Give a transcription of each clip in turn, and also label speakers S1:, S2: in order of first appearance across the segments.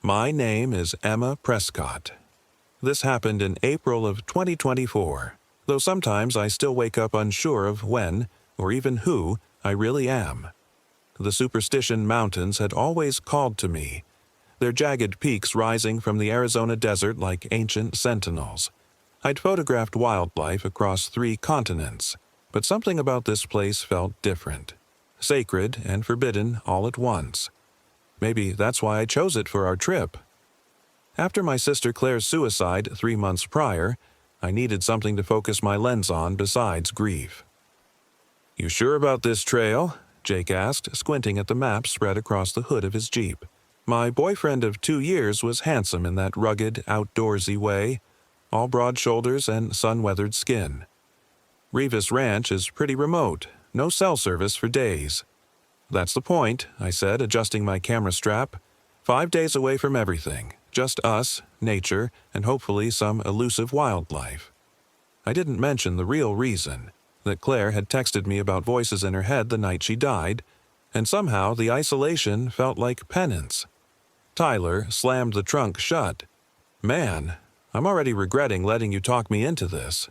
S1: My name is Emma Prescott. This happened in April of 2024, though sometimes I still wake up unsure of when, or even who, I really am. The Superstition Mountains had always called to me, their jagged peaks rising from the Arizona desert like ancient sentinels. I'd photographed wildlife across 3 continents, but something about this place felt different, sacred and forbidden all at once. Maybe that's why I chose it for our trip. After my sister Claire's suicide 3 months prior, I needed something to focus my lens on besides grief. "You sure about this trail?" Jake asked, squinting at the map spread across the hood of his Jeep. My boyfriend of 2 years was handsome in that rugged, outdoorsy way, all broad shoulders and sun-weathered skin. Rivas Ranch is pretty remote, no cell service for days. "That's the point," I said, adjusting my camera strap. 5 days away from everything, just us, nature, and hopefully some elusive wildlife. I didn't mention the real reason, that Claire had texted me about voices in her head the night she died, and somehow the isolation felt like penance. Tyler slammed the trunk shut. "Man, I'm already regretting letting you talk me into this."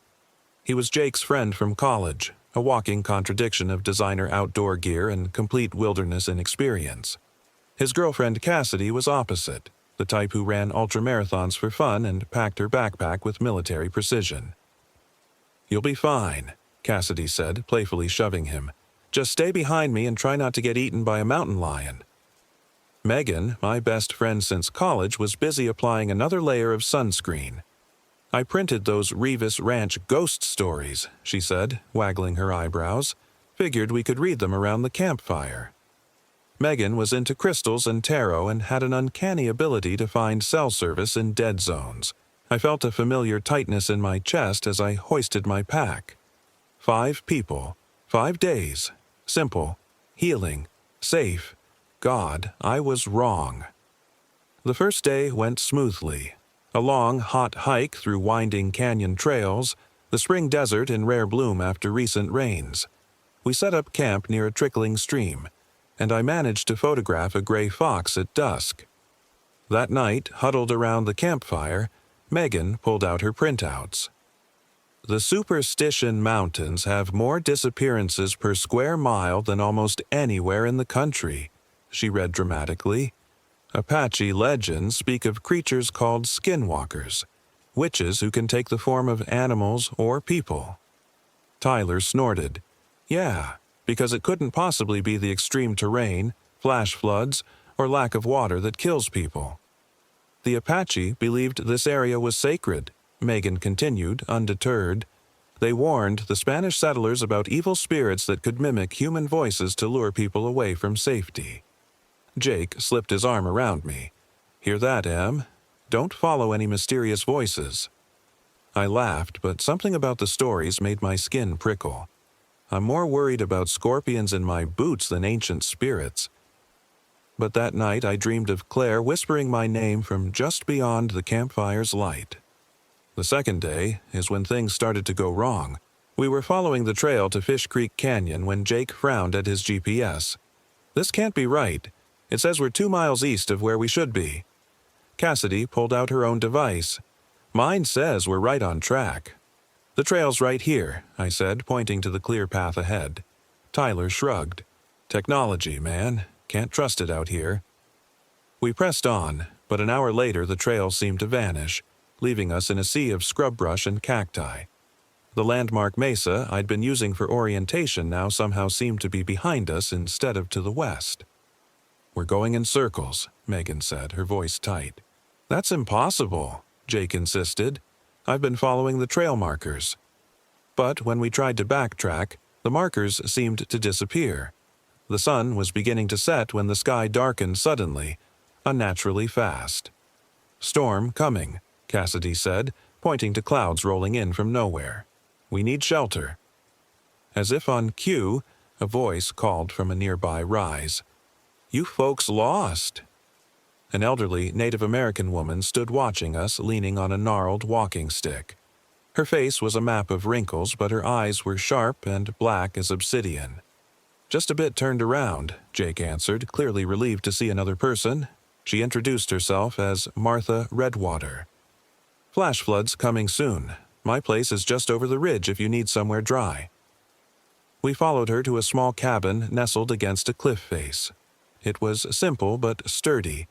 S1: He was Jake's friend from college, a walking contradiction of designer outdoor gear and complete wilderness inexperience. His girlfriend Cassidy was opposite, the type who ran ultramarathons for fun and packed her backpack with military precision. "You'll be fine," Cassidy said, playfully shoving him. "Just stay behind me and try not to get eaten by a mountain lion." Megan, my best friend since college, was busy applying another layer of sunscreen. "I printed those Rivas Ranch ghost stories," she said, waggling her eyebrows. "Figured we could read them around the campfire." Megan was into crystals and tarot and had an uncanny ability to find cell service in dead zones. I felt a familiar tightness in my chest as I hoisted my pack. 5 people, 5 days, simple, healing, safe. God, I was wrong. The first day went smoothly. A long, hot hike through winding canyon trails, the spring desert in rare bloom after recent rains. We set up camp near a trickling stream, and I managed to photograph a gray fox at dusk. That night, huddled around the campfire, Megan pulled out her printouts. "The Superstition Mountains have more disappearances per square mile than almost anywhere in the country," she read dramatically. "Apache legends speak of creatures called skinwalkers, witches who can take the form of animals or people." Tyler snorted. "Yeah, because it couldn't possibly be the extreme terrain, flash floods, or lack of water that kills people." "The Apache believed this area was sacred," Megan continued, undeterred. "They warned the Spanish settlers about evil spirits that could mimic human voices to lure people away from safety." Jake slipped his arm around me. "Hear that, Em? Don't follow any mysterious voices." I laughed, but something about the stories made my skin prickle. I'm more worried about scorpions in my boots than ancient spirits. But that night I dreamed of Claire whispering my name from just beyond the campfire's light. The second day is when things started to go wrong. We were following the trail to Fish Creek Canyon when Jake frowned at his GPS. "This can't be right. It says we're 2 miles east of where we should be." Cassidy pulled out her own device. "Mine says we're right on track." "The trail's right here," I said, pointing to the clear path ahead. Tyler shrugged. "Technology, man. Can't trust it out here." We pressed on, but an hour later the trail seemed to vanish, leaving us in a sea of scrub brush and cacti. The landmark mesa I'd been using for orientation now somehow seemed to be behind us instead of to the west. "We're going in circles," Megan said, her voice tight. "That's impossible," Jake insisted. "I've been following the trail markers." But when we tried to backtrack, the markers seemed to disappear. The sun was beginning to set when the sky darkened suddenly, unnaturally fast. "Storm coming," Cassidy said, pointing to clouds rolling in from nowhere. "We need shelter." As if on cue, a voice called from a nearby rise. "You folks lost." An elderly Native American woman stood watching us, leaning on a gnarled walking stick. Her face was a map of wrinkles, but her eyes were sharp and black as obsidian. "Just a bit turned around," Jake answered, clearly relieved to see another person. She introduced herself as Martha Redwater. "Flash floods coming soon. My place is just over the ridge if you need somewhere dry." We followed her to a small cabin nestled against a cliff face. It was simple but sturdy.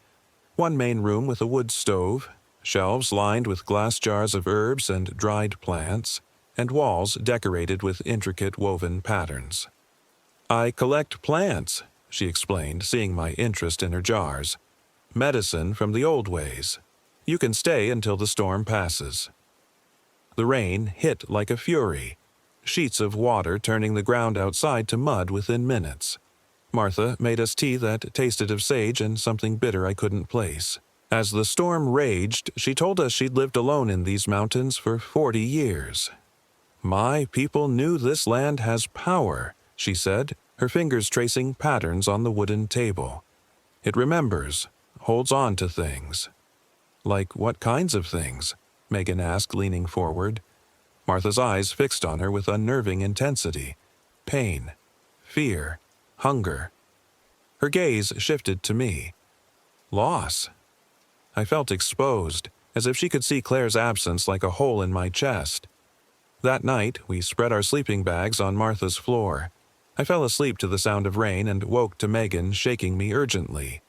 S1: One main room with a wood stove, shelves lined with glass jars of herbs and dried plants, and walls decorated with intricate woven patterns. "I collect plants," she explained, seeing my interest in her jars. "Medicine from the old ways. You can stay until the storm passes." The rain hit like a fury, sheets of water turning the ground outside to mud within minutes. Martha made us tea that tasted of sage and something bitter I couldn't place. As the storm raged, she told us she'd lived alone in these mountains for 40 years. "My people knew this land has power," she said, her fingers tracing patterns on the wooden table. "It remembers, holds on to things." "Like what kinds of things?" Megan asked, leaning forward. Martha's eyes fixed on her with unnerving intensity. Pain, fear, hunger. Her gaze shifted to me. Loss. I felt exposed, as if she could see Claire's absence like a hole in my chest. That night, we spread our sleeping bags on Martha's floor. I fell asleep to the sound of rain and woke to Megan shaking me urgently.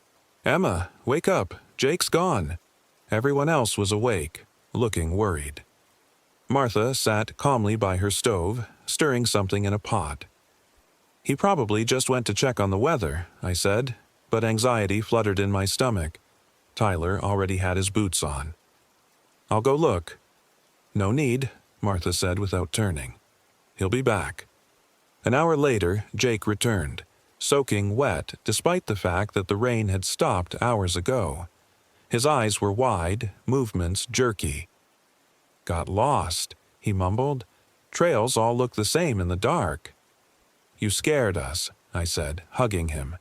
S1: "Emma, wake up. Jake's gone." Everyone else was awake, looking worried. Martha sat calmly by her stove, stirring something in a pot. "He probably just went to check on the weather," I said, but anxiety fluttered in my stomach. Tyler already had his boots on. "I'll go look." "No need," Martha said without turning. "He'll be back." An hour later, Jake returned, soaking wet despite the fact that the rain had stopped hours ago. His eyes were wide, movements jerky. "Got lost," he mumbled. "Trails all look the same in the dark." "You scared us," I said, hugging him.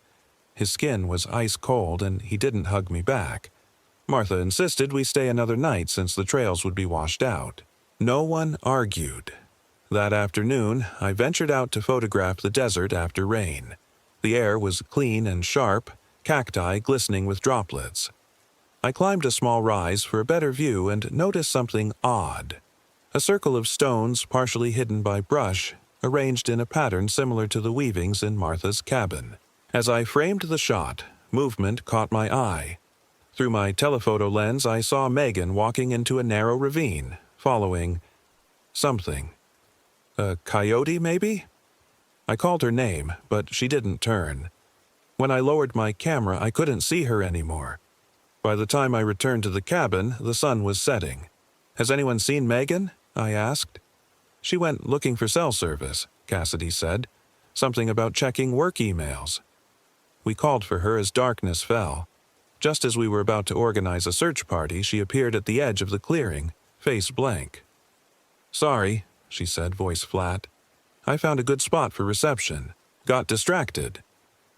S1: His skin was ice cold and he didn't hug me back. Martha insisted we stay another night since the trails would be washed out. No one argued. That afternoon, I ventured out to photograph the desert after rain. The air was clean and sharp, cacti glistening with droplets. I climbed a small rise for a better view and noticed something odd. A circle of stones partially hidden by brush, arranged in a pattern similar to the weavings in Martha's cabin. As I framed the shot, movement caught my eye. Through my telephoto lens, I saw Megan walking into a narrow ravine, following something. A coyote, maybe? I called her name, but she didn't turn. When I lowered my camera, I couldn't see her anymore. By the time I returned to the cabin, the sun was setting. "Has anyone seen Megan?" I asked. "She went looking for cell service," Cassidy said. "Something about checking work emails." We called for her as darkness fell. Just as we were about to organize a search party, she appeared at the edge of the clearing, face blank. "Sorry," she said, voice flat. "I found a good spot for reception. Got distracted."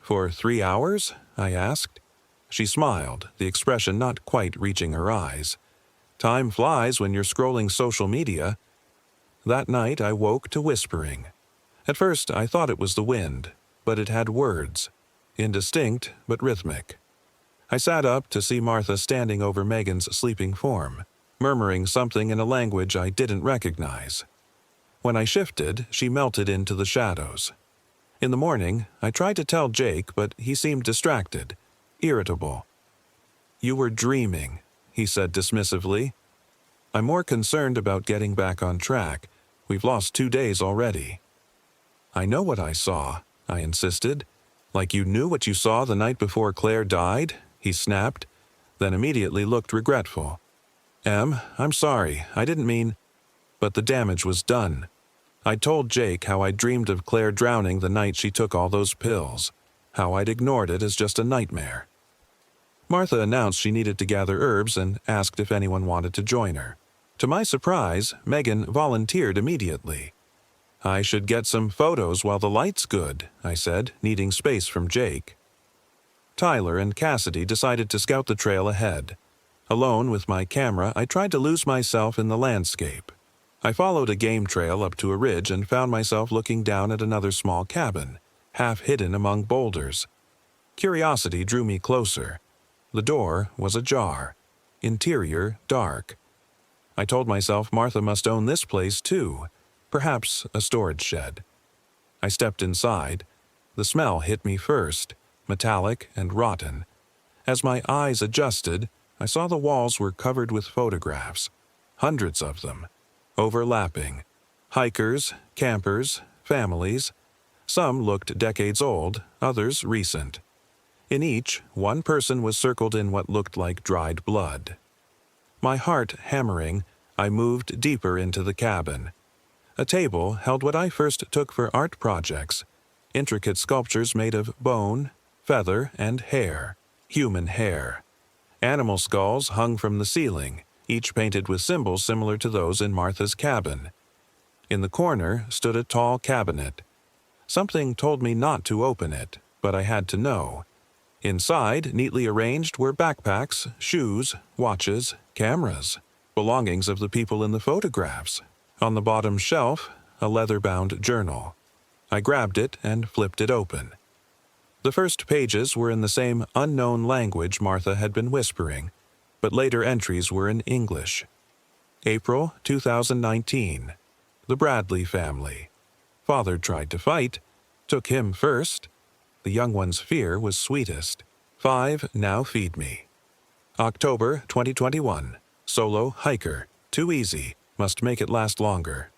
S1: "For 3 hours?" I asked. She smiled, the expression not quite reaching her eyes. "Time flies when you're scrolling social media." That night I woke to whispering. At first I thought it was the wind, but it had words. Indistinct, but rhythmic. I sat up to see Martha standing over Megan's sleeping form, murmuring something in a language I didn't recognize. When I shifted, she melted into the shadows. In the morning, I tried to tell Jake, but he seemed distracted, irritable. "You were dreaming," he said dismissively. "I'm more concerned about getting back on track. We've lost 2 days already." "I know what I saw," I insisted. "Like you knew what you saw the night before Claire died?" he snapped, then immediately looked regretful. "Em, I'm sorry, I didn't mean—" But the damage was done. I told Jake how I dreamed of Claire drowning the night she took all those pills, how I'd ignored it as just a nightmare. Martha announced she needed to gather herbs and asked if anyone wanted to join her. To my surprise, Megan volunteered immediately. "I should get some photos while the light's good," I said, needing space from Jake. Tyler and Cassidy decided to scout the trail ahead. Alone with my camera, I tried to lose myself in the landscape. I followed a game trail up to a ridge and found myself looking down at another small cabin, half hidden among boulders. Curiosity drew me closer. The door was ajar. Interior dark. I told myself Martha must own this place too, perhaps a storage shed. I stepped inside. The smell hit me first, metallic and rotten. As my eyes adjusted, I saw the walls were covered with photographs, hundreds of them, overlapping. Hikers, campers, families. Some looked decades old, others recent. In each, one person was circled in what looked like dried blood. My heart hammering, I moved deeper into the cabin. A table held what I first took for art projects, intricate sculptures made of bone, feather, and hair, human hair. Animal skulls hung from the ceiling, each painted with symbols similar to those in Martha's cabin. In the corner stood a tall cabinet. Something told me not to open it, but I had to know. Inside, neatly arranged, were backpacks, shoes, watches, cameras, belongings of the people in the photographs. On the bottom shelf, a leather-bound journal. I grabbed it and flipped it open. The first pages were in the same unknown language Martha had been whispering, but later entries were in English. April 2019. The Bradley family. Father tried to fight, took him first. The young one's fear was sweetest. 5 now feed me. October 2021. Solo hiker. Too easy. Must make it last longer.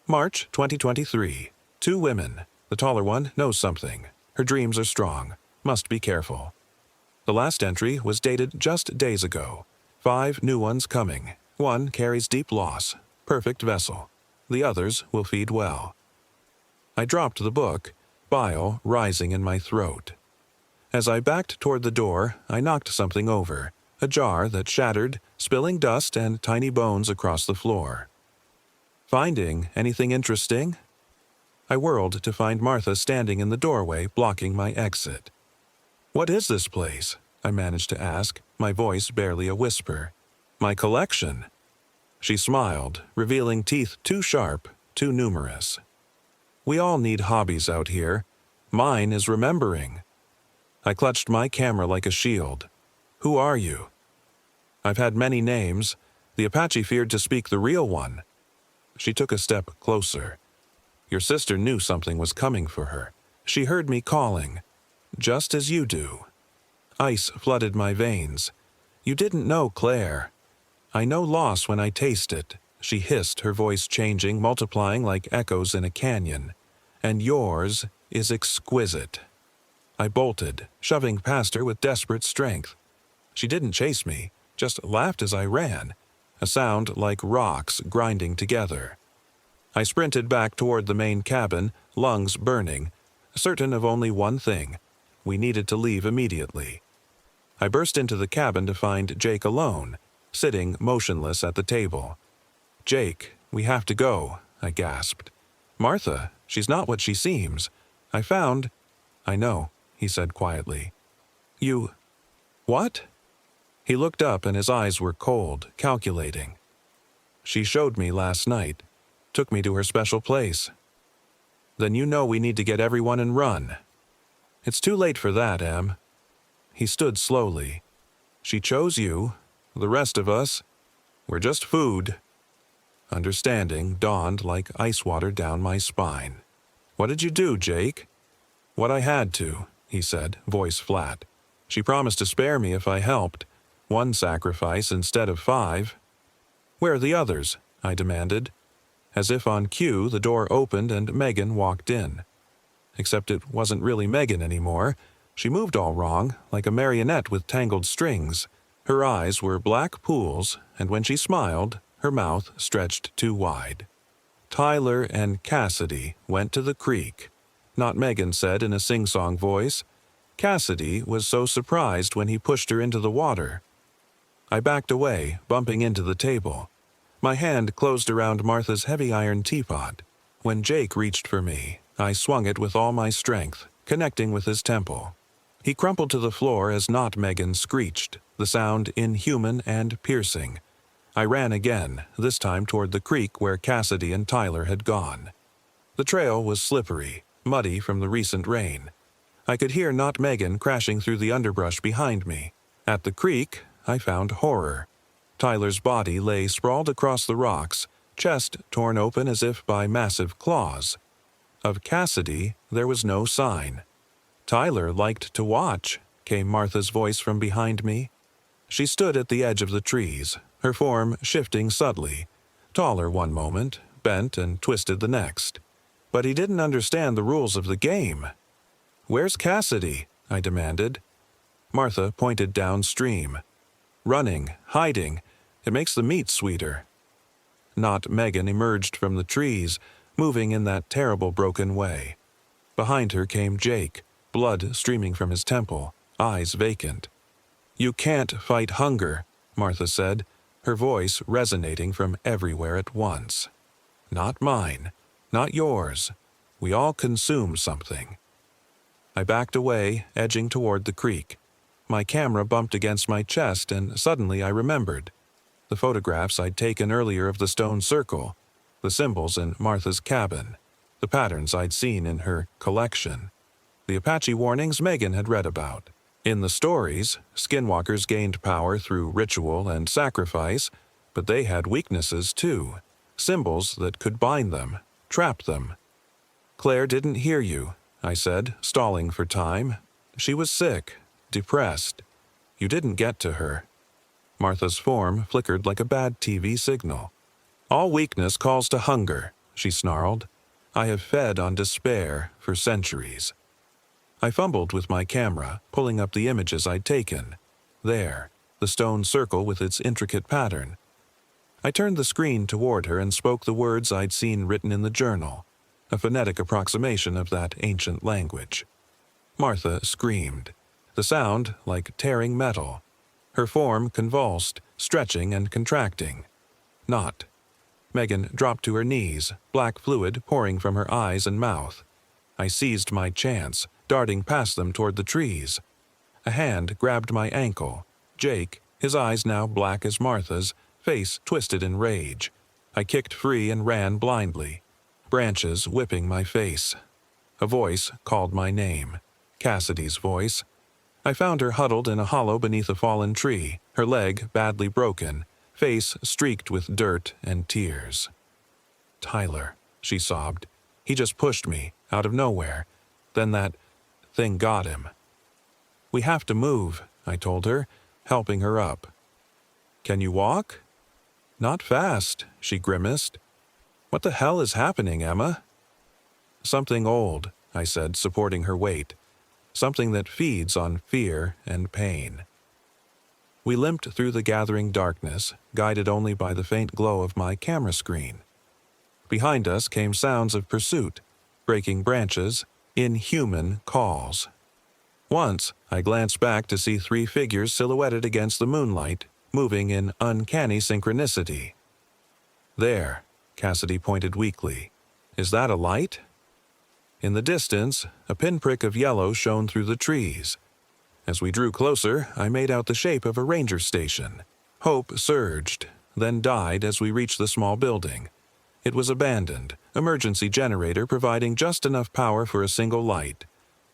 S1: March 2023. 2 women. The taller one knows something. Her dreams are strong. Must be careful. The last entry was dated just days ago. 5 new ones coming. 1 carries deep loss. Perfect vessel. The others will feed well. I dropped the book, bile rising in my throat. As I backed toward the door, I knocked something over, a jar that shattered, spilling dust and tiny bones across the floor. Finding anything interesting? I whirled to find Martha standing in the doorway, blocking my exit. "What is this place?" I managed to ask, my voice barely a whisper. "My collection." She smiled, revealing teeth too sharp, too numerous. "We all need hobbies out here. Mine is remembering." I clutched my camera like a shield. "Who are you?" "I've had many names. The Apache feared to speak the real one." She took a step closer. "Your sister knew something was coming for her. She heard me calling, just as you do." Ice flooded my veins. "You didn't know Claire." "I know loss when I taste it," she hissed, her voice changing, multiplying like echoes in a canyon. "And yours is exquisite." I bolted, shoving past her with desperate strength. She didn't chase me, just laughed as I ran, a sound like rocks grinding together. I sprinted back toward the main cabin, lungs burning, certain of only one thing. We needed to leave immediately. I burst into the cabin to find Jake alone, sitting motionless at the table. "Jake, we have to go," I gasped. "Martha, she's not what she seems. I found—" "I know," he said quietly. "You... what?" He looked up and his eyes were cold, calculating. "She showed me last night. Took me to her special place." "Then you know we need to get everyone and run." "It's too late for that, Em." He stood slowly. "She chose you. The rest of us, we're just food." Understanding dawned like ice water down my spine. "What did you do, Jake?" "What I had to," he said, voice flat. "She promised to spare me if I helped. 1 sacrifice instead of 5. "Where are the others?" I demanded. As if on cue, the door opened and Megan walked in. Except it wasn't really Megan anymore. She moved all wrong, like a marionette with tangled strings. Her eyes were black pools, and when she smiled, her mouth stretched too wide. "Tyler and Cassidy went to the creek," not Megan said in a sing-song voice. Cassidy was so surprised when he pushed her into the water. I backed away, bumping into the table. My hand closed around Martha's heavy iron teapot. When Jake reached for me, I swung it with all my strength, connecting with his temple. He crumpled to the floor as not Megan screeched, the sound inhuman and piercing. I ran again, this time toward the creek where Cassidy and Tyler had gone. The trail was slippery, muddy from the recent rain. I could hear not Megan crashing through the underbrush behind me. At the creek, I found horror. Tyler's body lay sprawled across the rocks, chest torn open as if by massive claws. Of Cassidy, there was no sign. "Tyler liked to watch," came Martha's voice from behind me. She stood at the edge of the trees, her form shifting subtly, taller one moment, bent and twisted the next. But he didn't understand the rules of the game. "Where's Cassidy?" I demanded. Martha pointed downstream. "Running, hiding. It makes the meat sweeter." Not Megan emerged from the trees, moving in that terrible broken way. Behind her came Jake, blood streaming from his temple, eyes vacant. "You can't fight hunger," Martha said, her voice resonating from everywhere at once. "Not mine, not yours. We all consume something." I backed away, edging toward the creek. My camera bumped against my chest, and suddenly I remembered. The photographs I'd taken earlier of the stone circle, the symbols in Martha's cabin, the patterns I'd seen in her collection, the Apache warnings Megan had read about. In the stories, skinwalkers gained power through ritual and sacrifice, but they had weaknesses too, symbols that could bind them, trap them. "Claire didn't hear you," I said, stalling for time. "She was sick, depressed. You didn't get to her." Martha's form flickered like a bad TV signal. "All weakness calls to hunger," she snarled. "I have fed on despair for centuries." I fumbled with my camera, pulling up the images I'd taken. There, the stone circle with its intricate pattern. I turned the screen toward her and spoke the words I'd seen written in the journal, a phonetic approximation of that ancient language. Martha screamed, the sound like tearing metal. Her form convulsed, stretching and contracting. Not. Megan dropped to her knees, black fluid pouring from her eyes and mouth. I seized my chance, darting past them toward the trees. A hand grabbed my ankle. Jake, his eyes now black as Martha's, face twisted in rage. I kicked free and ran blindly, branches whipping my face. A voice called my name. Cassidy's voice. I found her huddled in a hollow beneath a fallen tree, her leg badly broken, face streaked with dirt and tears. "Tyler," she sobbed. "He just pushed me, out of nowhere. Then that thing got him." "We have to move," I told her, helping her up. "Can you walk?" "Not fast," she grimaced. "What the hell is happening, Emma?" "Something old," I said, supporting her weight. "Something that feeds on fear and pain." We limped through the gathering darkness, guided only by the faint glow of my camera screen. Behind us came sounds of pursuit, breaking branches, inhuman calls. Once, I glanced back to see 3 figures silhouetted against the moonlight, moving in uncanny synchronicity. "There," Cassidy pointed weakly. "Is that a light?" In the distance, a pinprick of yellow shone through the trees. As we drew closer, I made out the shape of a ranger station. Hope surged, then died as we reached the small building. It was abandoned, emergency generator providing just enough power for a single light.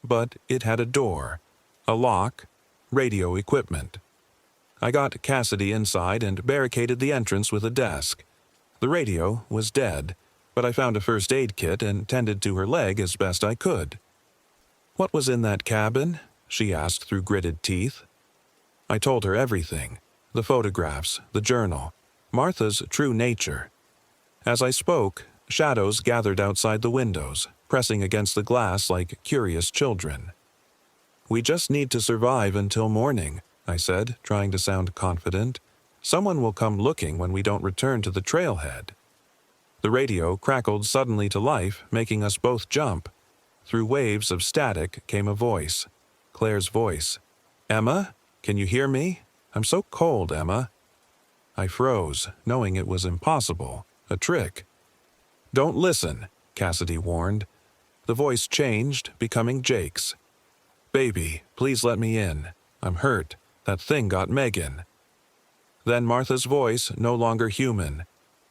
S1: But it had a door, a lock, radio equipment. I got Cassidy inside and barricaded the entrance with a desk. The radio was dead, but I found a first aid kit and tended to her leg as best I could. "What was in that cabin?" she asked through gritted teeth. I told her everything, the photographs, the journal, Martha's true nature. As I spoke, shadows gathered outside the windows, pressing against the glass like curious children. "We just need to survive until morning," I said, trying to sound confident. "Someone will come looking when we don't return to the trailhead." The radio crackled suddenly to life, making us both jump. Through waves of static came a voice. Claire's voice. "Emma? Can you hear me? I'm so cold, Emma." I froze, knowing it was impossible, a trick. "Don't listen," Cassidy warned. The voice changed, becoming Jake's. "Baby, please let me in. I'm hurt. That thing got Megan." Then Martha's voice, no longer human.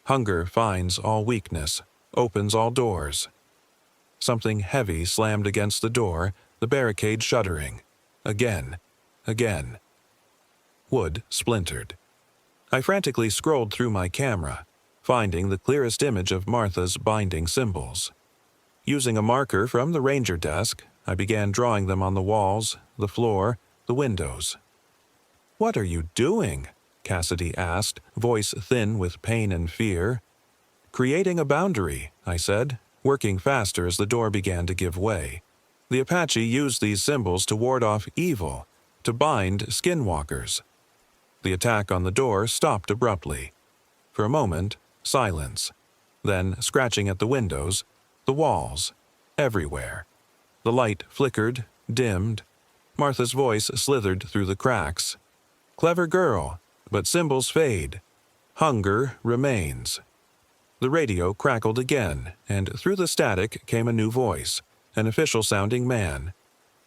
S1: "Hunger finds all weakness, opens all doors." Something heavy slammed against the door, the barricade shuddering. Again. wood splintered. I frantically scrolled through my camera, finding the clearest image of Martha's binding symbols. Using a marker from the ranger desk, I began drawing them on the walls, the floor, the windows. "What are you doing?" Cassidy asked, voice thin with pain and fear. "Creating a boundary," I said, working faster as the door began to give way. The Apache used these symbols to ward off evil, to bind skinwalkers. The attack on the door stopped abruptly. For a moment, silence. Then, scratching at the windows, the walls, everywhere. The light flickered, dimmed. Martha's voice slithered through the cracks. "Clever girl, but symbols fade. Hunger remains." The radio crackled again, and through the static came a new voice, an official-sounding man.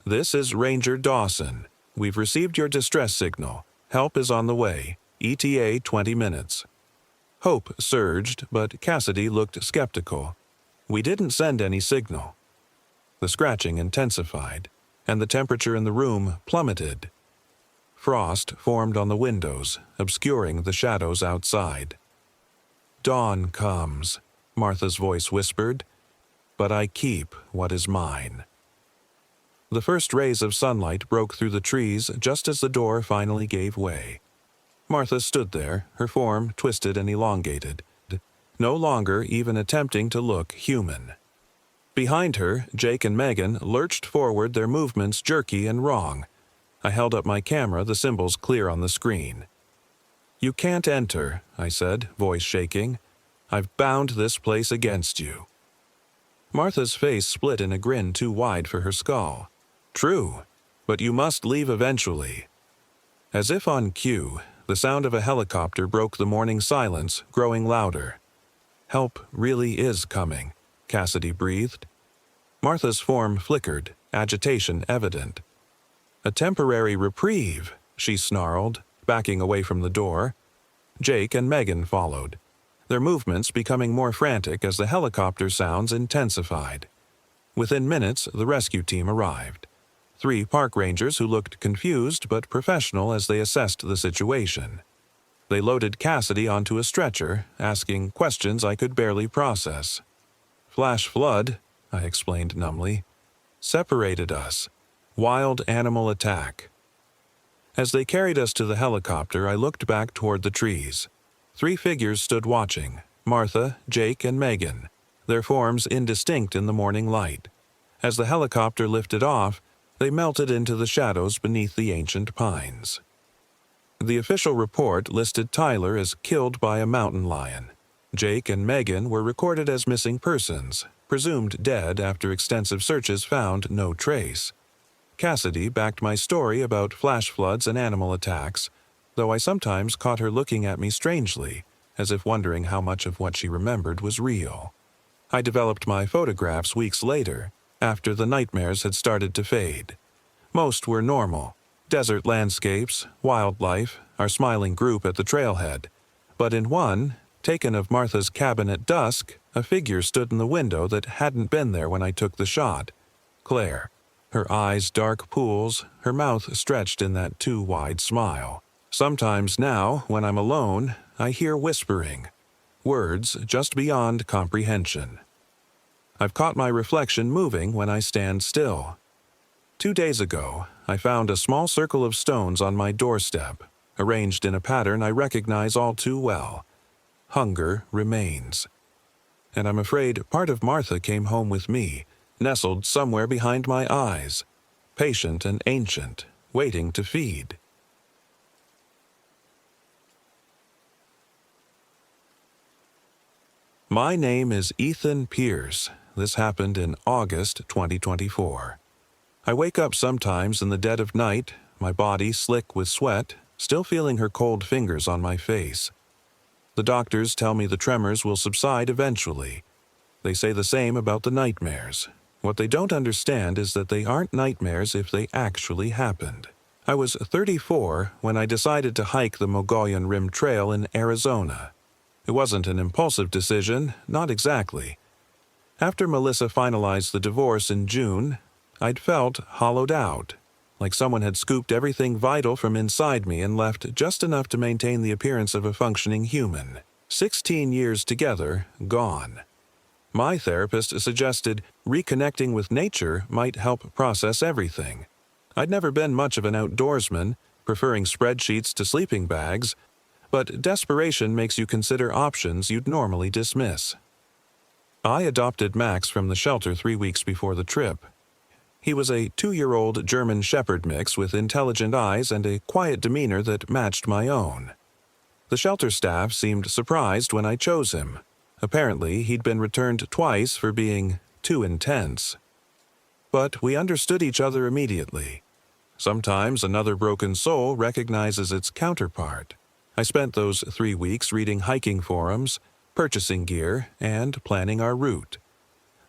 S1: "This is Ranger Dawson. We've received your distress signal. Help is on the way. ETA 20 minutes. Hope surged, but Cassidy looked skeptical. "We didn't send any signal." The scratching intensified, and the temperature in the room plummeted. Frost formed on the windows, obscuring the shadows outside. "Dawn comes," Martha's voice whispered, "but I keep what is mine." The first rays of sunlight broke through the trees just as the door finally gave way. Martha stood there, her form twisted and elongated, no longer even attempting to look human. Behind her, Jake and Megan lurched forward, their movements jerky and wrong. I held up my camera, the symbols clear on the screen. "You can't enter," I said, voice shaking. "I've bound this place against you." Martha's face split in a grin too wide for her skull. "True, but you must leave eventually." As if on cue, the sound of a helicopter broke the morning silence, growing louder. "Help really is coming," Cassidy breathed. Martha's form flickered, agitation evident. "A temporary reprieve," she snarled, backing away from the door. Jake and Megan followed, their movements becoming more frantic as the helicopter sounds intensified. Within minutes, the rescue team arrived. 3 park rangers who looked confused but professional as they assessed the situation. They loaded Cassidy onto a stretcher, asking questions I could barely process. "Flash flood," I explained numbly, "separated us. Wild animal attack." As they carried us to the helicopter, I looked back toward the trees. 3 figures stood watching, Martha, Jake, and Megan, their forms indistinct in the morning light. As the helicopter lifted off, they melted into the shadows beneath the ancient pines. The official report listed Tyler as killed by a mountain lion. Jake and Megan were recorded as missing persons, presumed dead after extensive searches found no trace. Cassidy backed my story about flash floods and animal attacks, though I sometimes caught her looking at me strangely, as if wondering how much of what she remembered was real. I developed my photographs weeks later, after the nightmares had started to fade. Most were normal: desert landscapes, wildlife, our smiling group at the trailhead. But in one, taken of Martha's cabin at dusk, a figure stood in the window that hadn't been there when I took the shot. Claire. Her eyes dark pools, her mouth stretched in that too wide smile. Sometimes now, when I'm alone, I hear whispering. Words just beyond comprehension. I've caught my reflection moving when I stand still. 2 days ago, I found a small circle of stones on my doorstep, arranged in a pattern I recognize all too well. Hunger remains. And I'm afraid part of Martha came home with me, nestled somewhere behind my eyes, patient and ancient, waiting to feed. My name is Ethan Pierce. This happened in August 2024. I wake up sometimes in the dead of night, my body slick with sweat, still feeling her cold fingers on my face. The doctors tell me the tremors will subside eventually. They say the same about the nightmares. What they don't understand is that they aren't nightmares if they actually happened. I was 34 when I decided to hike the Mogollon Rim Trail in Arizona. It wasn't an impulsive decision, not exactly. After Melissa finalized the divorce in June, I'd felt hollowed out, like someone had scooped everything vital from inside me and left just enough to maintain the appearance of a functioning human. 16 years together, gone. My therapist suggested reconnecting with nature might help process everything. I'd never been much of an outdoorsman, preferring spreadsheets to sleeping bags, but desperation makes you consider options you'd normally dismiss. I adopted Max from the shelter 3 weeks before the trip. He was a 2-year-old German Shepherd mix with intelligent eyes and a quiet demeanor that matched my own. The shelter staff seemed surprised when I chose him. Apparently, he'd been returned twice for being too intense. But we understood each other immediately. Sometimes another broken soul recognizes its counterpart. I spent those 3 weeks reading hiking forums, purchasing gear, and planning our route.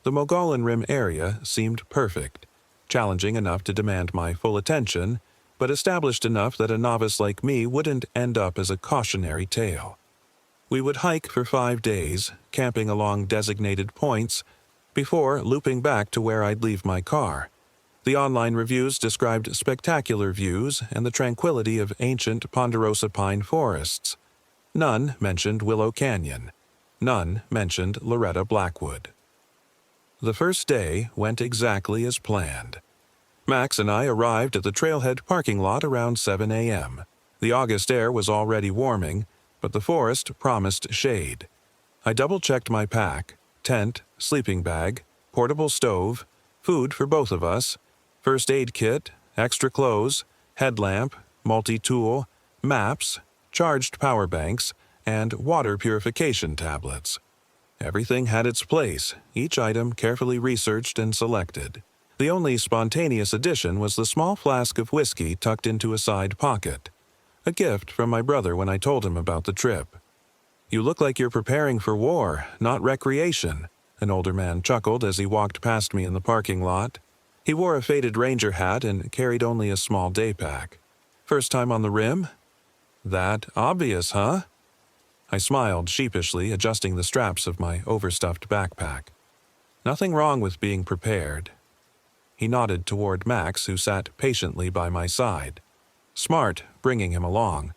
S1: The Mogollon Rim area seemed perfect, challenging enough to demand my full attention, but established enough that a novice like me wouldn't end up as a cautionary tale. We would hike for 5 days, camping along designated points, before looping back to where I'd leave my car. The online reviews described spectacular views and the tranquility of ancient ponderosa pine forests. None mentioned Willow Canyon. None mentioned Loretta Blackwood. The first day went exactly as planned. Max and I arrived at the trailhead parking lot around 7 a.m. The August air was already warming, but the forest promised shade. I double-checked my pack: tent, sleeping bag, portable stove, food for both of us, first aid kit, extra clothes, headlamp, multi-tool, maps, charged power banks, and water purification tablets. Everything had its place, each item carefully researched and selected. The only spontaneous addition was the small flask of whiskey tucked into a side pocket, a gift from my brother when I told him about the trip. "You look like you're preparing for war, not recreation," an older man chuckled as he walked past me in the parking lot. He wore a faded ranger hat and carried only a small day pack. "First time on the rim?" "That obvious, huh?" I smiled sheepishly, adjusting the straps of my overstuffed backpack. "Nothing wrong with being prepared." He nodded toward Max, who sat patiently by my side. "Smart, bringing him along.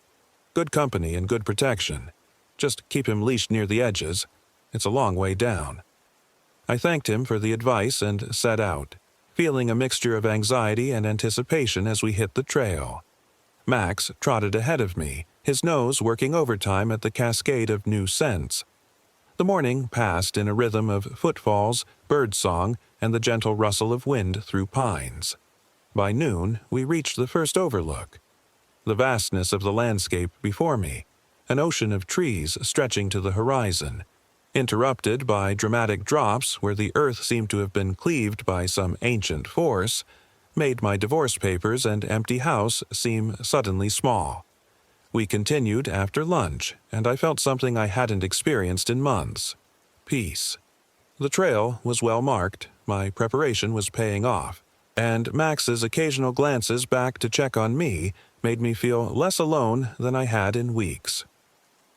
S1: Good company and good protection. Just keep him leashed near the edges. It's a long way down." I thanked him for the advice and set out, feeling a mixture of anxiety and anticipation as we hit the trail. Max trotted ahead of me, his nose working overtime at the cascade of new scents. The morning passed in a rhythm of footfalls, birdsong, and the gentle rustle of wind through pines. By noon, we reached the first overlook. The vastness of the landscape before me, an ocean of trees stretching to the horizon, interrupted by dramatic drops where the earth seemed to have been cleaved by some ancient force, made my divorce papers and empty house seem suddenly small. We continued after lunch, and I felt something I hadn't experienced in months: peace. The trail was well marked, my preparation was paying off, and Max's occasional glances back to check on me made me feel less alone than I had in weeks.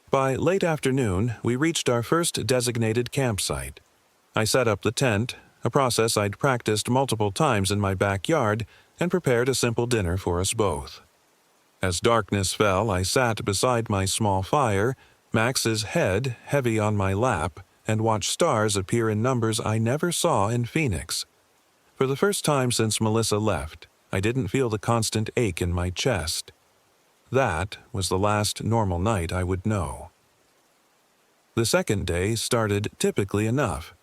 S1: By late afternoon, we reached our first designated campsite. I set up the tent, a process I'd practiced multiple times in my backyard, and prepared a simple dinner for us both. As darkness fell, I sat beside my small fire, Max's head heavy on my lap, and watched stars appear in numbers I never saw in Phoenix. For the first time since Melissa left, I didn't feel the constant ache in my chest. That was the last normal night I would know. The second day started typically enough.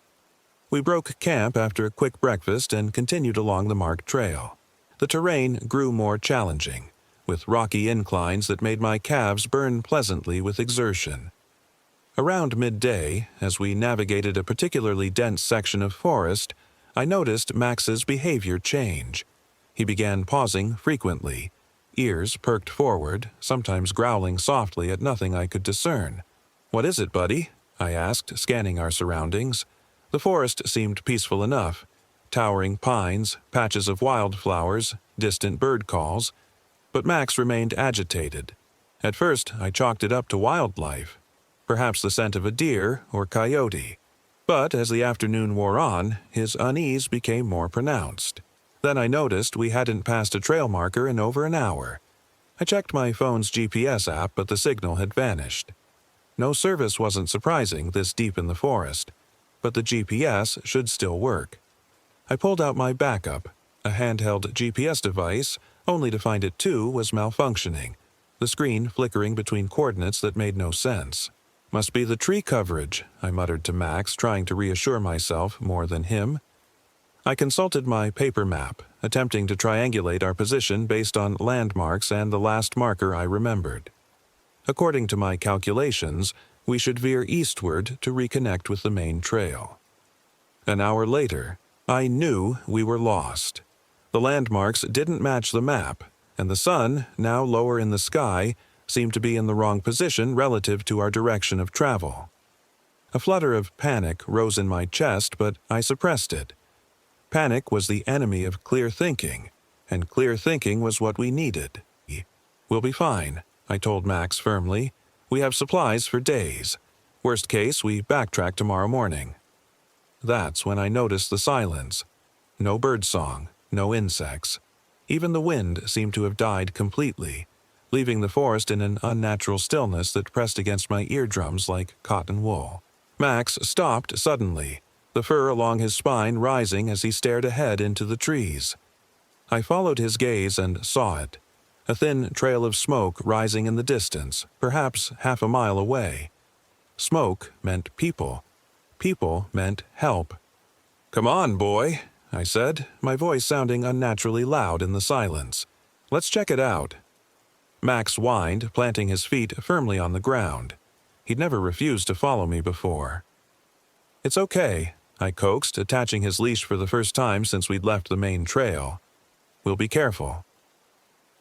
S1: We broke camp after a quick breakfast and continued along the marked trail. The terrain grew more challenging, with rocky inclines that made my calves burn pleasantly with exertion. Around midday, as we navigated a particularly dense section of forest, I noticed Max's behavior change. He began pausing frequently, ears perked forward, sometimes growling softly at nothing I could discern. "What is it, buddy?" I asked, scanning our surroundings. The forest seemed peaceful enough: towering pines, patches of wildflowers, distant bird calls. But Max remained agitated. At first, I chalked it up to wildlife, perhaps the scent of a deer or coyote. But as the afternoon wore on, his unease became more pronounced. Then I noticed we hadn't passed a trail marker in over an hour. I checked my phone's GPS app, but the signal had vanished. No service wasn't surprising this deep in the forest, but the GPS should still work. I pulled out my backup, a handheld GPS device, only to find it too was malfunctioning, the screen flickering between coordinates that made no sense. Must be the tree coverage, I muttered to Max, trying to reassure myself more than him. I consulted my paper map, attempting to triangulate our position based on landmarks and the last marker I remembered. According to my calculations, we should veer eastward to reconnect with the main trail. An hour later, I knew we were lost. The landmarks didn't match the map, and the sun, now lower in the sky, seemed to be in the wrong position relative to our direction of travel. A flutter of panic rose in my chest, but I suppressed it. Panic was the enemy of clear thinking, and clear thinking was what we needed. We'll be fine, I told Max firmly. We have supplies for days. Worst case, we backtrack tomorrow morning. That's when I noticed the silence. No birdsong, no insects. Even the wind seemed to have died completely, leaving the forest in an unnatural stillness that pressed against my eardrums like cotton wool. Max stopped suddenly, the fur along his spine rising as he stared ahead into the trees. I followed his gaze and saw it, a thin trail of smoke rising in the distance, perhaps half a mile away. Smoke meant people. People meant help. "Come on, boy," I said, my voice sounding unnaturally loud in the silence. "Let's check it out." Max whined, planting his feet firmly on the ground. He'd never refused to follow me before. "It's okay," I coaxed, attaching his leash for the first time since we'd left the main trail. "We'll be careful."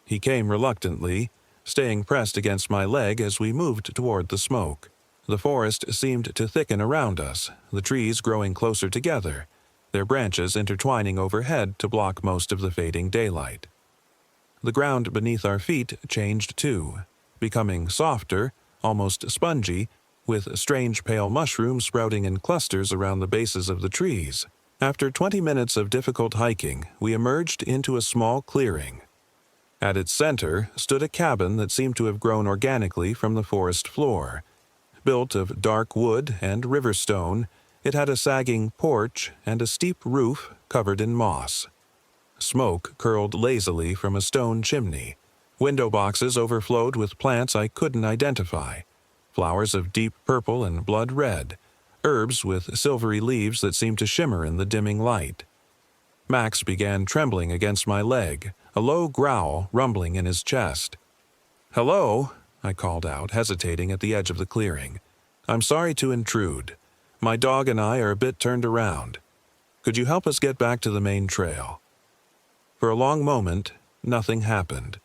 S1: He came reluctantly, staying pressed against my leg as we moved toward the smoke. The forest seemed to thicken around us, the trees growing closer together, their branches intertwining overhead to block most of the fading daylight. The ground beneath our feet changed too, becoming softer, almost spongy, with strange pale mushrooms sprouting in clusters around the bases of the trees. After 20 minutes of difficult hiking, we emerged into a small clearing. At its center stood a cabin that seemed to have grown organically from the forest floor. Built of dark wood and river stone, it had a sagging porch and a steep roof covered in moss. Smoke curled lazily from a stone chimney. Window boxes overflowed with plants I couldn't identify. Flowers of deep purple and blood red, herbs with silvery leaves that seemed to shimmer in the dimming light. Max began trembling against my leg, a low growl rumbling in his chest. "Hello," I called out, hesitating at the edge of the clearing. "I'm sorry to intrude. My dog and I are a bit turned around. Could you help us get back to the main trail?" For a long moment, nothing happened.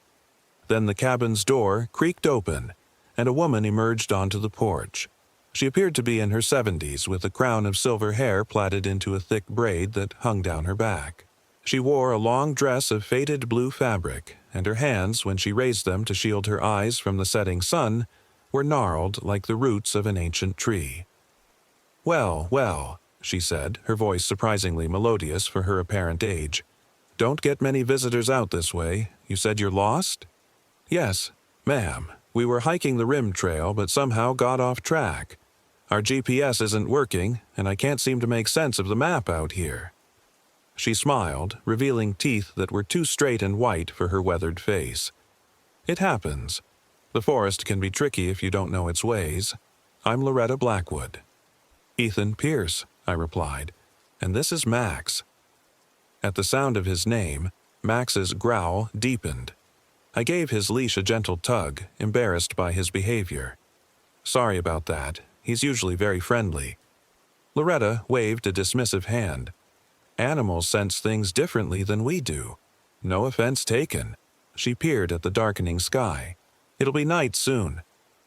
S1: Then the cabin's door creaked open, and a woman emerged onto the porch. She appeared to be in her 70s, with a crown of silver hair plaited into a thick braid that hung down her back. She wore a long dress of faded blue fabric, and her hands, when she raised them to shield her eyes from the setting sun, were gnarled like the roots of an ancient tree. "Well, well," she said, her voice surprisingly melodious for her apparent age. "Don't get many visitors out this way. You said you're lost?" "Yes, ma'am. We were hiking the rim trail, but somehow got off track. Our GPS isn't working, and I can't seem to make sense of the map out here." She smiled, revealing teeth that were too straight and white for her weathered face. "It happens. The forest can be tricky if you don't know its ways. I'm Loretta Blackwood." "Ethan Pierce," I replied, "and this is Max." At the sound of his name, Max's growl deepened. I gave his leash a gentle tug, embarrassed by his behavior. "Sorry about that. He's usually very friendly." Loretta waved a dismissive hand. "Animals sense things differently than we do. No offense taken." She peered at the darkening sky. "It'll be night soon.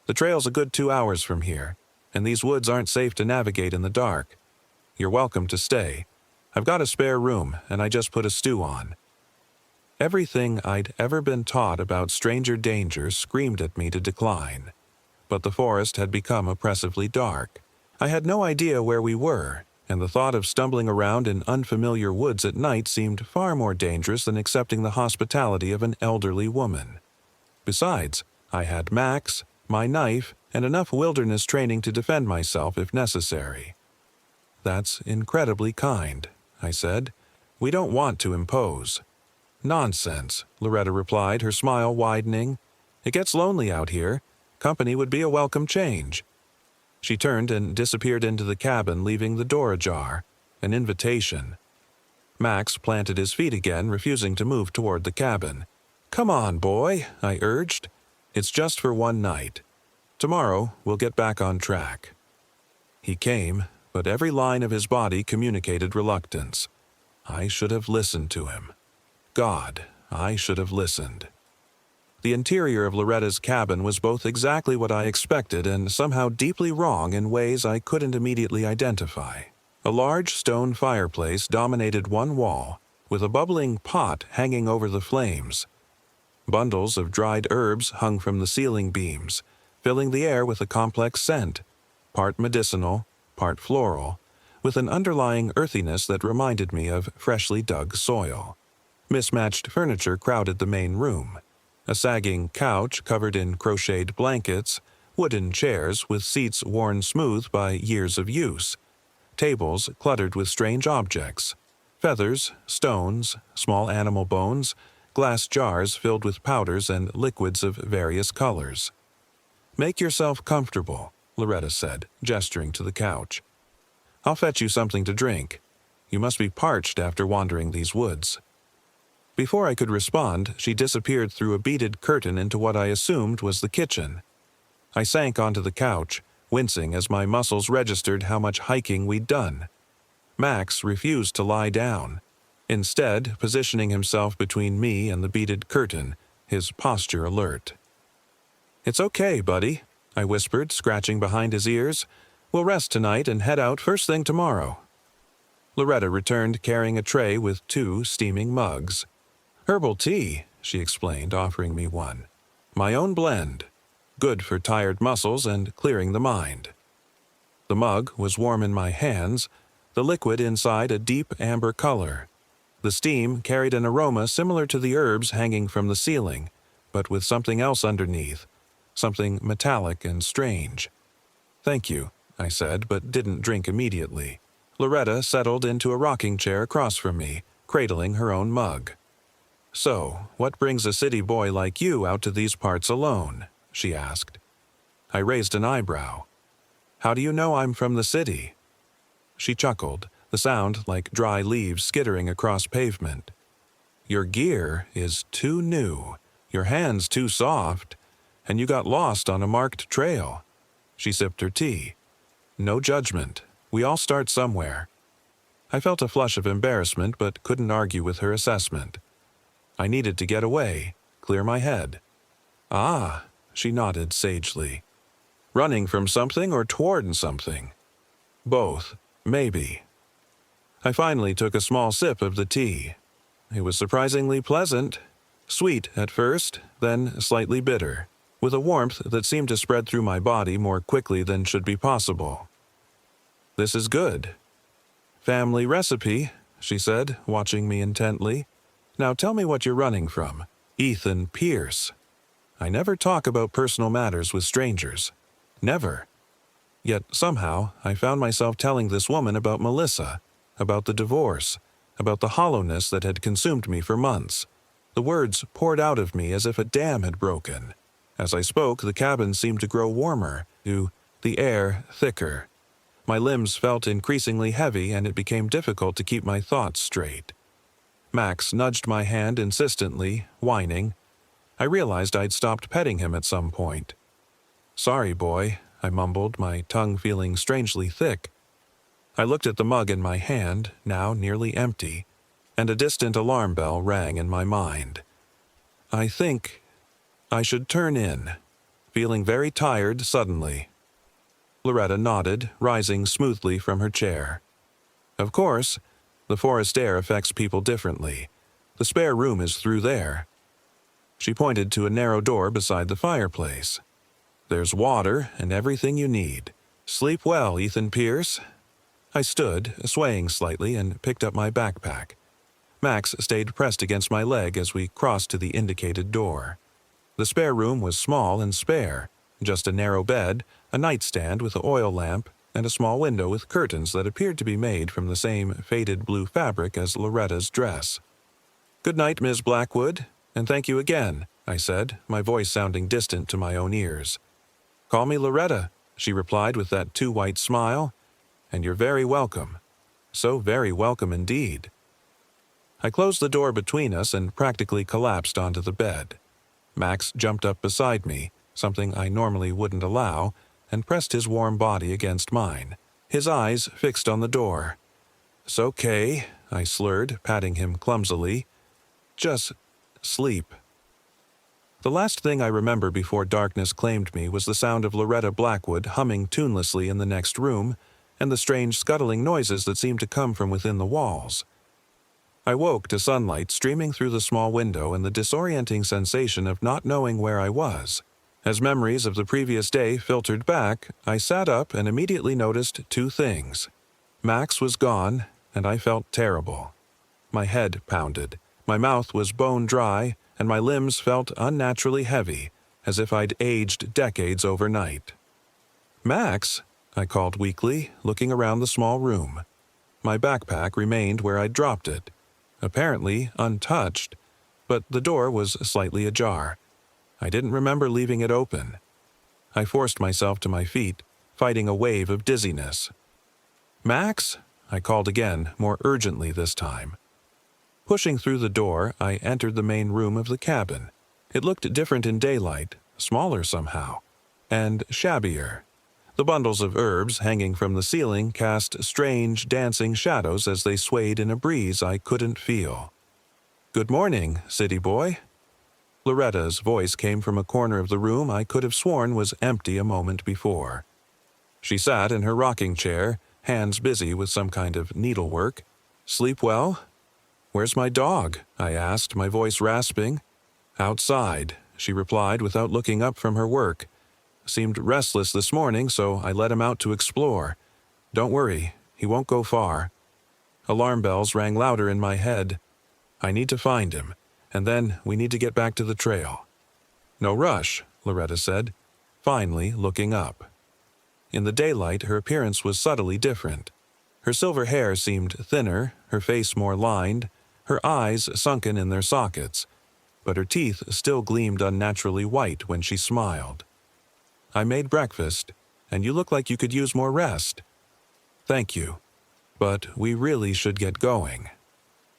S1: The trail's a good 2 hours from here, and these woods aren't safe to navigate in the dark. You're welcome to stay. I've got a spare room, and I just put a stew on." Everything I'd ever been taught about stranger danger screamed at me to decline. But the forest had become oppressively dark. I had no idea where we were, and the thought of stumbling around in unfamiliar woods at night seemed far more dangerous than accepting the hospitality of an elderly woman. Besides, I had Max, my knife, and enough wilderness training to defend myself if necessary. "That's incredibly kind," I said. "We don't want to impose." "Nonsense," Loretta replied, her smile widening. "It gets lonely out here. Company would be a welcome change." She turned and disappeared into the cabin, leaving the door ajar. An invitation. Max planted his feet again, refusing to move toward the cabin. "Come on, boy," I urged. "It's just for one night. Tomorrow, we'll get back on track." He came, but every line of his body communicated reluctance. I should have listened to him. God, I should have listened. The interior of Loretta's cabin was both exactly what I expected and somehow deeply wrong in ways I couldn't immediately identify. A large stone fireplace dominated one wall, with a bubbling pot hanging over the flames. Bundles of dried herbs hung from the ceiling beams, filling the air with a complex scent, part medicinal, part floral, with an underlying earthiness that reminded me of freshly dug soil. Mismatched furniture crowded the main room. A sagging couch covered in crocheted blankets, wooden chairs with seats worn smooth by years of use, tables cluttered with strange objects, feathers, stones, small animal bones, glass jars filled with powders and liquids of various colors. "Make yourself comfortable," Loretta said, gesturing to the couch. "I'll fetch you something to drink. You must be parched after wandering these woods." Before I could respond, she disappeared through a beaded curtain into what I assumed was the kitchen. I sank onto the couch, wincing as my muscles registered how much hiking we'd done. Max refused to lie down, instead positioning himself between me and the beaded curtain, his posture alert. "It's okay, buddy," I whispered, scratching behind his ears. "We'll rest tonight and head out first thing tomorrow." Loretta returned carrying a tray with 2 steaming mugs. "Herbal tea," she explained, offering me one. "My own blend. Good for tired muscles and clearing the mind." The mug was warm in my hands, the liquid inside a deep amber color. The steam carried an aroma similar to the herbs hanging from the ceiling, but with something else underneath, something metallic and strange. "Thank you," I said, but didn't drink immediately. Loretta settled into a rocking chair across from me, cradling her own mug. "So, what brings a city boy like you out to these parts alone?" she asked. I raised an eyebrow. "How do you know I'm from the city?" She chuckled, the sound like dry leaves skittering across pavement. "Your gear is too new, your hands too soft, and you got lost on a marked trail." She sipped her tea. "No judgment. We all start somewhere." I felt a flush of embarrassment but couldn't argue with her assessment. I needed to get away, clear my head. "Ah," she nodded sagely. "Running from something or toward something?" "Both, maybe." I finally took a small sip of the tea. It was surprisingly pleasant. Sweet at first, then slightly bitter, with a warmth that seemed to spread through my body more quickly than should be possible. "This is good." "Family recipe," she said, watching me intently. "Now tell me what you're running from." "Ethan Pierce." I never talk about personal matters with strangers. Never. Yet somehow I found myself telling this woman about Melissa, about the divorce, about the hollowness that had consumed me for months. The words poured out of me as if a dam had broken. As I spoke, the cabin seemed to grow warmer, the air thicker. My limbs felt increasingly heavy, and it became difficult to keep my thoughts straight. Max nudged my hand insistently, whining. I realized I'd stopped petting him at some point. "Sorry, boy," I mumbled, my tongue feeling strangely thick. I looked at the mug in my hand, now nearly empty, and a distant alarm bell rang in my mind. "I think I should turn in," feeling very tired suddenly. Loretta nodded, rising smoothly from her chair. "Of course, the forest air affects people differently. The spare room is through there." She pointed to a narrow door beside the fireplace. "There's water and everything you need. Sleep well, Ethan Pierce." I stood, swaying slightly, and picked up my backpack. Max stayed pressed against my leg as we crossed to the indicated door. The spare room was small and spare, just a narrow bed, a nightstand with an oil lamp, and a small window with curtains that appeared to be made from the same faded blue fabric as Loretta's dress. "Good night, Ms. Blackwood, and thank you again," I said, my voice sounding distant to my own ears. "Call me Loretta," she replied with that too white smile, "and you're very welcome. So very welcome indeed." I closed the door between us and practically collapsed onto the bed. Max jumped up beside me, something I normally wouldn't allow, and pressed his warm body against mine, his eyes fixed on the door. "It's okay," I slurred, patting him clumsily. "Just sleep." The last thing I remember before darkness claimed me was the sound of Loretta Blackwood humming tunelessly in the next room, and the strange scuttling noises that seemed to come from within the walls. I woke to sunlight streaming through the small window and the disorienting sensation of not knowing where I was. As memories of the previous day filtered back, I sat up and immediately noticed two things. Max was gone, and I felt terrible. My head pounded, my mouth was bone dry, and my limbs felt unnaturally heavy, as if I'd aged decades overnight. "Max?" I called weakly, looking around the small room. My backpack remained where I'd dropped it, apparently untouched, but the door was slightly ajar. I didn't remember leaving it open. I forced myself to my feet, fighting a wave of dizziness. "Max?" I called again, more urgently this time. Pushing through the door, I entered the main room of the cabin. It looked different in daylight, smaller somehow, and shabbier. The bundles of herbs hanging from the ceiling cast strange, dancing shadows as they swayed in a breeze I couldn't feel. "Good morning, city boy." Loretta's voice came from a corner of the room I could have sworn was empty a moment before. She sat in her rocking chair, hands busy with some kind of needlework. "Sleep well?" "Where's my dog?" I asked, my voice rasping. "Outside," she replied without looking up from her work. "Seemed restless this morning, so I let him out to explore. Don't worry, he won't go far." Alarm bells rang louder in my head. I need to find him, and then we need to get back to the trail. "No rush," Loretta said, finally looking up. In the daylight, her appearance was subtly different. Her silver hair seemed thinner, her face more lined, her eyes sunken in their sockets, but her teeth still gleamed unnaturally white when she smiled. "I made breakfast, and you look like you could use more rest." "Thank you, but we really should get going."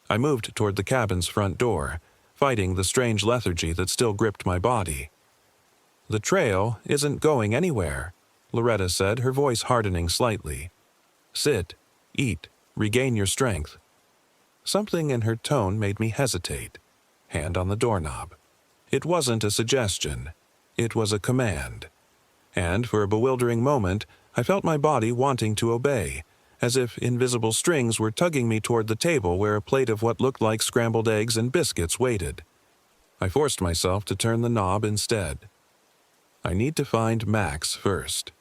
S1: I moved toward the cabin's front door, fighting the strange lethargy that still gripped my body. "The trail isn't going anywhere," Loretta said, her voice hardening slightly. "Sit, eat, regain your strength." Something in her tone made me hesitate. Hand on the doorknob. It wasn't a suggestion. It was a command. And for a bewildering moment, I felt my body wanting to obey, as if invisible strings were tugging me toward the table where a plate of what looked like scrambled eggs and biscuits waited. I forced myself to turn the knob instead. I need to find Max first.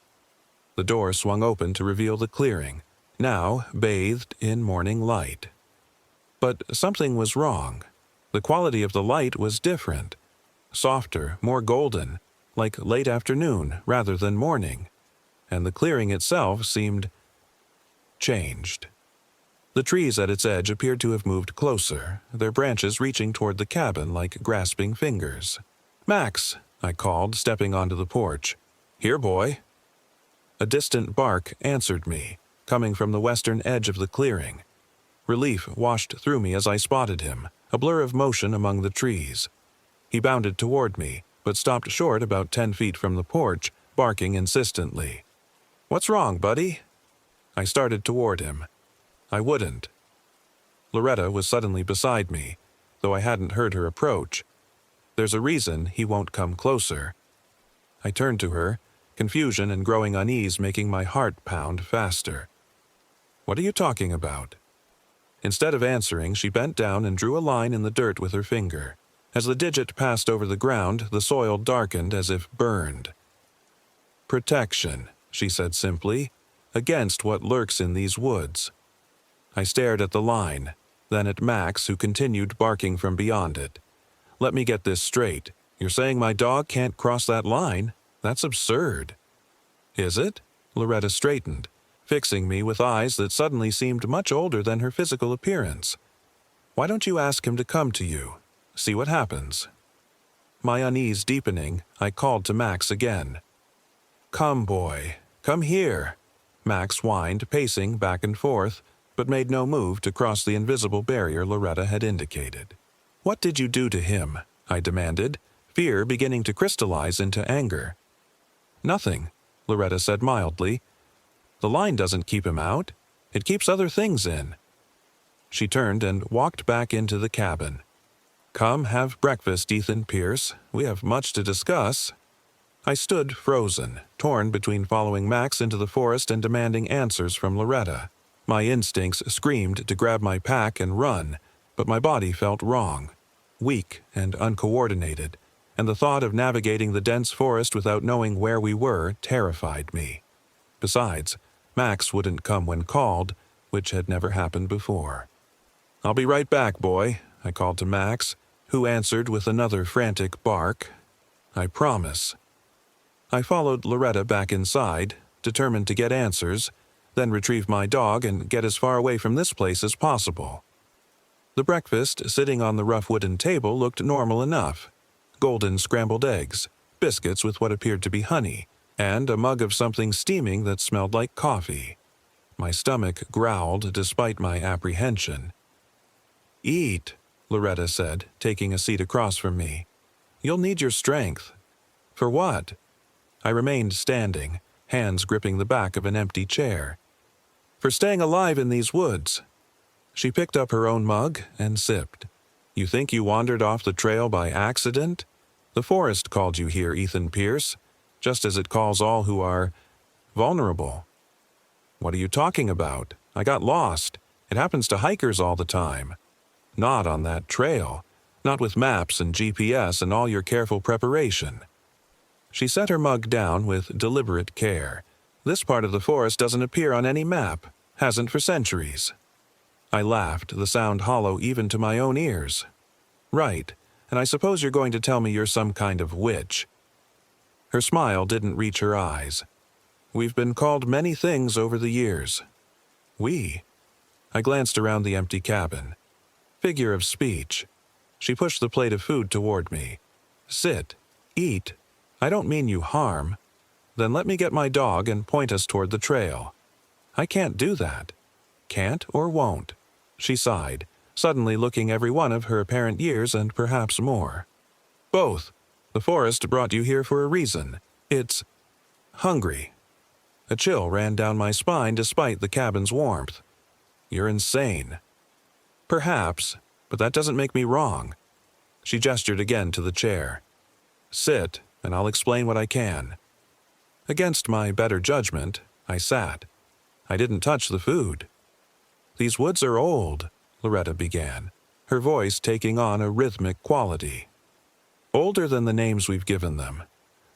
S1: The door swung open to reveal the clearing, now bathed in morning light. But something was wrong. The quality of the light was different. Softer, more golden, like late afternoon rather than morning. And the clearing itself seemed changed. The trees at its edge appeared to have moved closer, their branches reaching toward the cabin like grasping fingers. "Max," I called, stepping onto the porch. "Here, boy." A distant bark answered me, coming from the western edge of the clearing. Relief washed through me as I spotted him, a blur of motion among the trees. He bounded toward me, but stopped short about 10 feet from the porch, barking insistently. "What's wrong, buddy?" I started toward him. I wouldn't. Loretta was suddenly beside me, though I hadn't heard her approach. There's a reason he won't come closer. I turned to her, confusion and growing unease making my heart pound faster. "What are you talking about?" Instead of answering, she bent down and drew a line in the dirt with her finger. As the digit passed over the ground, the soil darkened as if burned. "Protection," she said simply. against what lurks in these woods. I stared at the line, then at Max, who continued barking from beyond it. Let me get this straight. You're saying my dog can't cross that line? That's absurd. Is it? Loretta straightened, fixing me with eyes that suddenly seemed much older than her physical appearance. Why don't you ask him to come to you? See what happens. My unease deepening, I called to Max again. Come, boy. Come here. Max whined, pacing back and forth, but made no move to cross the invisible barrier Loretta had indicated. What did you do to him? I demanded, fear beginning to crystallize into anger. Nothing, Loretta said mildly. The line doesn't keep him out. It keeps other things in. She turned and walked back into the cabin. Come have breakfast, Ethan Pierce. We have much to discuss. I stood frozen, torn between following Max into the forest and demanding answers from Loretta. My instincts screamed to grab my pack and run, but my body felt wrong, weak and uncoordinated, and the thought of navigating the dense forest without knowing where we were terrified me. Besides, Max wouldn't come when called, which had never happened before. I'll be right back, boy, I called to Max, who answered with another frantic bark. I promise. I followed Loretta back inside, determined to get answers, then retrieve my dog and get as far away from this place as possible. The breakfast, sitting on the rough wooden table, looked normal enough. Golden scrambled eggs, biscuits with what appeared to be honey, and a mug of something steaming that smelled like coffee. My stomach growled despite my apprehension. Eat, Loretta said, taking a seat across from me. You'll need your strength. For what? I remained standing, hands gripping the back of an empty chair. For staying alive in these woods. She picked up her own mug and sipped. You think you wandered off the trail by accident? The forest called you here, Ethan Pierce, just as it calls all who are vulnerable. What are you talking about? I got lost. It happens to hikers all the time. Not on that trail. Not with maps and GPS and all your careful preparation. She set her mug down with deliberate care. This part of the forest doesn't appear on any map. Hasn't for centuries. I laughed, the sound hollow even to my own ears. Right, and I suppose you're going to tell me you're some kind of witch. Her smile didn't reach her eyes. We've been called many things over the years. We? I glanced around the empty cabin. Figure of speech. She pushed the plate of food toward me. Sit. Eat. I don't mean you harm. Then let me get my dog and point us toward the trail. I can't do that. Can't or won't. She sighed, suddenly looking every one of her apparent years and perhaps more. Both. The forest brought you here for a reason. It's hungry. A chill ran down my spine despite the cabin's warmth. You're insane. Perhaps, but that doesn't make me wrong. She gestured again to the chair. Sit, and I'll explain what I can. Against my better judgment, I sat. I didn't touch the food. These woods are old, Loretta began, her voice taking on a rhythmic quality. Older than the names we've given them.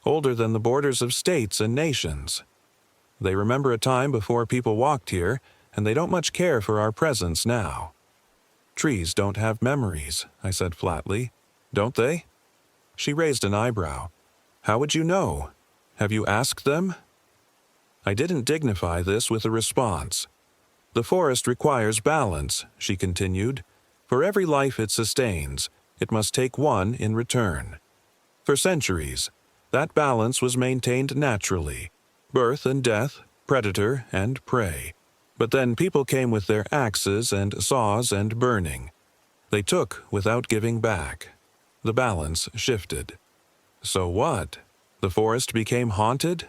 S1: Older than the borders of states and nations. They remember a time before people walked here, and they don't much care for our presence now. Trees don't have memories, I said flatly. Don't they? She raised an eyebrow. How would you know? Have you asked them? I didn't dignify this with a response. The forest requires balance, she continued. For every life it sustains, it must take one in return. For centuries, that balance was maintained naturally. Birth and death, predator and prey. But then people came with their axes and saws and burning. They took without giving back. The balance shifted. So what? The forest became haunted?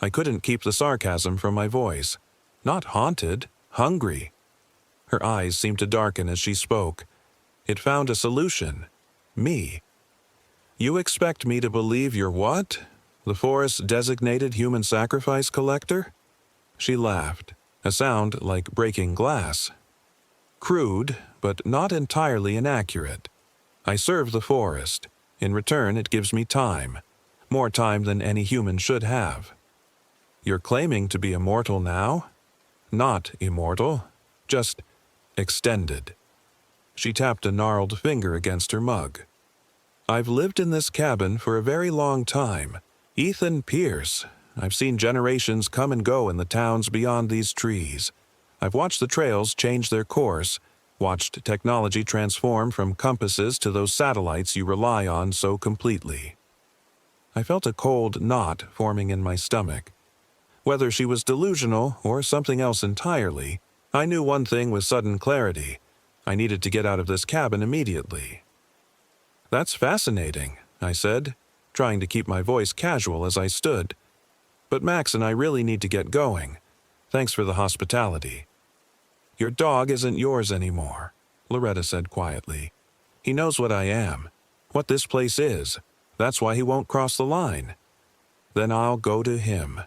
S1: I couldn't keep the sarcasm from my voice. Not haunted, hungry. Her eyes seemed to darken as she spoke. It found a solution. Me. You expect me to believe you're what? The forest's designated human sacrifice collector? She laughed, a sound like breaking glass. Crude, but not entirely inaccurate. I serve the forest. In return, it gives me time. More time than any human should have. You're claiming to be immortal now? Not immortal, just extended. She tapped a gnarled finger against her mug. I've lived in this cabin for a very long time. Ethan Pierce. I've seen generations come and go in the towns beyond these trees. I've watched the trails change their course, watched technology transform from compasses to those satellites you rely on so completely. I felt a cold knot forming in my stomach. Whether she was delusional or something else entirely, I knew one thing with sudden clarity. I needed to get out of this cabin immediately. That's fascinating, I said, trying to keep my voice casual as I stood. But Max and I really need to get going. Thanks for the hospitality. Your dog isn't yours anymore, Loretta said quietly. He knows what I am, what this place is. That's why he won't cross the line. Then I'll go to him.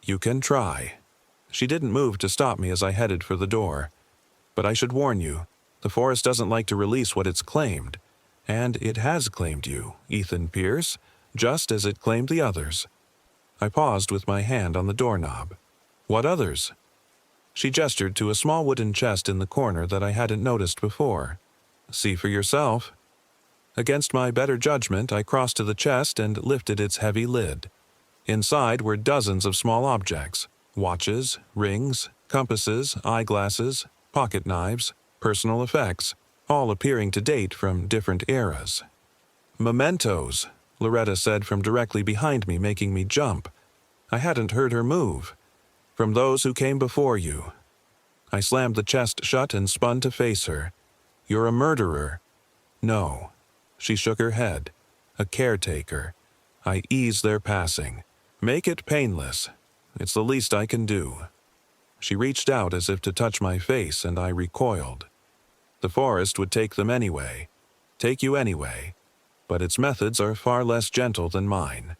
S1: You can try. She didn't move to stop me as I headed for the door. But I should warn you, the forest doesn't like to release what it's claimed. And it has claimed you, Ethan Pierce, just as it claimed the others. I paused with my hand on the doorknob. What others? She gestured to a small wooden chest in the corner that I hadn't noticed before. See for yourself. Against my better judgment, I crossed to the chest and lifted its heavy lid. Inside were dozens of small objects: watches, rings, compasses, eyeglasses, pocket knives, personal effects, all appearing to date from different eras. Mementos, Loretta said from directly behind me, making me jump. I hadn't heard her move. From those who came before you. I slammed the chest shut and spun to face her. You're a murderer. No. She shook her head. A caretaker. I ease their passing. Make it painless. It's the least I can do. She reached out as if to touch my face, and I recoiled. The forest would take them anyway. Take you anyway. But its methods are far less gentle than mine.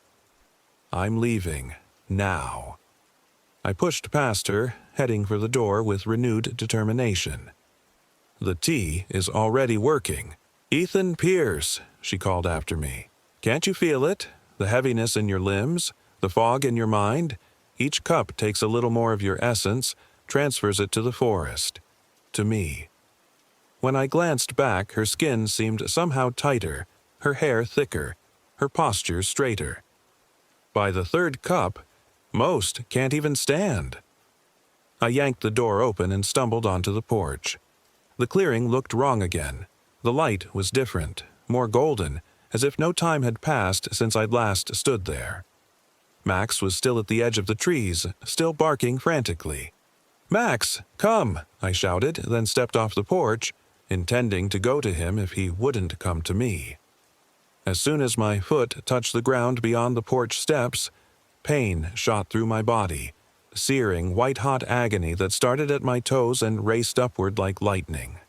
S1: I'm leaving. Now. I pushed past her, heading for the door with renewed determination. The tea is already working. Ethan Pierce, she called after me. Can't you feel it? The heaviness in your limbs? The fog in your mind? Each cup takes a little more of your essence, transfers it to the forest. To me. When I glanced back, her skin seemed somehow tighter, her hair thicker, her posture straighter. By the third cup, most can't even stand. I yanked the door open and stumbled onto the porch. The clearing looked wrong again. The light was different, more golden, as if no time had passed since I'd last stood there. Max was still at the edge of the trees, still barking frantically. "Max, come!" I shouted, then stepped off the porch, intending to go to him if he wouldn't come to me. As soon as my foot touched the ground beyond the porch steps, pain shot through my body, searing white-hot agony that started at my toes and raced upward like lightning.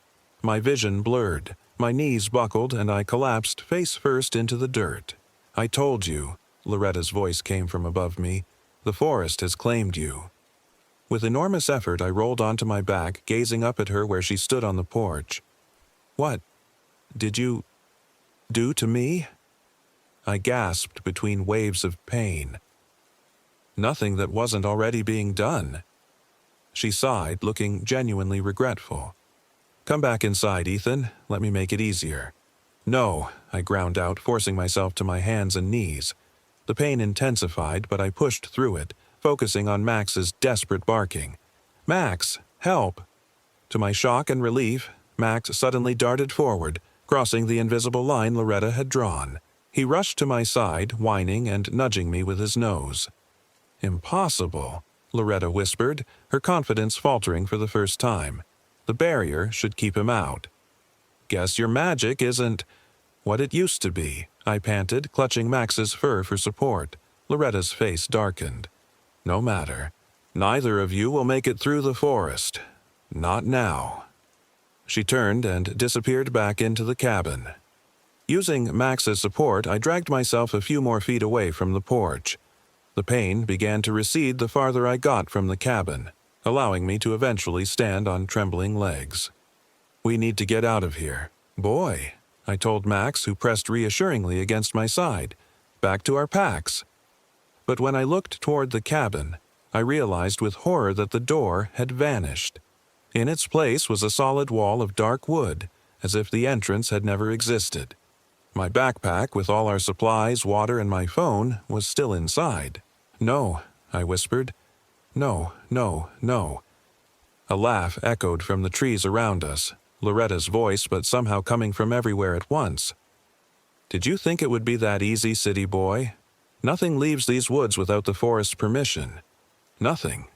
S1: My vision blurred, my knees buckled, and I collapsed face first into the dirt. "I told you," Loretta's voice came from above me, "the forest has claimed you." With enormous effort, I rolled onto my back, gazing up at her where she stood on the porch. "What did you do to me?" I gasped between waves of pain. Nothing that wasn't already being done. She sighed, looking genuinely regretful. "Come back inside, Ethan. Let me make it easier." "No," I ground out, forcing myself to my hands and knees. The pain intensified, but I pushed through it, focusing on Max's desperate barking. "Max, help!" To my shock and relief, Max suddenly darted forward, crossing the invisible line Loretta had drawn. He rushed to my side, whining and nudging me with his nose. "Impossible," Loretta whispered, her confidence faltering for the first time. "The barrier should keep him out." "Guess your magic isn't what it used to be," I panted, clutching Max's fur for support. Loretta's face darkened. "No matter. Neither of you will make it through the forest. Not now." She turned and disappeared back into the cabin. Using Max's support, I dragged myself a few more feet away from the porch. The pain began to recede the farther I got from the cabin, allowing me to eventually stand on trembling legs. "We need to get out of here." "Boy," I told Max, who pressed reassuringly against my side. "Back to our packs." But when I looked toward the cabin, I realized with horror that the door had vanished. In its place was a solid wall of dark wood, as if the entrance had never existed. My backpack with all our supplies, water, and my phone was still inside. "No," I whispered. "No, no, no." A laugh echoed from the trees around us, Loretta's voice but somehow coming from everywhere at once. "Did you think it would be that easy, city boy? Nothing leaves these woods without the forest's permission. Nothing."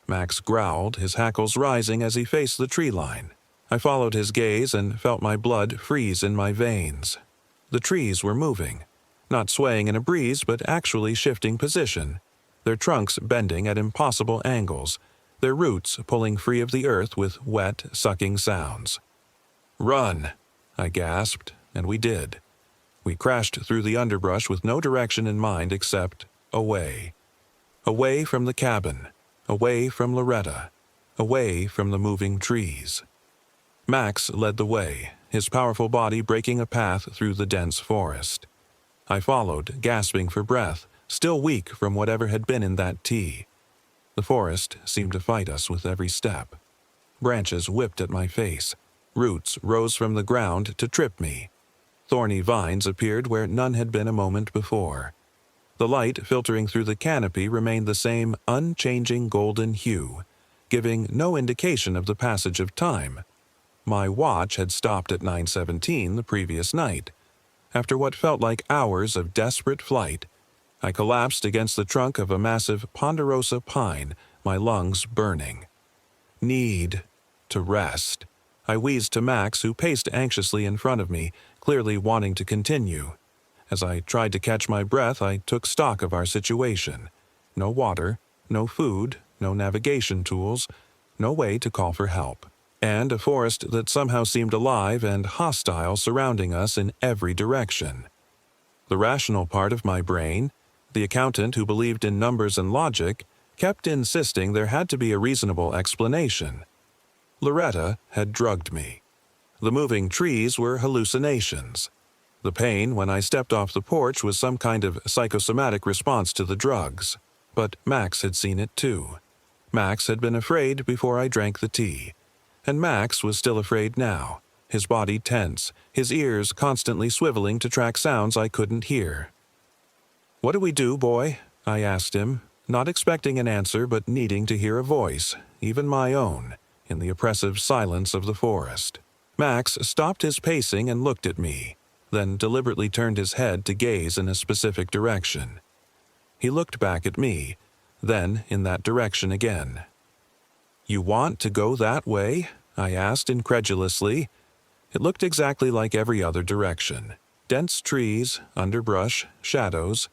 S1: Max growled, his hackles rising as he faced the tree line. I followed his gaze and felt my blood freeze in my veins. The trees were moving, not swaying in a breeze but actually shifting position, their trunks bending at impossible angles, their roots pulling free of the earth with wet, sucking sounds. "Run!" I gasped, and we did. We crashed through the underbrush with no direction in mind except away. Away from the cabin, away from Loretta, away from the moving trees. Max led the way, his powerful body breaking a path through the dense forest. I followed, gasping for breath, still weak from whatever had been in that tea. The forest seemed to fight us with every step. Branches whipped at my face. Roots rose from the ground to trip me. Thorny vines appeared where none had been a moment before. The light filtering through the canopy remained the same unchanging golden hue, giving no indication of the passage of time. My watch had stopped at 9:17 the previous night. After what felt like hours of desperate flight, I collapsed against the trunk of a massive ponderosa pine, my lungs burning. Need to rest. I wheezed to Max, who paced anxiously in front of me, clearly wanting to continue. As I tried to catch my breath, I took stock of our situation. No water, no food, no navigation tools, no way to call for help. And a forest that somehow seemed alive and hostile surrounding us in every direction. The rational part of my brain, the accountant who believed in numbers and logic, kept insisting there had to be a reasonable explanation. Loretta had drugged me. The moving trees were hallucinations. The pain when I stepped off the porch was some kind of psychosomatic response to the drugs. But Max had seen it too. Max had been afraid before I drank the tea. And Max was still afraid now, his body tense, his ears constantly swiveling to track sounds I couldn't hear. "What do we do, boy?" I asked him, not expecting an answer but needing to hear a voice, even my own, in the oppressive silence of the forest. Max stopped his pacing and looked at me, then deliberately turned his head to gaze in a specific direction. He looked back at me, then in that direction again. "You want to go that way?" I asked incredulously. It looked exactly like every other direction. Dense trees, underbrush, shadows.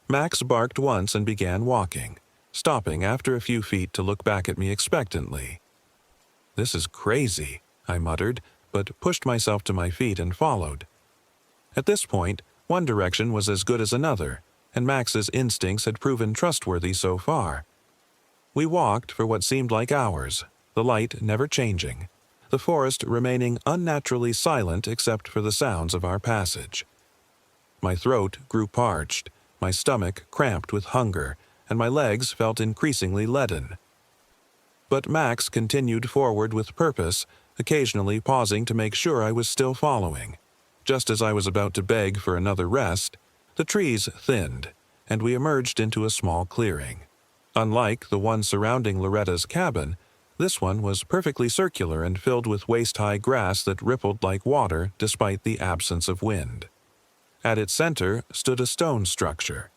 S1: Max barked once and began walking, stopping after a few feet to look back at me expectantly. "This is crazy," I muttered, but pushed myself to my feet and followed. At this point, one direction was as good as another, and Max's instincts had proven trustworthy so far. We walked for what seemed like hours, the light never changing, the forest remaining unnaturally silent except for the sounds of our passage. My throat grew parched, my stomach cramped with hunger, and my legs felt increasingly leaden. But Max continued forward with purpose, occasionally pausing to make sure I was still following. Just as I was about to beg for another rest, the trees thinned, and we emerged into a small clearing. Unlike the one surrounding Loretta's cabin, this one was perfectly circular and filled with waist-high grass that rippled like water despite the absence of wind. At its center stood a stone structure.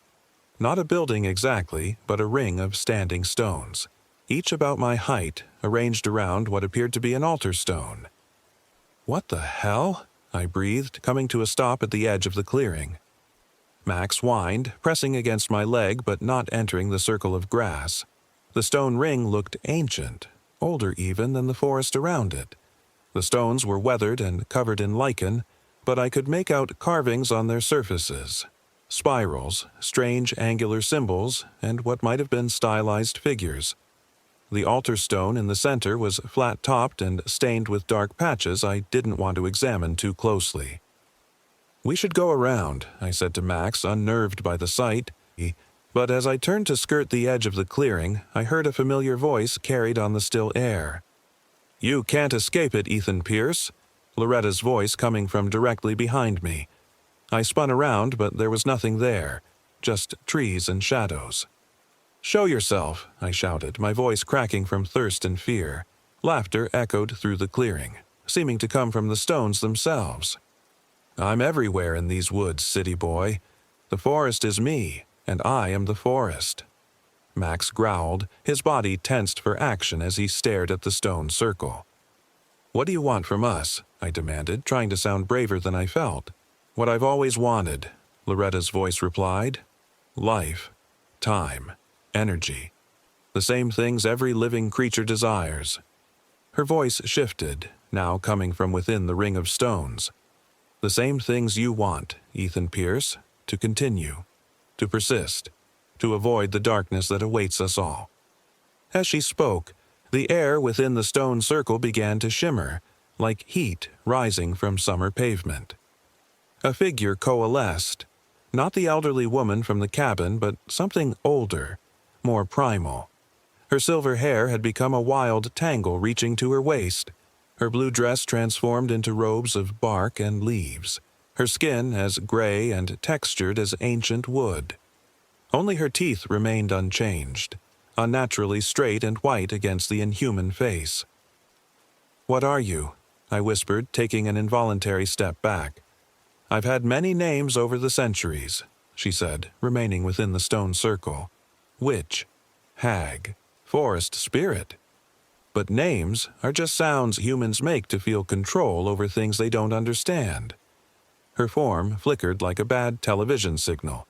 S1: Not a building exactly, but a ring of standing stones, each about my height, arranged around what appeared to be an altar stone. "What the hell?" I breathed, coming to a stop at the edge of the clearing. Max whined, pressing against my leg but not entering the circle of grass. The stone ring looked ancient, older even than the forest around it. The stones were weathered and covered in lichen, but I could make out carvings on their surfaces. Spirals, strange angular symbols, and what might have been stylized figures. The altar stone in the center was flat-topped and stained with dark patches I didn't want to examine too closely. "We should go around," I said to Max, unnerved by the sight, But as I turned to skirt the edge of the clearing, I heard a familiar voice carried on the still air. "You can't escape it, Ethan Pierce," Loretta's voice coming from directly behind me. I spun around, but there was nothing there, just trees and shadows. "Show yourself," I shouted, my voice cracking from thirst and fear. Laughter echoed through the clearing, seeming to come from the stones themselves. "I'm everywhere in these woods, city boy. The forest is me, and I am the forest." Max growled, his body tensed for action as he stared at the stone circle. "What do you want from us?" I demanded, trying to sound braver than I felt. "What I've always wanted," Loretta's voice replied. "Life, time, energy. The same things every living creature desires." Her voice shifted, now coming from within the ring of stones. "The same things you want, Ethan Pierce, to continue, to persist, to avoid the darkness that awaits us all." As she spoke, the air within the stone circle began to shimmer, like heat rising from summer pavement. A figure coalesced, not the elderly woman from the cabin, but something older, more primal. Her silver hair had become a wild tangle reaching to her waist, her blue dress transformed into robes of bark and leaves, her skin as gray and textured as ancient wood. Only her teeth remained unchanged, unnaturally straight and white against the inhuman face. "What are you?" I whispered, taking an involuntary step back. "I've had many names over the centuries," she said, remaining within the stone circle. "Witch, hag, forest spirit. But names are just sounds humans make to feel control over things they don't understand." Her form flickered like a bad television signal,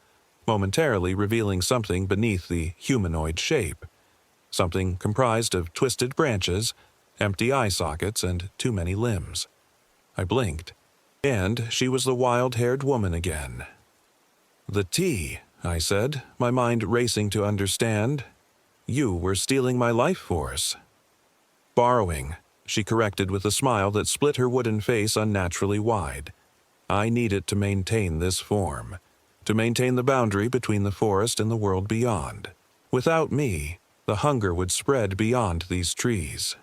S1: momentarily revealing something beneath the humanoid shape. Something comprised of twisted branches, empty eye sockets, and too many limbs. I blinked, and she was the wild-haired woman again. "The tea," I said, my mind racing to understand. "You were stealing my life force." "Borrowing," she corrected with a smile that split her wooden face unnaturally wide. "I need it to maintain this form, to maintain the boundary between the forest and the world beyond. Without me, the hunger would spread beyond these trees."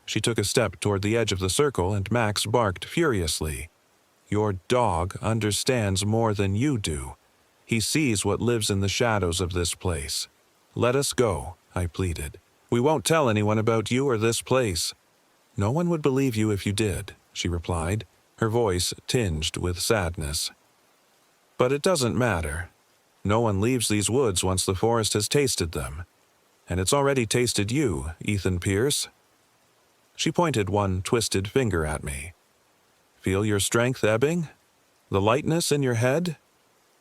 S1: She took a step toward the edge of the circle, and Max barked furiously. "Your dog understands more than you do. He sees what lives in the shadows of this place. Let us go," I pleaded. "We won't tell anyone about you or this place." "No one would believe you if you did," she replied, her voice tinged with sadness. "But it doesn't matter. No one leaves these woods once the forest has tasted them. And it's already tasted you, Ethan Pierce." She pointed one twisted finger at me. "Feel your strength ebbing? The lightness in your head?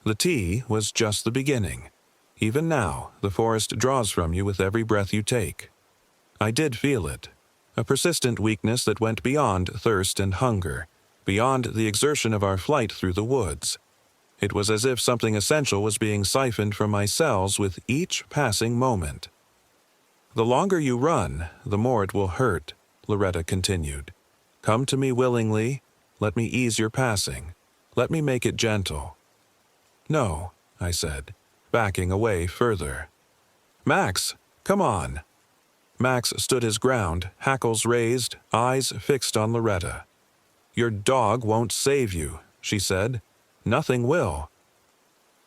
S1: The tea was just the beginning. Even now, the forest draws from you with every breath you take." I did feel it, a persistent weakness that went beyond thirst and hunger, beyond the exertion of our flight through the woods. It was as if something essential was being siphoned from my cells with each passing moment. "The longer you run, the more it will hurt," Loretta continued. "Come to me willingly. Let me ease your passing. Let me make it gentle." "No," I said, backing away further. "Max, come on." Max stood his ground, hackles raised, eyes fixed on Loretta. "Your dog won't save you," she said. "Nothing will."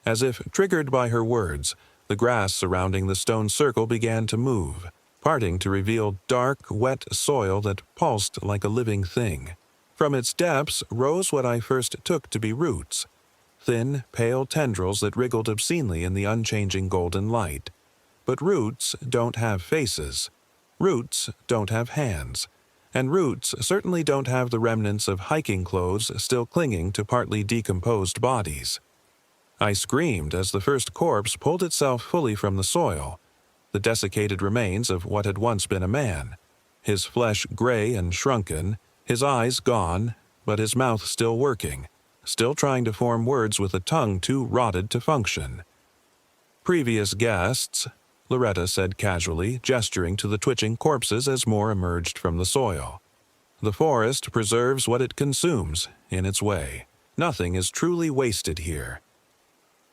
S1: As if triggered by her words, the grass surrounding the stone circle began to move, parting to reveal dark, wet soil that pulsed like a living thing. From its depths rose what I first took to be roots, thin, pale tendrils that wriggled obscenely in the unchanging golden light. But roots don't have faces. Roots don't have hands. And roots certainly don't have the remnants of hiking clothes still clinging to partly decomposed bodies. I screamed as the first corpse pulled itself fully from the soil, the desiccated remains of what had once been a man, his flesh gray and shrunken, his eyes gone, but his mouth still working, still trying to form words with a tongue too rotted to function. "Previous guests," Loretta said casually, gesturing to the twitching corpses as more emerged from the soil. "The forest preserves what it consumes, in its way. Nothing is truly wasted here."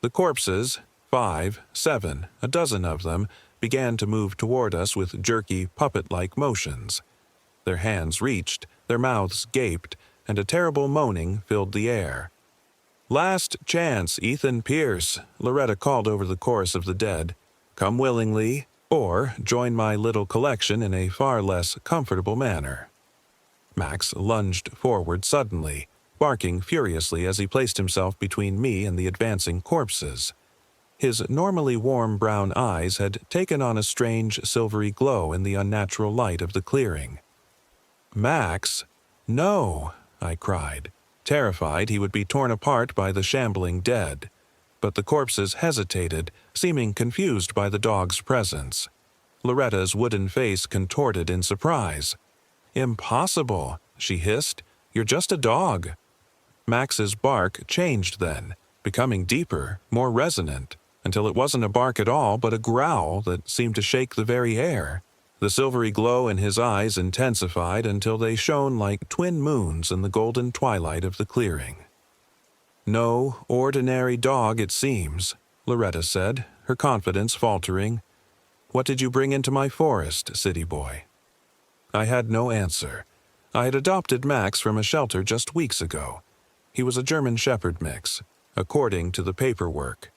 S1: The corpses, 5, 7, a dozen of them, began to move toward us with jerky, puppet-like motions. Their hands reached, their mouths gaped, and a terrible moaning filled the air. "Last chance, Ethan Pierce," Loretta called over the chorus of the dead. "Come willingly, or join my little collection in a far less comfortable manner." Max lunged forward suddenly, barking furiously as he placed himself between me and the advancing corpses. His normally warm brown eyes had taken on a strange silvery glow in the unnatural light of the clearing. "Max, no!" I cried, terrified he would be torn apart by the shambling dead. But the corpses hesitated, seeming confused by the dog's presence. Loretta's wooden face contorted in surprise. "Impossible," she hissed. "You're just a dog." Max's bark changed then, becoming deeper, more resonant, until it wasn't a bark at all but a growl that seemed to shake the very air. The silvery glow in his eyes intensified until they shone like twin moons in the golden twilight of the clearing. "No ordinary dog, it seems," Loretta said, her confidence faltering. "What did you bring into my forest, city boy?" I had no answer. I had adopted Max from a shelter just weeks ago. He was a German Shepherd mix, according to the paperwork.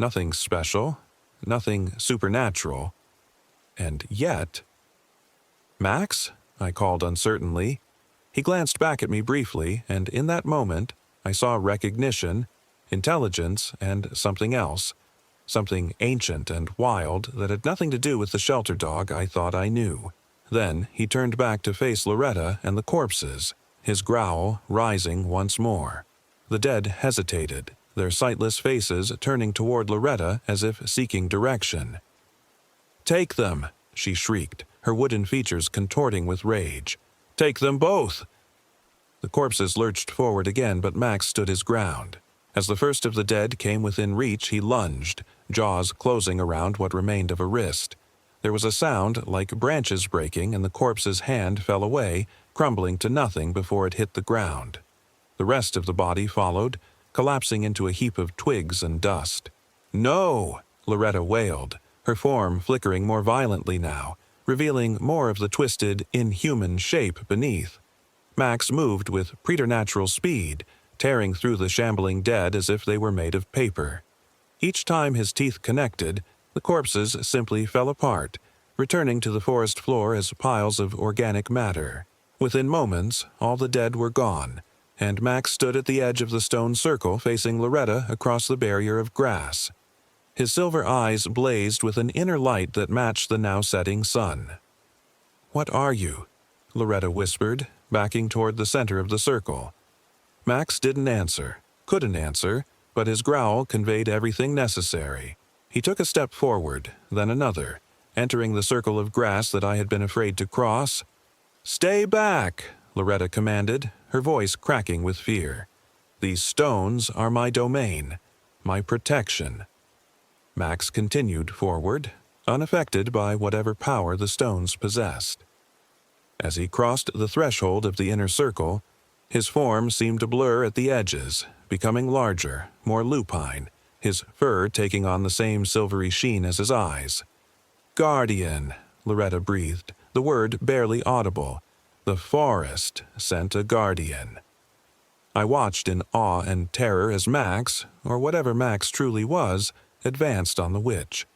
S1: Nothing special, nothing supernatural. And yet... "Max?" I called uncertainly. He glanced back at me briefly, and in that moment, I saw recognition, intelligence, and something else. Something ancient and wild that had nothing to do with the shelter dog I thought I knew. Then he turned back to face Loretta and the corpses, his growl rising once more. The dead hesitated, their sightless faces turning toward Loretta as if seeking direction. "Take them!" she shrieked, her wooden features contorting with rage. "Take them both!" The corpses lurched forward again, but Max stood his ground. As the first of the dead came within reach, he lunged, jaws closing around what remained of a wrist. There was a sound like branches breaking, and the corpse's hand fell away, crumbling to nothing before it hit the ground. The rest of the body followed, collapsing into a heap of twigs and dust. "No!" Loretta wailed, her form flickering more violently now, revealing more of the twisted, inhuman shape beneath. Max moved with preternatural speed, tearing through the shambling dead as if they were made of paper. Each time his teeth connected, the corpses simply fell apart, returning to the forest floor as piles of organic matter. Within moments, all the dead were gone, and Max stood at the edge of the stone circle facing Loretta across the barrier of grass. His silver eyes blazed with an inner light that matched the now-setting sun. "What are you?" Loretta whispered, backing toward the center of the circle. Max didn't answer, couldn't answer, but his growl conveyed everything necessary. He took a step forward, then another, entering the circle of grass that I had been afraid to cross. "Stay back!" Loretta commanded, her voice cracking with fear. "These stones are my domain, my protection." Max continued forward, unaffected by whatever power the stones possessed. As he crossed the threshold of the inner circle, his form seemed to blur at the edges, becoming larger, more lupine, his fur taking on the same silvery sheen as his eyes. "Guardian," Loretta breathed, the word barely audible. The forest sent a guardian. I watched in awe and terror as Max, or whatever Max truly was, advanced on the witch.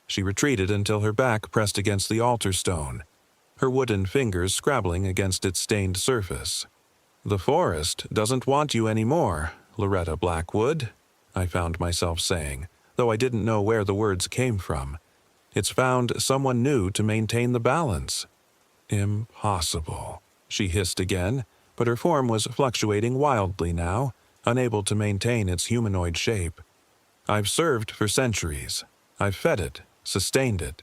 S1: She retreated until her back pressed against the altar stone, her wooden fingers scrabbling against its stained surface. "The forest doesn't want you anymore, Loretta Blackwood," I found myself saying, though I didn't know where the words came from. "It's found someone new to maintain the balance." "Impossible," she hissed again, but her form was fluctuating wildly now, unable to maintain its humanoid shape. "I've served for centuries. I've fed it, sustained it."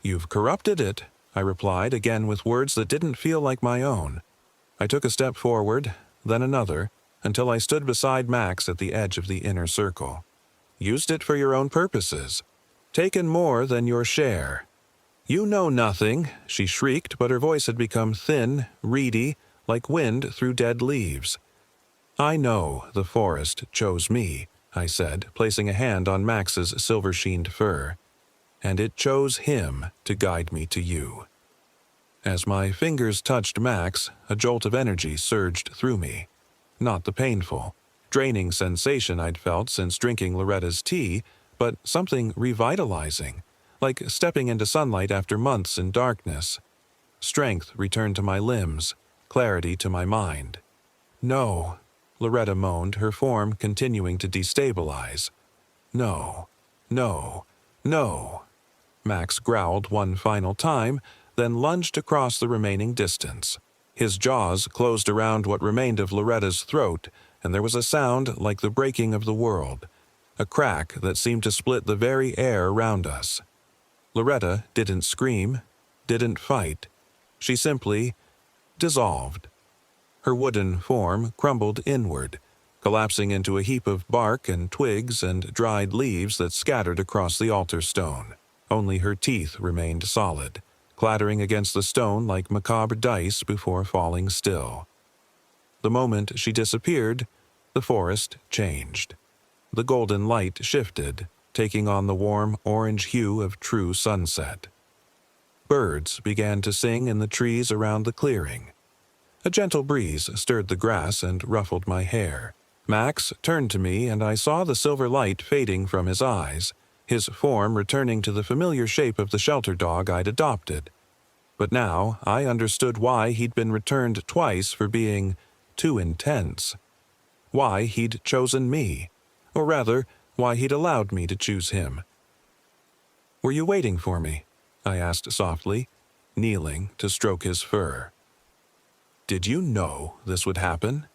S1: "You've corrupted it," I replied, again with words that didn't feel like my own. I took a step forward, then another, until I stood beside Max at the edge of the inner circle. "Used it for your own purposes. Taken more than your share." "You know nothing," she shrieked, but her voice had become thin, reedy, like wind through dead leaves. "I know the forest chose me," I said, placing a hand on Max's silver-sheened fur. "And it chose him to guide me to you." As my fingers touched Max, a jolt of energy surged through me. Not the painful, draining sensation I'd felt since drinking Loretta's tea, but something revitalizing, like stepping into sunlight after months in darkness. Strength returned to my limbs, clarity to my mind. "No," Loretta moaned, her form continuing to destabilize. "No, no, no." Max growled one final time, then lunged across the remaining distance. His jaws closed around what remained of Loretta's throat, and there was a sound like the breaking of the world, a crack that seemed to split the very air around us. Loretta didn't scream, didn't fight. She simply dissolved. Her wooden form crumbled inward, collapsing into a heap of bark and twigs and dried leaves that scattered across the altar stone. Only her teeth remained solid, clattering against the stone like macabre dice before falling still. The moment she disappeared, the forest changed. The golden light shifted, taking on the warm orange hue of true sunset. Birds began to sing in the trees around the clearing. A gentle breeze stirred the grass and ruffled my hair. Max turned to me, and I saw the silver light fading from his eyes, his form returning to the familiar shape of the shelter dog I'd adopted. But now I understood why he'd been returned twice for being too intense. Why he'd chosen me, or rather, why he'd allowed me to choose him. "Were you waiting for me?" I asked softly, kneeling to stroke his fur. "Did you know this would happen?"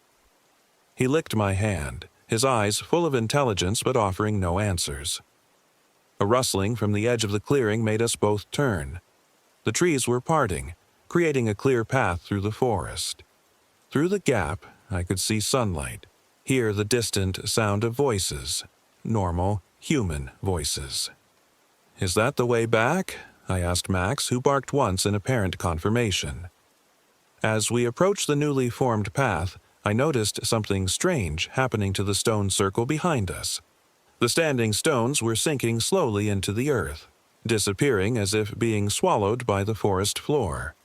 S1: He licked my hand, his eyes full of intelligence but offering no answers. A rustling from the edge of the clearing made us both turn. The trees were parting, creating a clear path through the forest. Through the gap, I could see sunlight, hear the distant sound of voices, normal, human voices. "Is that the way back?" I asked Max, who barked once in apparent confirmation. As we approached the newly formed path, I noticed something strange happening to the stone circle behind us. The standing stones were sinking slowly into the earth, disappearing as if being swallowed by the forest floor.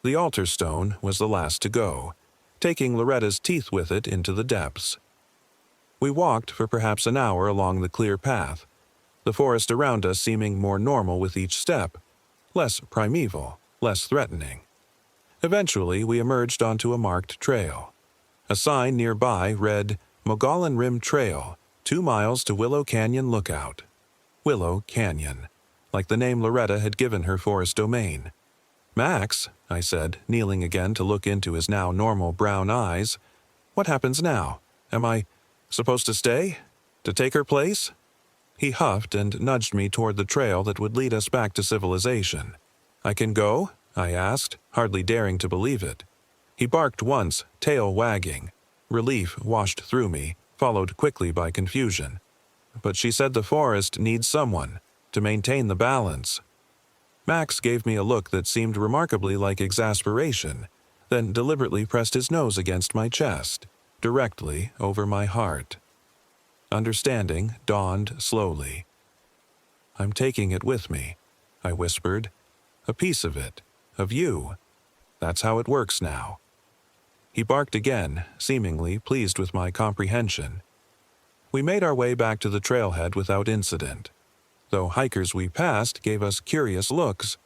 S1: The altar stone was the last to go, taking Loretta's teeth with it into the depths. We walked for perhaps an hour along the clear path, the forest around us seeming more normal with each step, less primeval, less threatening. Eventually, we emerged onto a marked trail. A sign nearby read, "Mogollon Rim Trail, 2 miles to Willow Canyon Lookout." Willow Canyon, like the name Loretta had given her forest domain. "Max," I said, kneeling again to look into his now normal brown eyes, "what happens now? Am I supposed to stay? To take her place?" He huffed and nudged me toward the trail that would lead us back to civilization. "I can go?" I asked, hardly daring to believe it. He barked once, tail wagging. Relief washed through me, followed quickly by confusion. "But she said the forest needs someone to maintain the balance." Max gave me a look that seemed remarkably like exasperation, then deliberately pressed his nose against my chest, directly over my heart. Understanding dawned slowly. "I'm taking it with me," I whispered. "A piece of it, of you. That's how it works now." He barked again, seemingly pleased with my comprehension. We made our way back to the trailhead without incident, though hikers we passed gave us curious looks,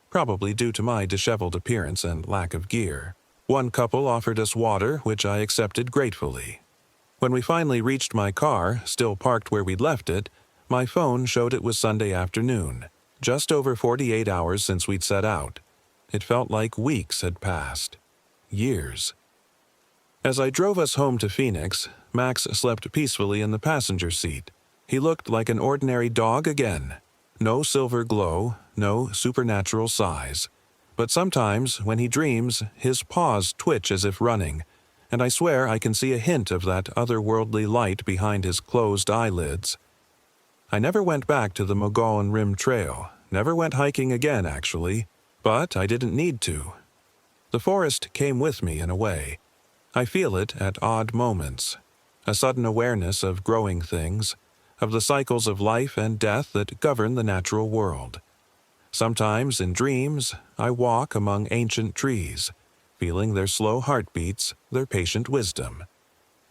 S1: probably due to my disheveled appearance and lack of gear. One couple offered us water, which I accepted gratefully. When we finally reached my car, still parked where we'd left it, my phone showed it was Sunday afternoon, just over 48 hours since we'd set out. It felt like weeks had passed. Years. As I drove us home to Phoenix, Max slept peacefully in the passenger seat. He looked like an ordinary dog again. No silver glow, no supernatural size. But sometimes, when he dreams, his paws twitch as if running, and I swear I can see a hint of that otherworldly light behind his closed eyelids. I never went back to the Mogollon Rim Trail, never went hiking again, actually, but I didn't need to. The forest came with me in a way. I feel it at odd moments. a sudden awareness of growing things, of the cycles of life and death that govern the natural world. Sometimes in dreams, I walk among ancient trees, feeling their slow heartbeats, their patient wisdom.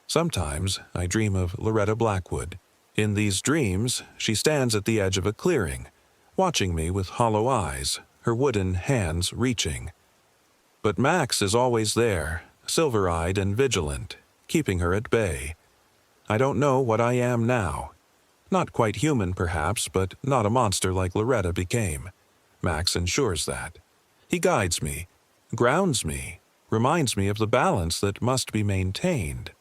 S1: Sometimes I dream of Loretta Blackwood. In these dreams, she stands at the edge of a clearing, watching me with hollow eyes, her wooden hands reaching. But Max is always there, silver-eyed and vigilant, keeping her at bay. I don't know what I am now. Not quite human, perhaps, but not a monster like Loretta became. Max ensures that. He guides me, grounds me, reminds me of the balance that must be maintained.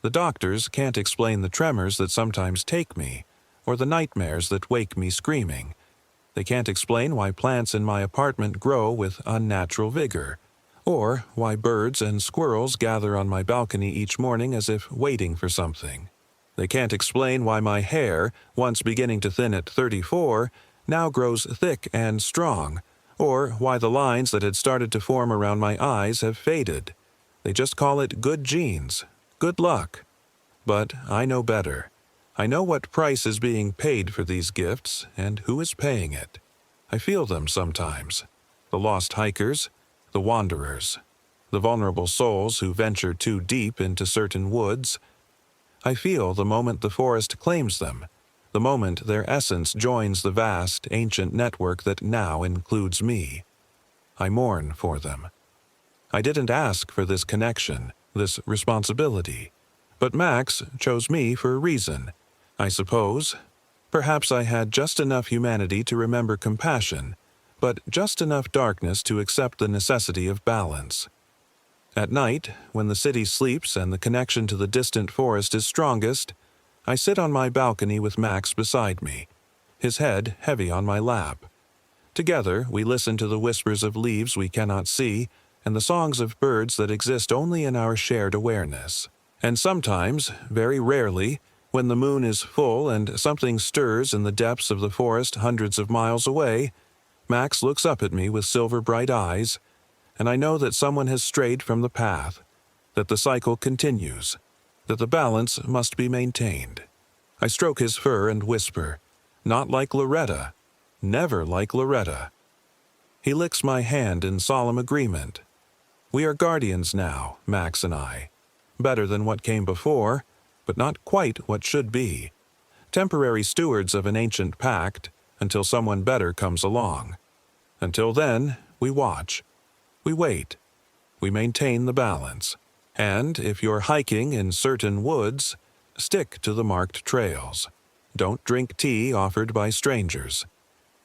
S1: The doctors can't explain the tremors that sometimes take me, or the nightmares that wake me screaming. They can't explain why plants in my apartment grow with unnatural vigor, or why birds and squirrels gather on my balcony each morning as if waiting for something. They can't explain why my hair, once beginning to thin at 34, now grows thick and strong, or why the lines that had started to form around my eyes have faded. They just call it good genes, good luck. But I know better. I know what price is being paid for these gifts and who is paying it. I feel them sometimes. The lost hikers, the wanderers, the vulnerable souls who venture too deep into certain woods. I feel the moment the forest claims them, the moment their essence joins the vast, ancient network that now includes me. I mourn for them. I didn't ask for this connection, this responsibility. But Max chose me for a reason, I suppose. Perhaps I had just enough humanity to remember compassion, but just enough darkness to accept the necessity of balance. At night, when the city sleeps and the connection to the distant forest is strongest, I sit on my balcony with Max beside me, his head heavy on my lap. Together, we listen to the whispers of leaves we cannot see and the songs of birds that exist only in our shared awareness. And sometimes, very rarely, when the moon is full and something stirs in the depths of the forest hundreds of miles away, Max looks up at me with silver-bright eyes, and I know that someone has strayed from the path, that the cycle continues, that the balance must be maintained. I stroke his fur and whisper, "Not like Loretta, never like Loretta." He licks my hand in solemn agreement. We are guardians now, Max and I. Better than what came before, but not quite what should be. Temporary stewards of an ancient pact until someone better comes along. Until then, we watch. We wait. We maintain the balance. And if you're hiking in certain woods, stick to the marked trails. Don't drink tea offered by strangers.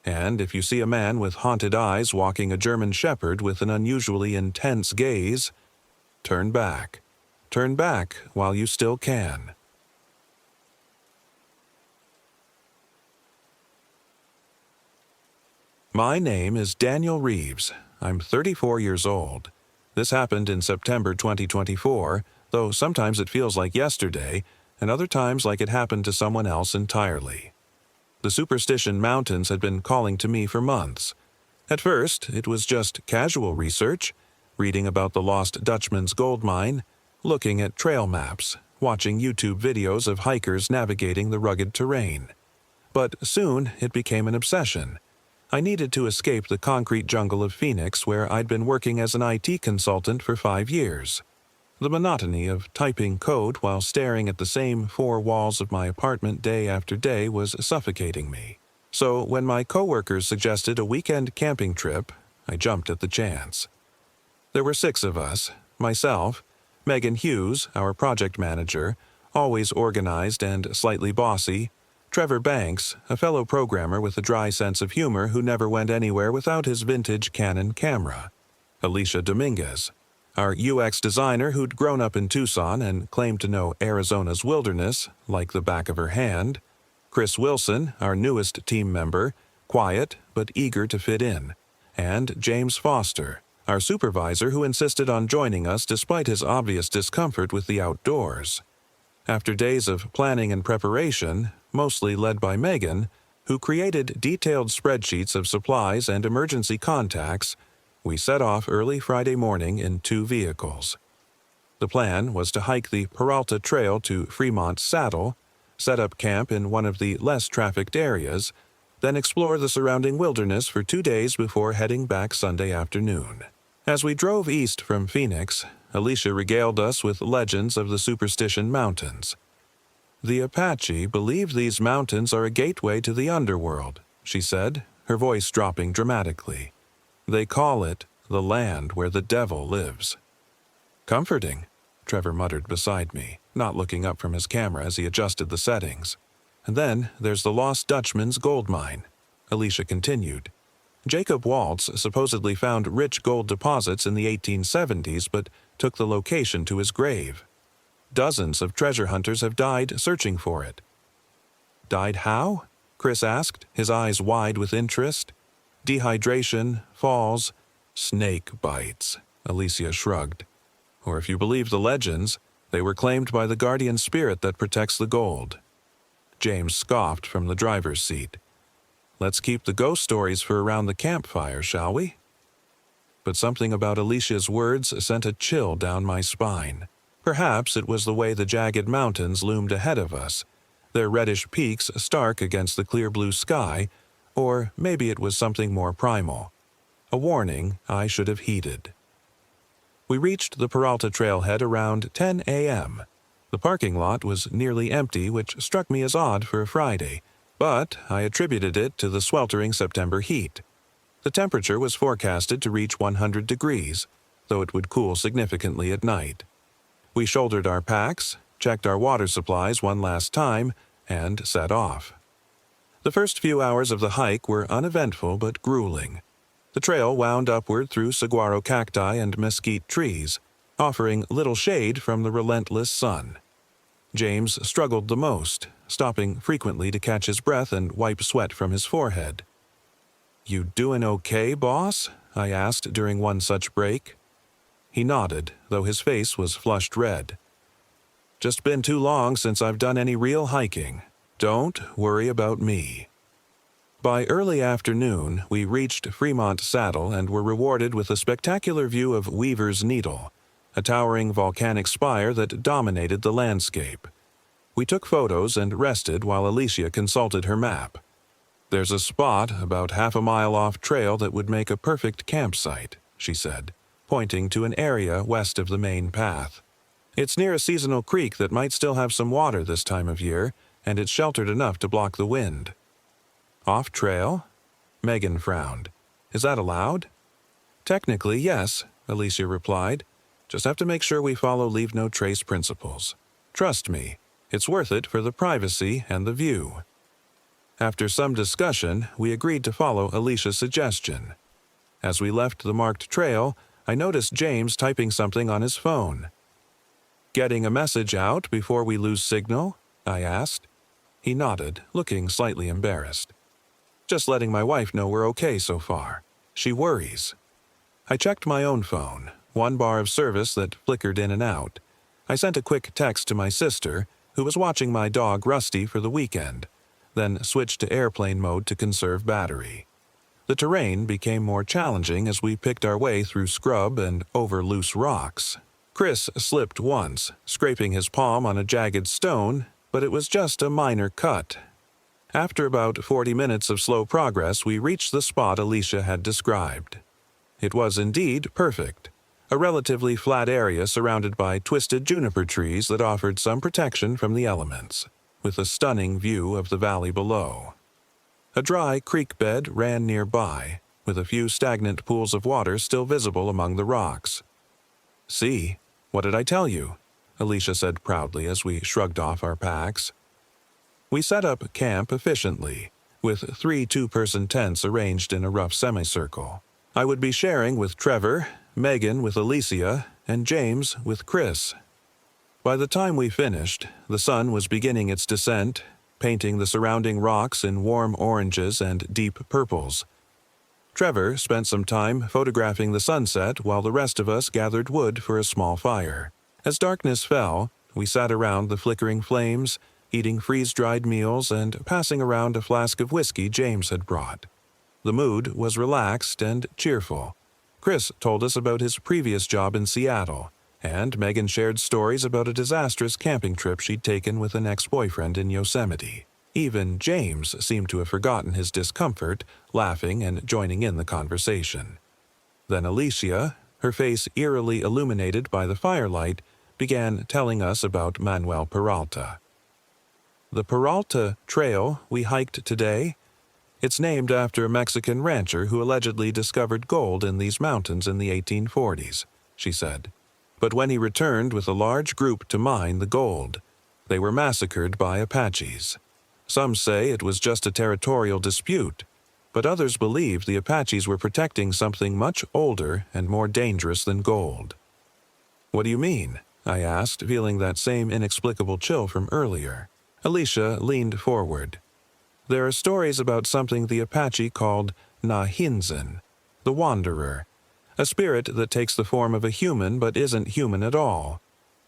S1: And if you see a man with haunted eyes walking a German shepherd with an unusually intense gaze, turn back. Turn back while you still can. My name is Daniel Reeves. I'm 34 years old. This happened in September 2024, though sometimes it feels like yesterday, and other times like it happened to someone else entirely. The Superstition Mountains had been calling to me for months. At first, it was just casual research, reading about the Lost Dutchman's gold mine, looking at trail maps, watching YouTube videos of hikers navigating the rugged terrain. But soon it became an obsession. I needed to escape the concrete jungle of Phoenix where I'd been working as an IT consultant for 5 years. The monotony of typing code while staring at the same 4 walls of my apartment day after day was suffocating me. So when my coworkers suggested a weekend camping trip, I jumped at the chance. There were 6 of us, myself, Megan Hughes, our project manager, always organized and slightly bossy, Trevor Banks, a fellow programmer with a dry sense of humor who never went anywhere without his vintage Canon camera, Alicia Dominguez, our UX designer who'd grown up in Tucson and claimed to know Arizona's wilderness like the back of her hand, Chris Wilson, our newest team member, quiet but eager to fit in, and James Foster, our supervisor who insisted on joining us despite his obvious discomfort with the outdoors. After days of planning and preparation, mostly led by Megan, who created detailed spreadsheets of supplies and emergency contacts, we set off early Friday morning in 2 vehicles. The plan was to hike the Peralta Trail to Fremont Saddle, set up camp in one of the less trafficked areas, then explore the surrounding wilderness for 2 days before heading back Sunday afternoon. As we drove east from Phoenix, Alicia regaled us with legends of the Superstition Mountains. The Apache believe these mountains are a gateway to the underworld, she said, her voice dropping dramatically. They call it the land where the devil lives. Comforting, Trevor muttered beside me, not looking up from his camera as he adjusted the settings. And then there's the Lost Dutchman's gold mine, Alicia continued. Jacob Waltz supposedly found rich gold deposits in the 1870s, but took the location to his grave. Dozens of treasure hunters have died searching for it. Died how? Chris asked, his eyes wide with interest. Dehydration, falls, snake bites, Alicia shrugged. Or if you believe the legends, they were claimed by the guardian spirit that protects the gold. James scoffed from the driver's seat. Let's keep the ghost stories for around the campfire, shall we? But something about Alicia's words sent a chill down my spine. Perhaps it was the way the jagged mountains loomed ahead of us, their reddish peaks stark against the clear blue sky, or maybe it was something more primal. A warning I should have heeded. We reached the Peralta trailhead around 10 a.m. The parking lot was nearly empty, which struck me as odd for a Friday, but I attributed it to the sweltering September heat. The temperature was forecasted to reach 100 degrees, though it would cool significantly at night. We shouldered our packs, checked our water supplies one last time, and set off. The first few hours of the hike were uneventful but grueling. The trail wound upward through saguaro cacti and mesquite trees, offering little shade from the relentless sun. James struggled the most, stopping frequently to catch his breath and wipe sweat from his forehead. "You doing okay, boss?" I asked during one such break. He nodded, though his face was flushed red. "Just been too long since I've done any real hiking. Don't worry about me." By early afternoon, we reached Fremont Saddle and were rewarded with a spectacular view of Weaver's Needle, a towering volcanic spire that dominated the landscape. We took photos and rested while Alicia consulted her map. "There's a spot about half a mile off trail that would make a perfect campsite," she said, pointing to an area west of the main path. "It's near a seasonal creek that might still have some water this time of year, and it's sheltered enough to block the wind." "Off trail?" Megan frowned. "Is that allowed?" "Technically, yes," Alicia replied. "Just have to make sure we follow leave no trace principles. Trust me, it's worth it for the privacy and the view." After some discussion, we agreed to follow Alicia's suggestion. As we left the marked trail, I noticed James typing something on his phone. "Getting a message out before we lose signal?" I asked. He nodded, looking slightly embarrassed. "Just letting my wife know we're okay so far. She worries." I checked my own phone, one bar of service that flickered in and out. I sent a quick text to my sister, who was watching my dog Rusty for the weekend, then switched to airplane mode to conserve battery. The terrain became more challenging as we picked our way through scrub and over loose rocks. Chris slipped once, scraping his palm on a jagged stone, but it was just a minor cut. After about 40 minutes of slow progress, we reached the spot Alicia had described. It was indeed perfect, a relatively flat area surrounded by twisted juniper trees that offered some protection from the elements, with a stunning view of the valley below. A dry creek bed ran nearby, with a few stagnant pools of water still visible among the rocks. "See, what did I tell you?" Alicia said proudly as we shrugged off our packs. We set up camp efficiently, with 3 two-person tents arranged in a rough semicircle. I would be sharing with Trevor, Megan with Alicia, and James with Chris. By the time we finished, the sun was beginning its descent, painting the surrounding rocks in warm oranges and deep purples. Trevor spent some time photographing the sunset while the rest of us gathered wood for a small fire. As darkness fell, we sat around the flickering flames, eating freeze-dried meals and passing around a flask of whiskey James had brought. The mood was relaxed and cheerful. Chris told us about his previous job in Seattle And Megan shared stories about a disastrous camping trip she'd taken with an ex-boyfriend in Yosemite. Even James seemed to have forgotten his discomfort, laughing and joining in the conversation. Then Alicia, her face eerily illuminated by the firelight, began telling us about Manuel Peralta. The Peralta Trail we hiked today? It's named after a Mexican rancher who allegedly discovered gold in these mountains in the 1840s, she said. But when he returned with a large group to mine the gold, they were massacred by Apaches. Some say it was just a territorial dispute, but others believe the Apaches were protecting something much older and more dangerous than gold. What do you mean? I asked, feeling that same inexplicable chill from earlier. Alicia leaned forward. There are stories about something the Apache called Nahinzin, the Wanderer, a spirit that takes the form of a human but isn't human at all.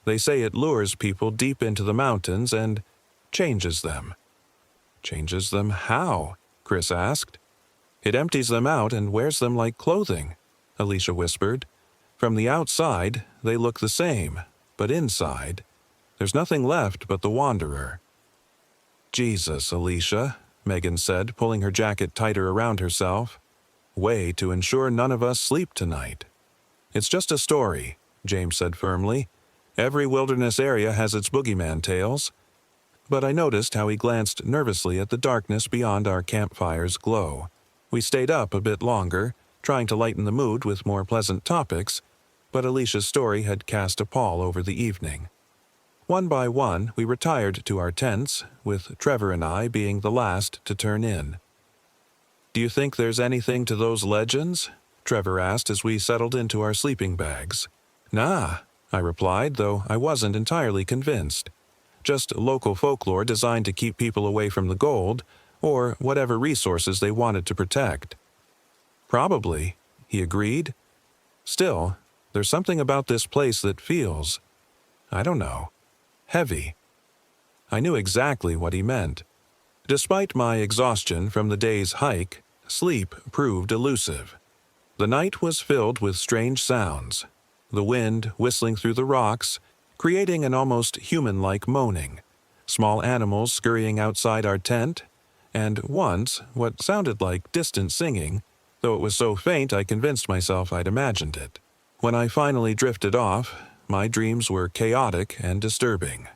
S1: They say it lures people deep into the mountains and changes them. Changes them how? Chris asked. It empties them out and wears them like clothing, Alicia whispered. From the outside, they look the same, but inside, there's nothing left but the Wanderer. Jesus, Alicia, Megan said, pulling her jacket tighter around herself. Way to ensure none of us sleep tonight. It's just a story, James said firmly. Every wilderness area has its boogeyman tales. But I noticed how he glanced nervously at the darkness beyond our campfire's glow. We stayed up a bit longer, trying to lighten the mood with more pleasant topics, but Alicia's story had cast a pall over the evening. One by one, we retired to our tents, with Trevor and I being the last to turn in. Do you think there's anything to those legends? Trevor asked as we settled into our sleeping bags. Nah, I replied, though I wasn't entirely convinced. Just local folklore designed to keep people away from the gold, or whatever resources they wanted to protect. Probably, he agreed. Still, there's something about this place that feels, I don't know, heavy. I knew exactly what he meant. Despite my exhaustion from the day's hike, sleep proved elusive. The night was filled with strange sounds, the wind whistling through the rocks, creating an almost human-like moaning, small animals scurrying outside our tent, and once what sounded like distant singing, though it was so faint I convinced myself I'd imagined it. When I finally drifted off, my dreams were chaotic and disturbing.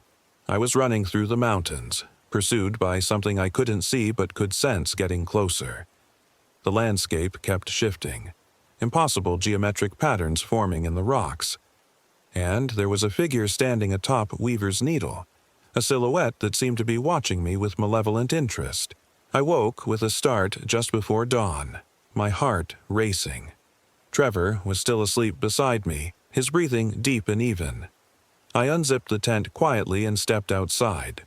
S1: I was running through the mountains, pursued by something I couldn't see but could sense getting closer. The landscape kept shifting, impossible geometric patterns forming in the rocks. And there was a figure standing atop Weaver's Needle, a silhouette that seemed to be watching me with malevolent interest. I woke with a start just before dawn, my heart racing. Trevor was still asleep beside me, his breathing deep and even. I unzipped the tent quietly and stepped outside.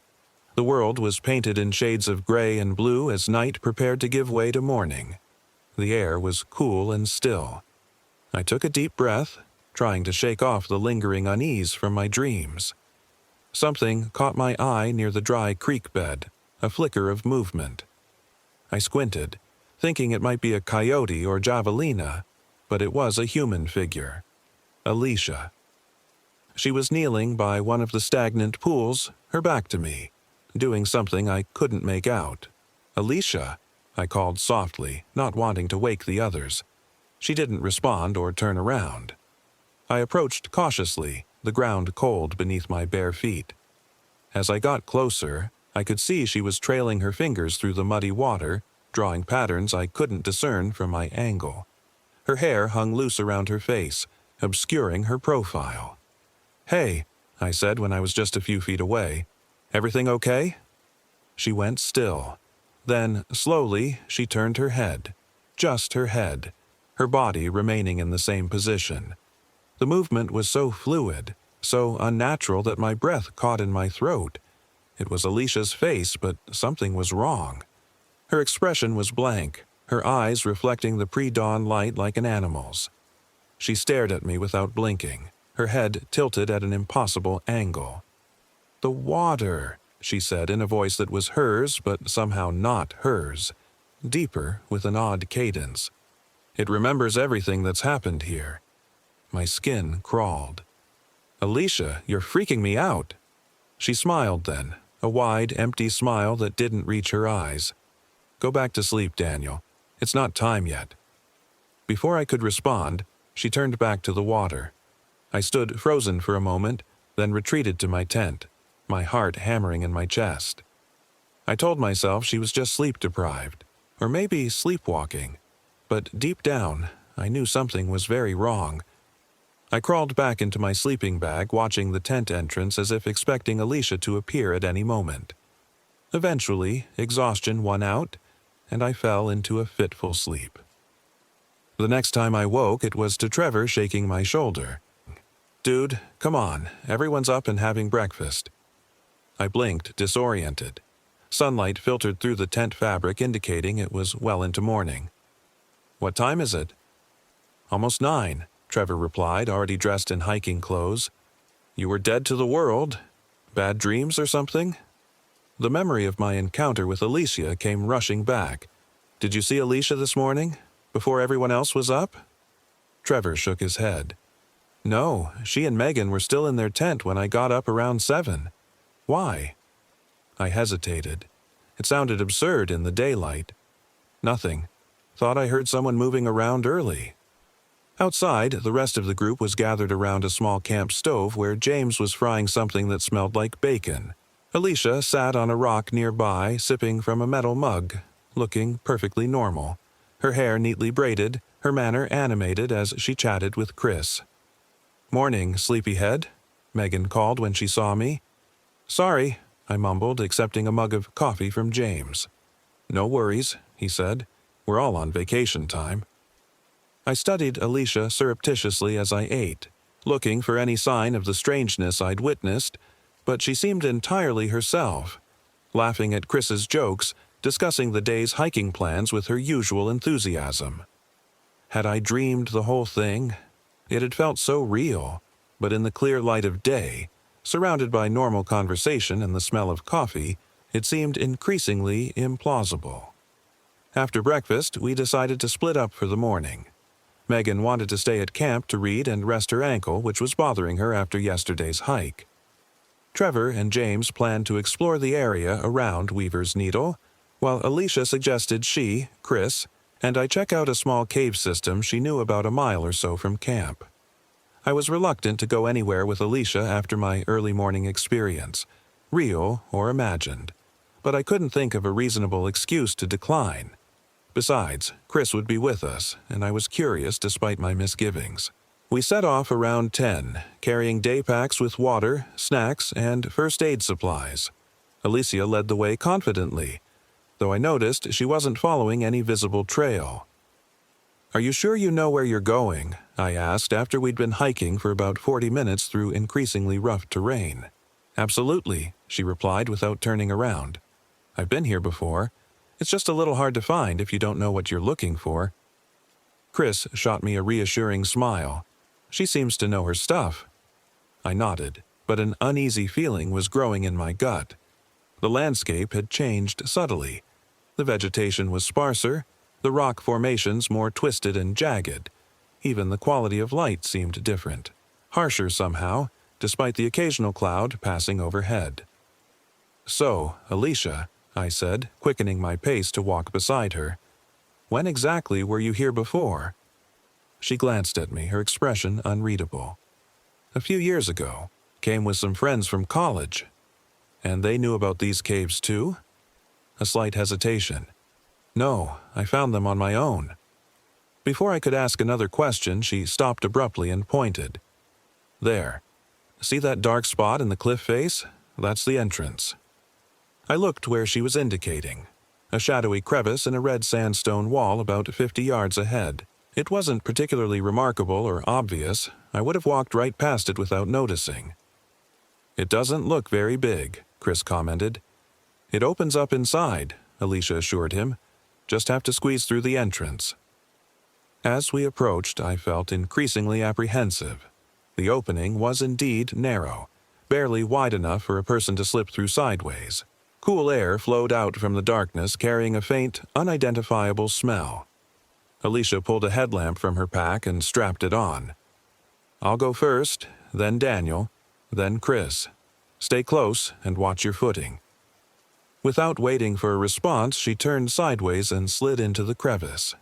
S1: The world was painted in shades of gray and blue as night prepared to give way to morning. The air was cool and still. I took a deep breath, trying to shake off the lingering unease from my dreams. Something caught my eye near the dry creek bed, a flicker of movement. I squinted, thinking it might be a coyote or javelina, but it was a human figure. Alicia. She was kneeling by one of the stagnant pools, her back to me, doing something I couldn't make out. Alicia, I called softly, not wanting to wake the others. She didn't respond or turn around. I approached cautiously, the ground cold beneath my bare feet. As I got closer, I could see she was trailing her fingers through the muddy water, drawing patterns I couldn't discern from my angle. Her hair hung loose around her face, obscuring her profile. "Hey," I said when I was just a few feet away. "Everything okay?" She went still. Then, slowly, she turned her head. Just her head, her body remaining in the same position. The movement was so fluid, so unnatural that my breath caught in my throat. It was Alicia's face, but something was wrong. Her expression was blank, her eyes reflecting the pre-dawn light like an animal's. She stared at me without blinking, her head tilted at an impossible angle. "The water," she said in a voice that was hers but somehow not hers, deeper with an odd cadence. "It remembers everything that's happened here." My skin crawled. "Alicia, you're freaking me out." She smiled then, a wide, empty smile that didn't reach her eyes. "Go back to sleep, Daniel. It's not time yet." Before I could respond, she turned back to the water. I stood frozen for a moment, then retreated to my tent, my heart hammering in my chest. I told myself she was just sleep-deprived, or maybe sleepwalking, but deep down, I knew something was very wrong. I crawled back into my sleeping bag, watching the tent entrance as if expecting Alicia to appear at any moment. Eventually, exhaustion won out, and I fell into a fitful sleep. The next time I woke, it was to Trevor shaking my shoulder. "Dude, come on, everyone's up and having breakfast." I blinked, disoriented. Sunlight filtered through the tent fabric, indicating it was well into morning. "What time is it?" "Almost 9, Trevor replied, already dressed in hiking clothes. "You were dead to the world. Bad dreams or something?" The memory of my encounter with Alicia came rushing back. "Did you see Alicia this morning, before everyone else was up?" Trevor shook his head. "No, she and Megan were still in their tent when I got up around 7. Why?" I hesitated. It sounded absurd in the daylight. "Nothing. Thought I heard someone moving around early." Outside, the rest of the group was gathered around a small camp stove where James was frying something that smelled like bacon. Alicia sat on a rock nearby, sipping from a metal mug, looking perfectly normal. Her hair neatly braided, her manner animated as she chatted with Chris. "Morning, sleepyhead," Megan called when she saw me. "Sorry," I mumbled, accepting a mug of coffee from James. "No worries," he said. "We're all on vacation time." I studied Alicia surreptitiously as I ate, looking for any sign of the strangeness I'd witnessed, but she seemed entirely herself, laughing at Chris's jokes, discussing the day's hiking plans with her usual enthusiasm. Had I dreamed the whole thing? It had felt so real, but in the clear light of day, surrounded by normal conversation and the smell of coffee, it seemed increasingly implausible. After breakfast, we decided to split up for the morning. Megan wanted to stay at camp to read and rest her ankle, which was bothering her after yesterday's hike. Trevor and James planned to explore the area around Weaver's Needle, while Alicia suggested she, Chris, and I check out a small cave system she knew about a mile or so from camp. I was reluctant to go anywhere with Alicia after my early morning experience, real or imagined, but I couldn't think of a reasonable excuse to decline. Besides, Chris would be with us, and I was curious despite my misgivings. We set off around 10, carrying day packs with water, snacks, and first aid supplies. Alicia led the way confidently, though I noticed she wasn't following any visible trail. "Are you sure you know where you're going?" I asked after we'd been hiking for about 40 minutes through increasingly rough terrain. "Absolutely," she replied without turning around. "I've been here before. It's just a little hard to find if you don't know what you're looking for." Chris shot me a reassuring smile. "She seems to know her stuff." I nodded, but an uneasy feeling was growing in my gut. The landscape had changed subtly. The vegetation was sparser, the rock formations more twisted and jagged. Even the quality of light seemed different, harsher somehow, despite the occasional cloud passing overhead. "So, Alicia," I said, quickening my pace to walk beside her, "when exactly were you here before?" She glanced at me, her expression unreadable. "A few years ago. Came with some friends from college." "And they knew about these caves too?" A slight hesitation. "No, I found them on my own." Before I could ask another question, she stopped abruptly and pointed. "There. See that dark spot in the cliff face? That's the entrance." I looked where she was indicating, a shadowy crevice in a red sandstone wall about 50 yards ahead. It wasn't particularly remarkable or obvious. I would have walked right past it without noticing. "It doesn't look very big," Chris commented. "It opens up inside," Alicia assured him. "Just have to squeeze through the entrance." As we approached, I felt increasingly apprehensive. The opening was indeed narrow, barely wide enough for a person to slip through sideways. Cool air flowed out from the darkness, carrying a faint, unidentifiable smell. Alicia pulled a headlamp from her pack and strapped it on. "I'll go first, then Daniel," Then Chris. Stay close and watch your footing. Without waiting for a response, she turned sideways and slid into the crevice.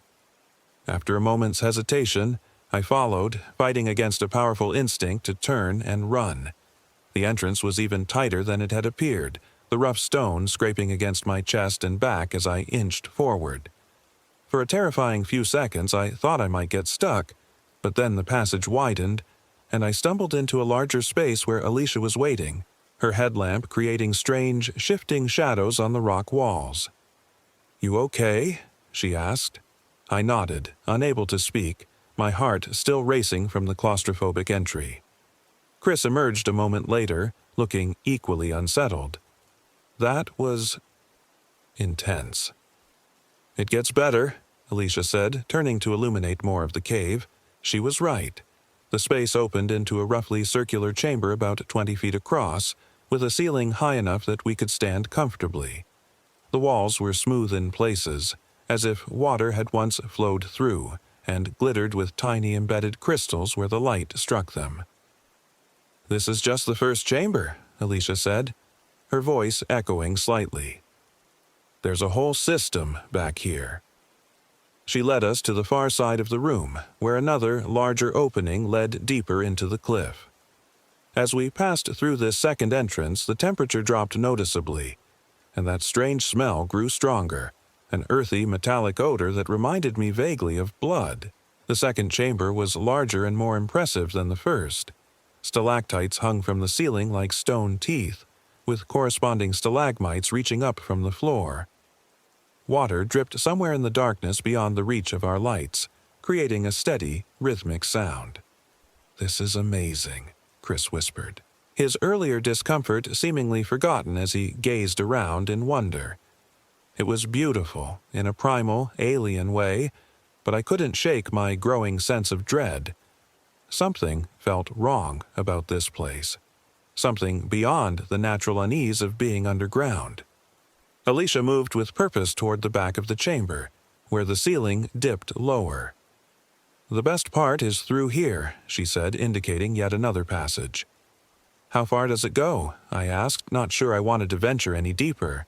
S1: After a moment's hesitation, I followed, fighting against a powerful instinct to turn and run. The entrance was even tighter than it had appeared, the rough stone scraping against my chest and back as I inched forward. For a terrifying few seconds, I thought I might get stuck, but then the passage widened, and I stumbled into a larger space where Alicia was waiting, her headlamp creating strange, shifting shadows on the rock walls. "You okay?" she asked. I nodded, unable to speak, my heart still racing from the claustrophobic entry. Chris emerged a moment later, looking equally unsettled. That was intense. "It gets better," Alicia said, turning to illuminate more of the cave. She was right. The space opened into a roughly circular chamber about 20 feet across, with a ceiling high enough that we could stand comfortably. The walls were smooth in places, as if water had once flowed through, and glittered with tiny embedded crystals where the light struck them. "This is just the first chamber," Alicia said, her voice echoing slightly. "There's a whole system back here." She led us to the far side of the room, where another, larger opening led deeper into the cliff. As we passed through this second entrance, the temperature dropped noticeably, and that strange smell grew stronger, an earthy, metallic odor that reminded me vaguely of blood. The second chamber was larger and more impressive than the first. Stalactites hung from the ceiling like stone teeth, with corresponding stalagmites reaching up from the floor. Water dripped somewhere in the darkness beyond the reach of our lights, creating a steady, rhythmic sound. "This is amazing," Chris whispered, his earlier discomfort seemingly forgotten as he gazed around in wonder. It was beautiful, in a primal, alien way, but I couldn't shake my growing sense of dread. Something felt wrong about this place. Something beyond the natural unease of being underground. Alicia moved with purpose toward the back of the chamber, where the ceiling dipped lower. "The best part is through here," she said, indicating yet another passage. "How far does it go?" I asked, not sure I wanted to venture any deeper.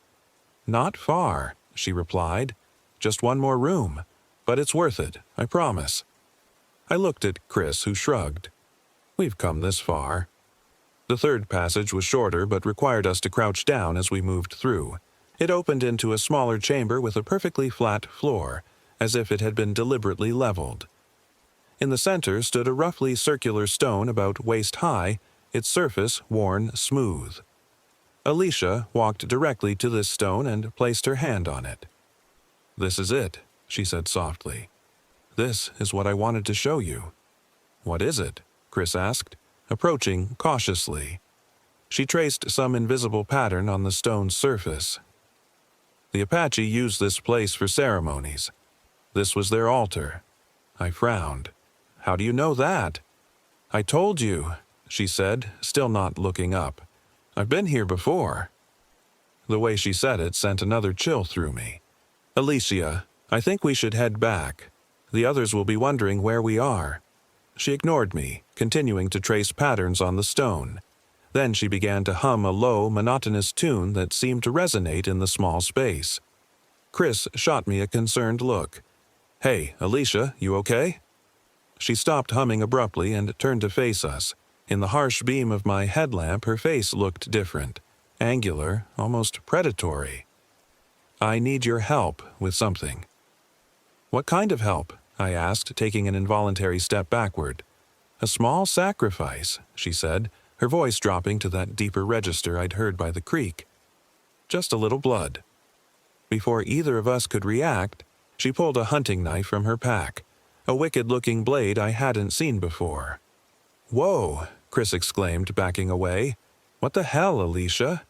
S1: "Not far," she replied. "Just one more room. But it's worth it, I promise." I looked at Chris, who shrugged. "We've come this far." The third passage was shorter but required us to crouch down as we moved through. It opened into a smaller chamber with a perfectly flat floor, as if it had been deliberately leveled. In the center stood a roughly circular stone about waist-high, its surface worn smooth. Alicia walked directly to this stone and placed her hand on it. "This is it," she said softly. "This is what I wanted to show you." "What is it?" Chris asked, approaching cautiously. She traced some invisible pattern on the stone's surface. "The Apache used this place for ceremonies. This was their altar." I frowned. "How do you know that?" "I told you," she said, still not looking up. "I've been here before." The way she said it sent another chill through me. "Alicia, I think we should head back. The others will be wondering where we are." She ignored me, continuing to trace patterns on the stone. Then she began to hum a low, monotonous tune that seemed to resonate in the small space. Chris shot me a concerned look. "Hey, Alicia, you okay?" She stopped humming abruptly and turned to face us. In the harsh beam of my headlamp, her face looked different, angular, almost predatory. "I need your help with something." "What kind of help?" I asked, taking an involuntary step backward. "A small sacrifice," she said, her voice dropping to that deeper register I'd heard by the creek. "Just a little blood." Before either of us could react, she pulled a hunting knife from her pack, a wicked-looking blade I hadn't seen before. "Whoa!" Chris exclaimed, backing away. "What the hell, Alicia?"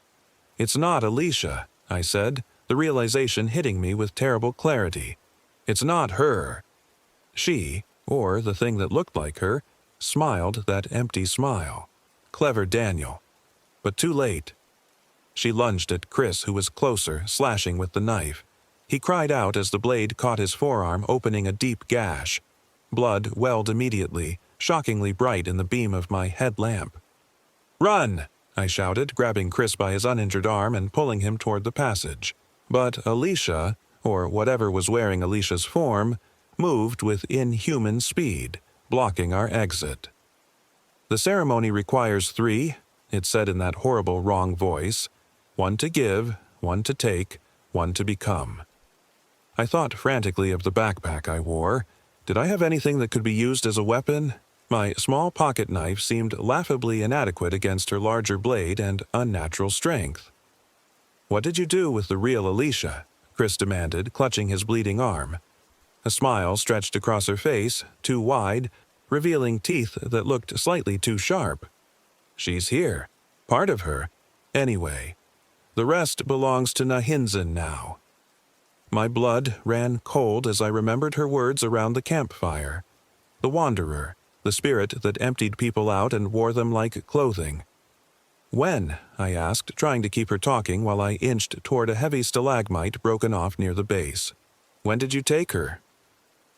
S1: "It's not Alicia," I said, the realization hitting me with terrible clarity. "It's not her." She, or the thing that looked like her, smiled that empty smile. Clever Daniel. But too late. She lunged at Chris, who was closer, slashing with the knife. He cried out as the blade caught his forearm, opening a deep gash. Blood welled immediately, shockingly bright in the beam of my headlamp. "Run!" I shouted, grabbing Chris by his uninjured arm and pulling him toward the passage. But Alicia, or whatever was wearing Alicia's form, moved with inhuman speed, blocking our exit. "The ceremony requires 3, it said in that horrible wrong voice. 1 to give, 1 to take, 1 to become. I thought frantically of the backpack I wore. Did I have anything that could be used as a weapon? My small pocket knife seemed laughably inadequate against her larger blade and unnatural strength. "What did you do with the real Alicia?" Chris demanded, clutching his bleeding arm. A smile stretched across her face, too wide, revealing teeth that looked slightly too sharp. "She's here. Part of her. Anyway. The rest belongs to Nahinzen now." My blood ran cold as I remembered her words around the campfire. The Wanderer, the spirit that emptied people out and wore them like clothing. "When?" I asked, trying to keep her talking while I inched toward a heavy stalagmite broken off near the base. "When did you take her?"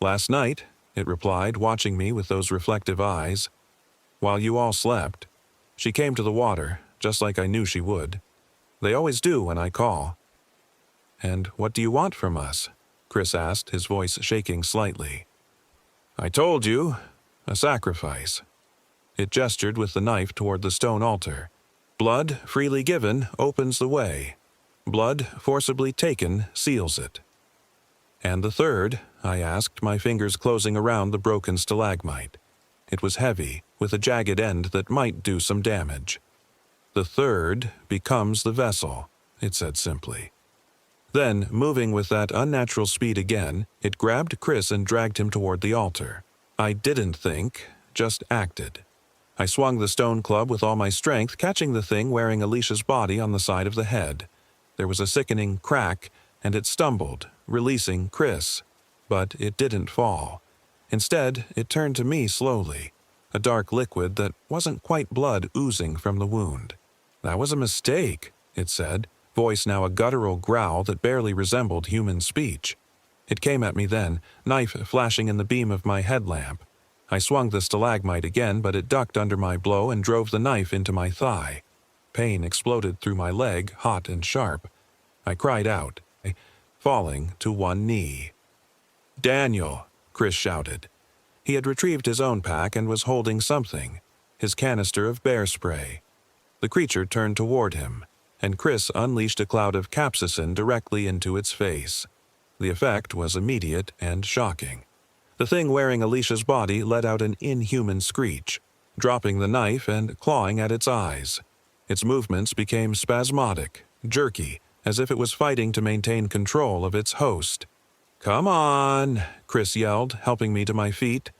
S1: "Last night," it replied, watching me with those reflective eyes. "While you all slept. She came to the water, just like I knew she would. They always do when I call." "And what do you want from us?" Chris asked, his voice shaking slightly. "I told you. A sacrifice." It gestured with the knife toward the stone altar. "Blood, freely given, opens the way. Blood, forcibly taken, seals it." "And the third?" I asked, my fingers closing around the broken stalagmite. It was heavy, with a jagged end that might do some damage. "The third becomes the vessel," it said simply. Then, moving with that unnatural speed again, it grabbed Chris and dragged him toward the altar. I didn't think, just acted. I swung the stone club with all my strength, catching the thing wearing Alicia's body on the side of the head. There was a sickening crack, and it stumbled, releasing Chris. But it didn't fall. Instead, it turned to me slowly, a dark liquid that wasn't quite blood oozing from the wound. "That was a mistake," it said, voice now a guttural growl that barely resembled human speech. It came at me then, knife flashing in the beam of my headlamp. I swung the stalagmite again, but it ducked under my blow and drove the knife into my thigh. Pain exploded through my leg, hot and sharp. I cried out, falling to one knee. "Daniel!" Chris shouted. He had retrieved his own pack and was holding something, his canister of bear spray. The creature turned toward him, and Chris unleashed a cloud of capsaicin directly into its face. The effect was immediate and shocking. The thing wearing Alicia's body let out an inhuman screech, dropping the knife and clawing at its eyes. Its movements became spasmodic, jerky, as if it was fighting to maintain control of its host. "Come on," Chris yelled, helping me to my feet.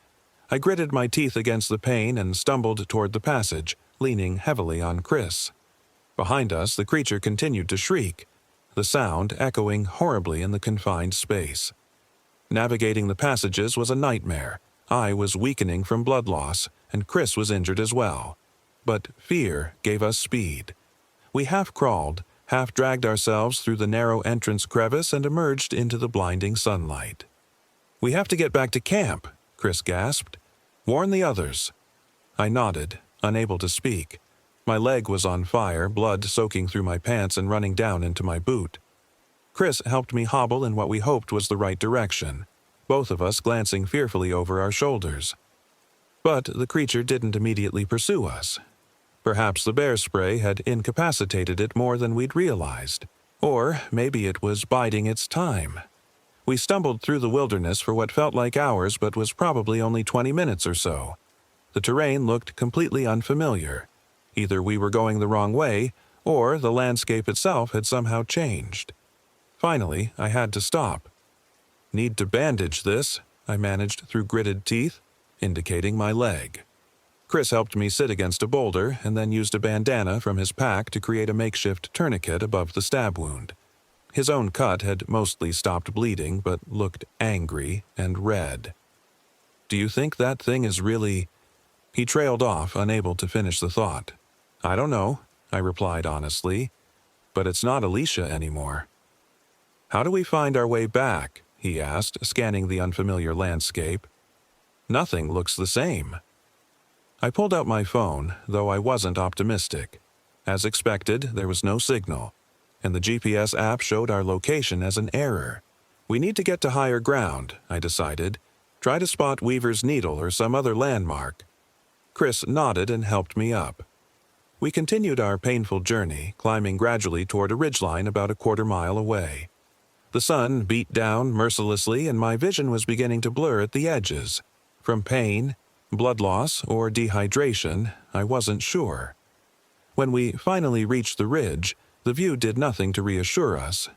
S1: I gritted my teeth against the pain and stumbled toward the passage, leaning heavily on Chris. Behind us, the creature continued to shriek, the sound echoing horribly in the confined space. Navigating the passages was a nightmare. I was weakening from blood loss, and Chris was injured as well. But fear gave us speed. We half-crawled, half-dragged ourselves through the narrow entrance crevice and emerged into the blinding sunlight. "We have to get back to camp," Chris gasped. "Warn the others." I nodded, unable to speak. My leg was on fire, blood soaking through my pants and running down into my boot. Chris helped me hobble in what we hoped was the right direction, both of us glancing fearfully over our shoulders. But the creature didn't immediately pursue us. Perhaps the bear spray had incapacitated it more than we'd realized. Or maybe it was biding its time. We stumbled through the wilderness for what felt like hours but was probably only 20 minutes or so. The terrain looked completely unfamiliar. Either we were going the wrong way, or the landscape itself had somehow changed. Finally, I had to stop. "Need to bandage this," I managed through gritted teeth, indicating my leg. Chris helped me sit against a boulder and then used a bandana from his pack to create a makeshift tourniquet above the stab wound. His own cut had mostly stopped bleeding but looked angry and red. "Do you think that thing is really—" He trailed off, unable to finish the thought. "I don't know," I replied honestly, "but it's not Alicia anymore." "How do we find our way back?" he asked, scanning the unfamiliar landscape. "Nothing looks the same." I pulled out my phone, though I wasn't optimistic. As expected, there was no signal, and the GPS app showed our location as an error. We need to get to higher ground, I decided. Try to spot Weaver's Needle or some other landmark. Chris nodded and helped me up. We continued our painful journey, climbing gradually toward a ridgeline about a quarter-mile away. The sun beat down mercilessly, and my vision was beginning to blur at the edges. From pain, blood loss, or dehydration, I wasn't sure. When we finally reached the ridge, the view did nothing to reassure us.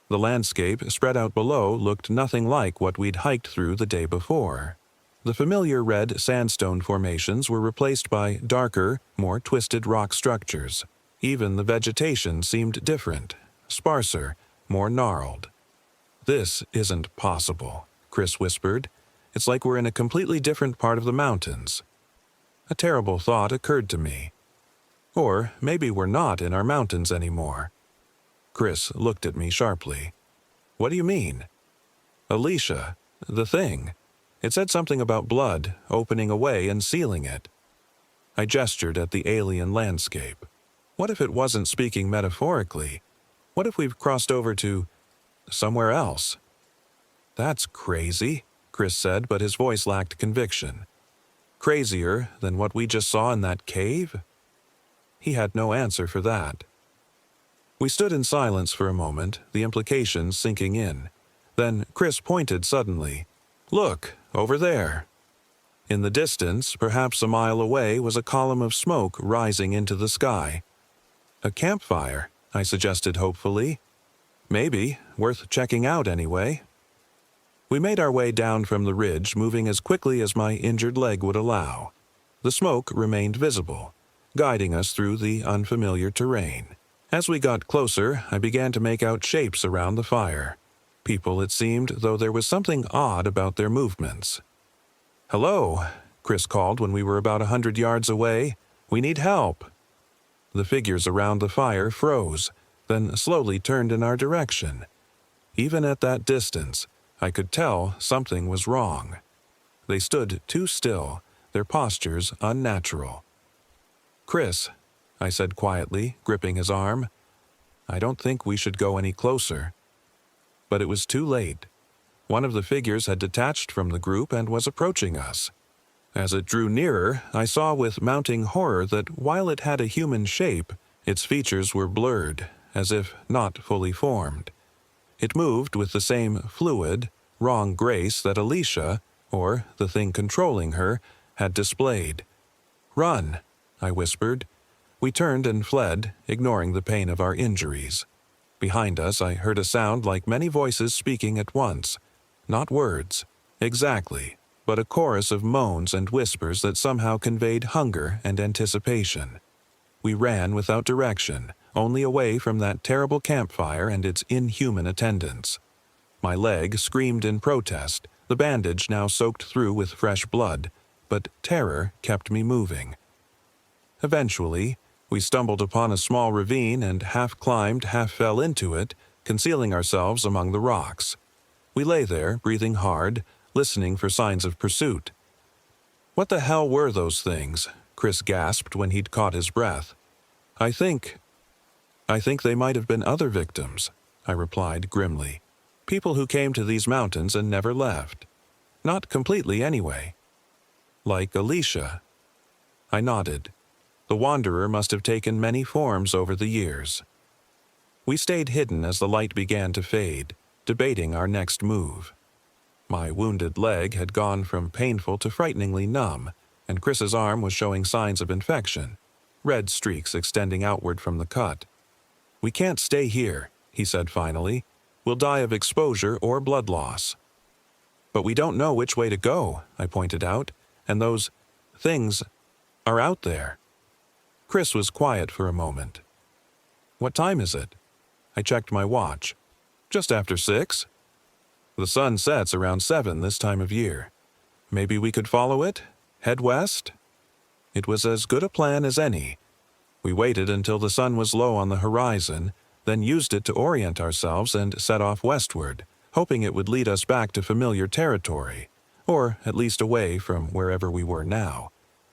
S1: The landscape spread out below looked nothing like what we'd hiked through the day before. The familiar red sandstone formations were replaced by darker, more twisted rock structures. Even the vegetation seemed different, sparser, more gnarled. "This isn't possible," Chris whispered. "It's like we're in a completely different part of the mountains." A terrible thought occurred to me. Or maybe we're not in our mountains anymore. Chris looked at me sharply. "What do you mean?" "Alicia, the thing. It said something about blood, opening a way and sealing it." I gestured at the alien landscape. What if it wasn't speaking metaphorically? What if we've crossed over to somewhere else? "That's crazy," Chris said, but his voice lacked conviction. "Crazier than what we just saw in that cave?" He had no answer for that. We stood in silence for a moment, the implications sinking in. Then Chris pointed suddenly. "Look, over there." In the distance, perhaps a mile away, was a column of smoke rising into the sky. "A campfire," I suggested hopefully. "Maybe, worth checking out anyway." We made our way down from the ridge, moving as quickly as my injured leg would allow. The smoke remained visible, guiding us through the unfamiliar terrain. As we got closer, I began to make out shapes around the fire. People, it seemed, though there was something odd about their movements. "Hello," Chris called when we were about 100 yards away. "We need help." The figures around the fire froze, then slowly turned in our direction. Even at that distance, I could tell something was wrong. They stood too still, their postures unnatural. "Chris," I said quietly, gripping his arm, "I don't think we should go any closer." But it was too late. One of the figures had detached from the group and was approaching us. As it drew nearer, I saw with mounting horror that while it had a human shape, its features were blurred, as if not fully formed. It moved with the same fluid, wrong grace that Alicia, or the thing controlling her, had displayed. "Run," I whispered. We turned and fled, ignoring the pain of our injuries. Behind us, I heard a sound like many voices speaking at once. Not words, exactly, but a chorus of moans and whispers that somehow conveyed hunger and anticipation. We ran without direction, only away from that terrible campfire and its inhuman attendants. My leg screamed in protest, the bandage now soaked through with fresh blood, but terror kept me moving. Eventually, we stumbled upon a small ravine and half climbed, half fell into it, concealing ourselves among the rocks. We lay there, breathing hard, listening for signs of pursuit. "What the hell were those things?" Chris gasped when he'd caught his breath. I think they might have been other victims," I replied grimly. "People who came to these mountains and never left. Not completely, anyway." "Like Alicia." I nodded. The Wanderer must have taken many forms over the years. We stayed hidden as the light began to fade, debating our next move. My wounded leg had gone from painful to frighteningly numb, and Chris's arm was showing signs of infection, red streaks extending outward from the cut. "We can't stay here," he said finally. "We'll die of exposure or blood loss." "But we don't know which way to go," I pointed out, "and those things are out there." Chris was quiet for a moment. "What time is it?" I checked my watch. "Just after 6. The sun sets around 7 this time of year. Maybe we could follow it? Head west?" It was as good a plan as any. We waited until the sun was low on the horizon, then used it to orient ourselves and set off westward, hoping it would lead us back to familiar territory, or at least away from wherever we were now.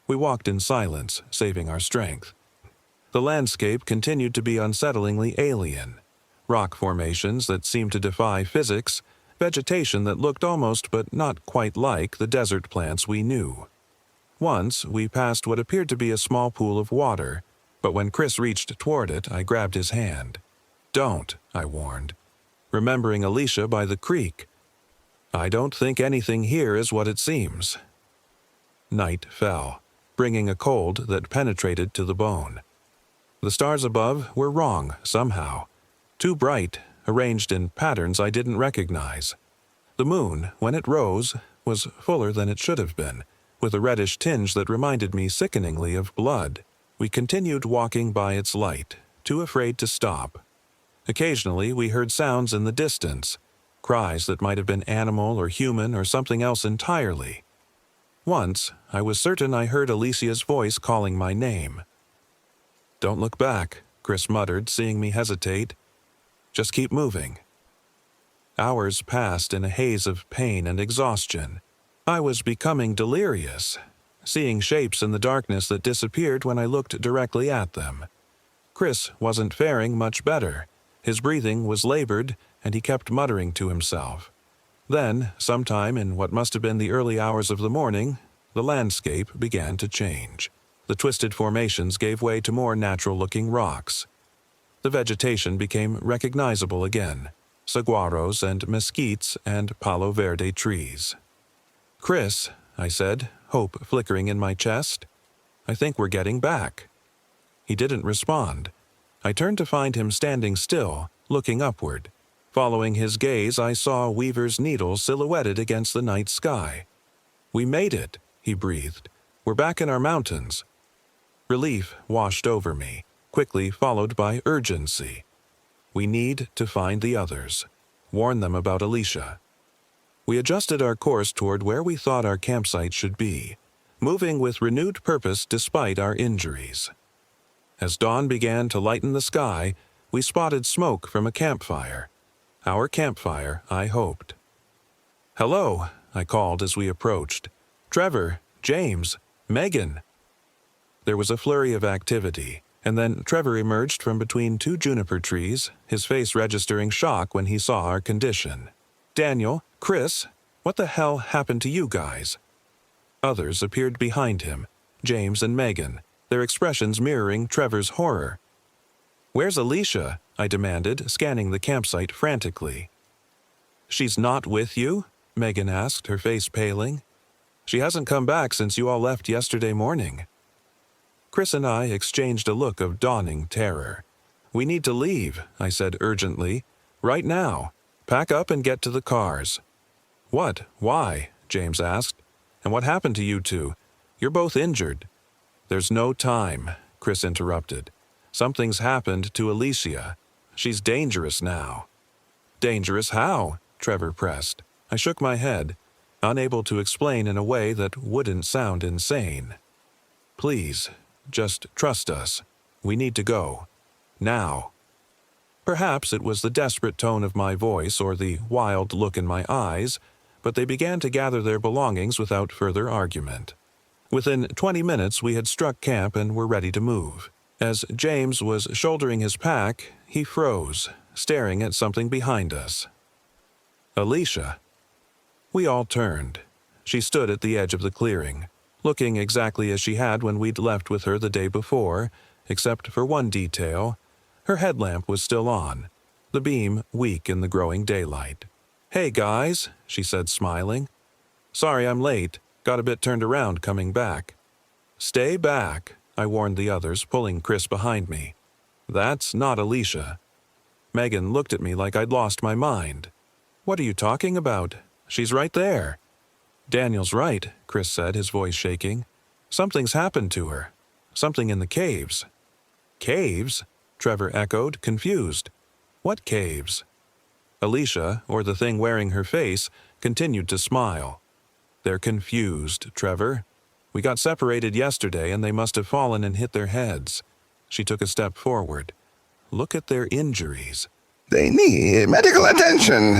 S1: We walked in silence, saving our strength. The landscape continued to be unsettlingly alien. Rock formations that seemed to defy physics, vegetation that looked almost but not quite like the desert plants we knew. Once, we passed what appeared to be a small pool of water, but when Chris reached toward it, I grabbed his hand. "Don't," I warned, remembering Alicia by the creek. "I don't think anything here is what it seems." Night fell, bringing a cold that penetrated to the bone. The stars above were wrong somehow. Too bright, arranged in patterns I didn't recognize. The moon, when it rose, was fuller than it should have been, with a reddish tinge that reminded me sickeningly of blood. We continued walking by its light, too afraid to stop. Occasionally we heard sounds in the distance, cries that might have been animal or human or something else entirely. Once, I was certain I heard Alicia's voice calling my name. "Don't look back," Chris muttered, seeing me hesitate. "Just keep moving." Hours passed in a haze of pain and exhaustion. I was becoming delirious, seeing shapes in the darkness that disappeared when I looked directly at them. Chris wasn't faring much better. His breathing was labored, and he kept muttering to himself. Then, sometime in what must have been the early hours of the morning, the landscape began to change. The twisted formations gave way to more natural-looking rocks. The vegetation became recognizable again, saguaros and mesquites and palo verde trees. "Chris," I said, hope flickering in my chest, "I think we're getting back." He didn't respond. I turned to find him standing still, looking upward. Following his gaze, I saw Weaver's needle silhouetted against the night sky. "We made it," he breathed. "We're back in our mountains." Relief washed over me, quickly followed by urgency. We need to find the others. Warn them about Alicia. We adjusted our course toward where we thought our campsite should be, moving with renewed purpose despite our injuries. As dawn began to lighten the sky, we spotted smoke from a campfire. Our campfire, I hoped. "Hello," I called as we approached. "Trevor, James, Megan." There was a flurry of activity, and then Trevor emerged from between two juniper trees, his face registering shock when he saw our condition. "Daniel, Chris, what the hell happened to you guys?" Others appeared behind him, James and Megan, their expressions mirroring Trevor's horror. "Where's Alicia?" I demanded, scanning the campsite frantically. "She's not with you?" Megan asked, her face paling. "She hasn't come back since you all left yesterday morning." Chris and I exchanged a look of dawning terror. "We need to leave," I said urgently. "Right now. Pack up and get to the cars." "What? Why?" James asked. "And what happened to you two? You're both injured." "There's no time," Chris interrupted. "Something's happened to Alicia. She's dangerous now." "Dangerous how?" Trevor pressed. I shook my head, unable to explain in a way that wouldn't sound insane. "Please, just trust us. We need to go. Now." Perhaps it was the desperate tone of my voice or the wild look in my eyes, but they began to gather their belongings without further argument. Within 20 minutes we had struck camp and were ready to move. As James was shouldering his pack, he froze, staring at something behind us. Alicia. We all turned. She stood at the edge of the clearing, looking exactly as she had when we'd left with her the day before, except for one detail. Her headlamp was still on, the beam weak in the growing daylight. "Hey guys," she said, smiling. "Sorry I'm late. Got a bit turned around coming back." "Stay back," I warned the others, pulling Chris behind me. "That's not Alicia." Megan looked at me like I'd lost my mind. "What are you talking about? She's right there." "Daniel's right," Chris said, his voice shaking. "Something's happened to her. Something in the caves." "Caves?" Trevor echoed, confused. "What caves?" Alicia, or the thing wearing her face, continued to smile. "They're confused, Trevor. We got separated yesterday and they must have fallen and hit their heads." She took a step forward. "Look at their injuries.
S2: They need medical attention.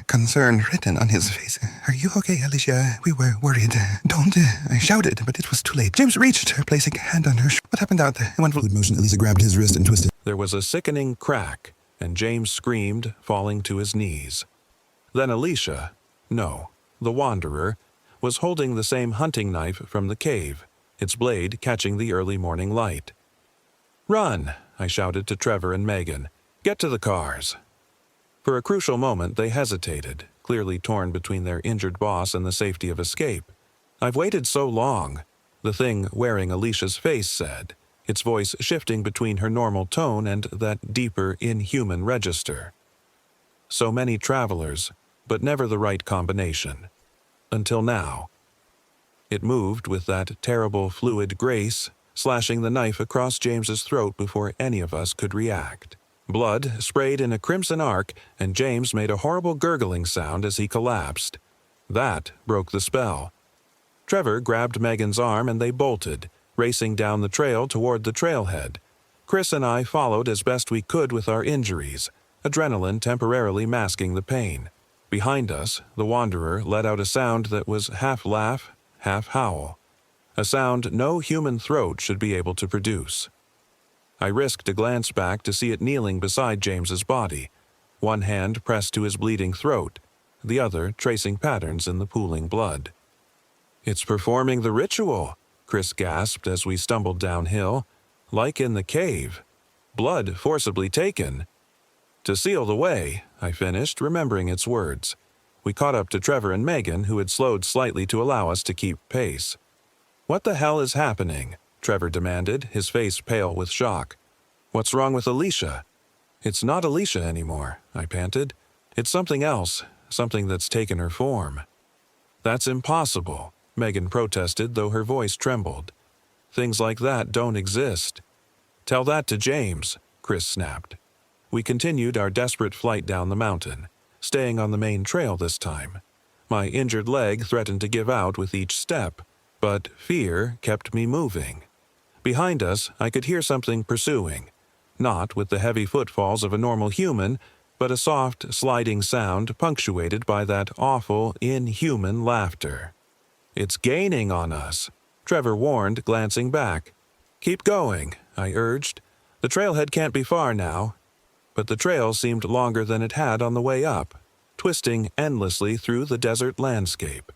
S2: Concern written on his face. Are you okay, Alicia? We were worried. Don't. I shouted, but it was too late. James reached her, placing a hand on her. What happened out there? In one fluid motion, Alicia grabbed his wrist and twisted.
S1: There was a sickening crack, and James screamed, falling to his knees. Then Alicia, no, the Wanderer, was holding the same hunting knife from the cave, its blade catching the early morning light. "Run!" I shouted to Trevor and Megan. "Get to the cars." For a crucial moment they hesitated, clearly torn between their injured boss and the safety of escape. "I've waited so long," the thing wearing Alicia's face said, its voice shifting between her normal tone and that deeper, inhuman register. So many travelers, but never the right combination. Until now. It moved with that terrible fluid grace, slashing the knife across James's throat before any of us could react. Blood sprayed in a crimson arc, and James made a horrible gurgling sound as he collapsed. That broke the spell. Trevor grabbed Megan's arm and they bolted, racing down the trail toward the trailhead. Chris and I followed as best we could with our injuries, adrenaline temporarily masking the pain. Behind us, the Wanderer let out a sound that was half laugh, half howl. A sound no human throat should be able to produce. I risked a glance back to see it kneeling beside James's body, one hand pressed to his bleeding throat, the other tracing patterns in the pooling blood. "It's performing the ritual," Chris gasped as we stumbled downhill. "Like in the cave. Blood forcibly taken." "To seal the way," I finished, remembering its words. We caught up to Trevor and Megan, who had slowed slightly to allow us to keep pace. "What the hell is happening?" Trevor demanded, his face pale with shock. "What's wrong with Alicia?" "It's not Alicia anymore," I panted. "It's something else, something that's taken her form." "That's impossible," Megan protested, though her voice trembled. "Things like that don't exist." "Tell that to James," Chris snapped. We continued our desperate flight down the mountain, staying on the main trail this time. My injured leg threatened to give out with each step, but fear kept me moving. Behind us, I could hear something pursuing, not with the heavy footfalls of a normal human, but a soft, sliding sound punctuated by that awful, inhuman laughter. "It's gaining on us," Trevor warned, glancing back. "Keep going," I urged. "The trailhead can't be far now." But the trail seemed longer than it had on the way up, twisting endlessly through the desert landscape.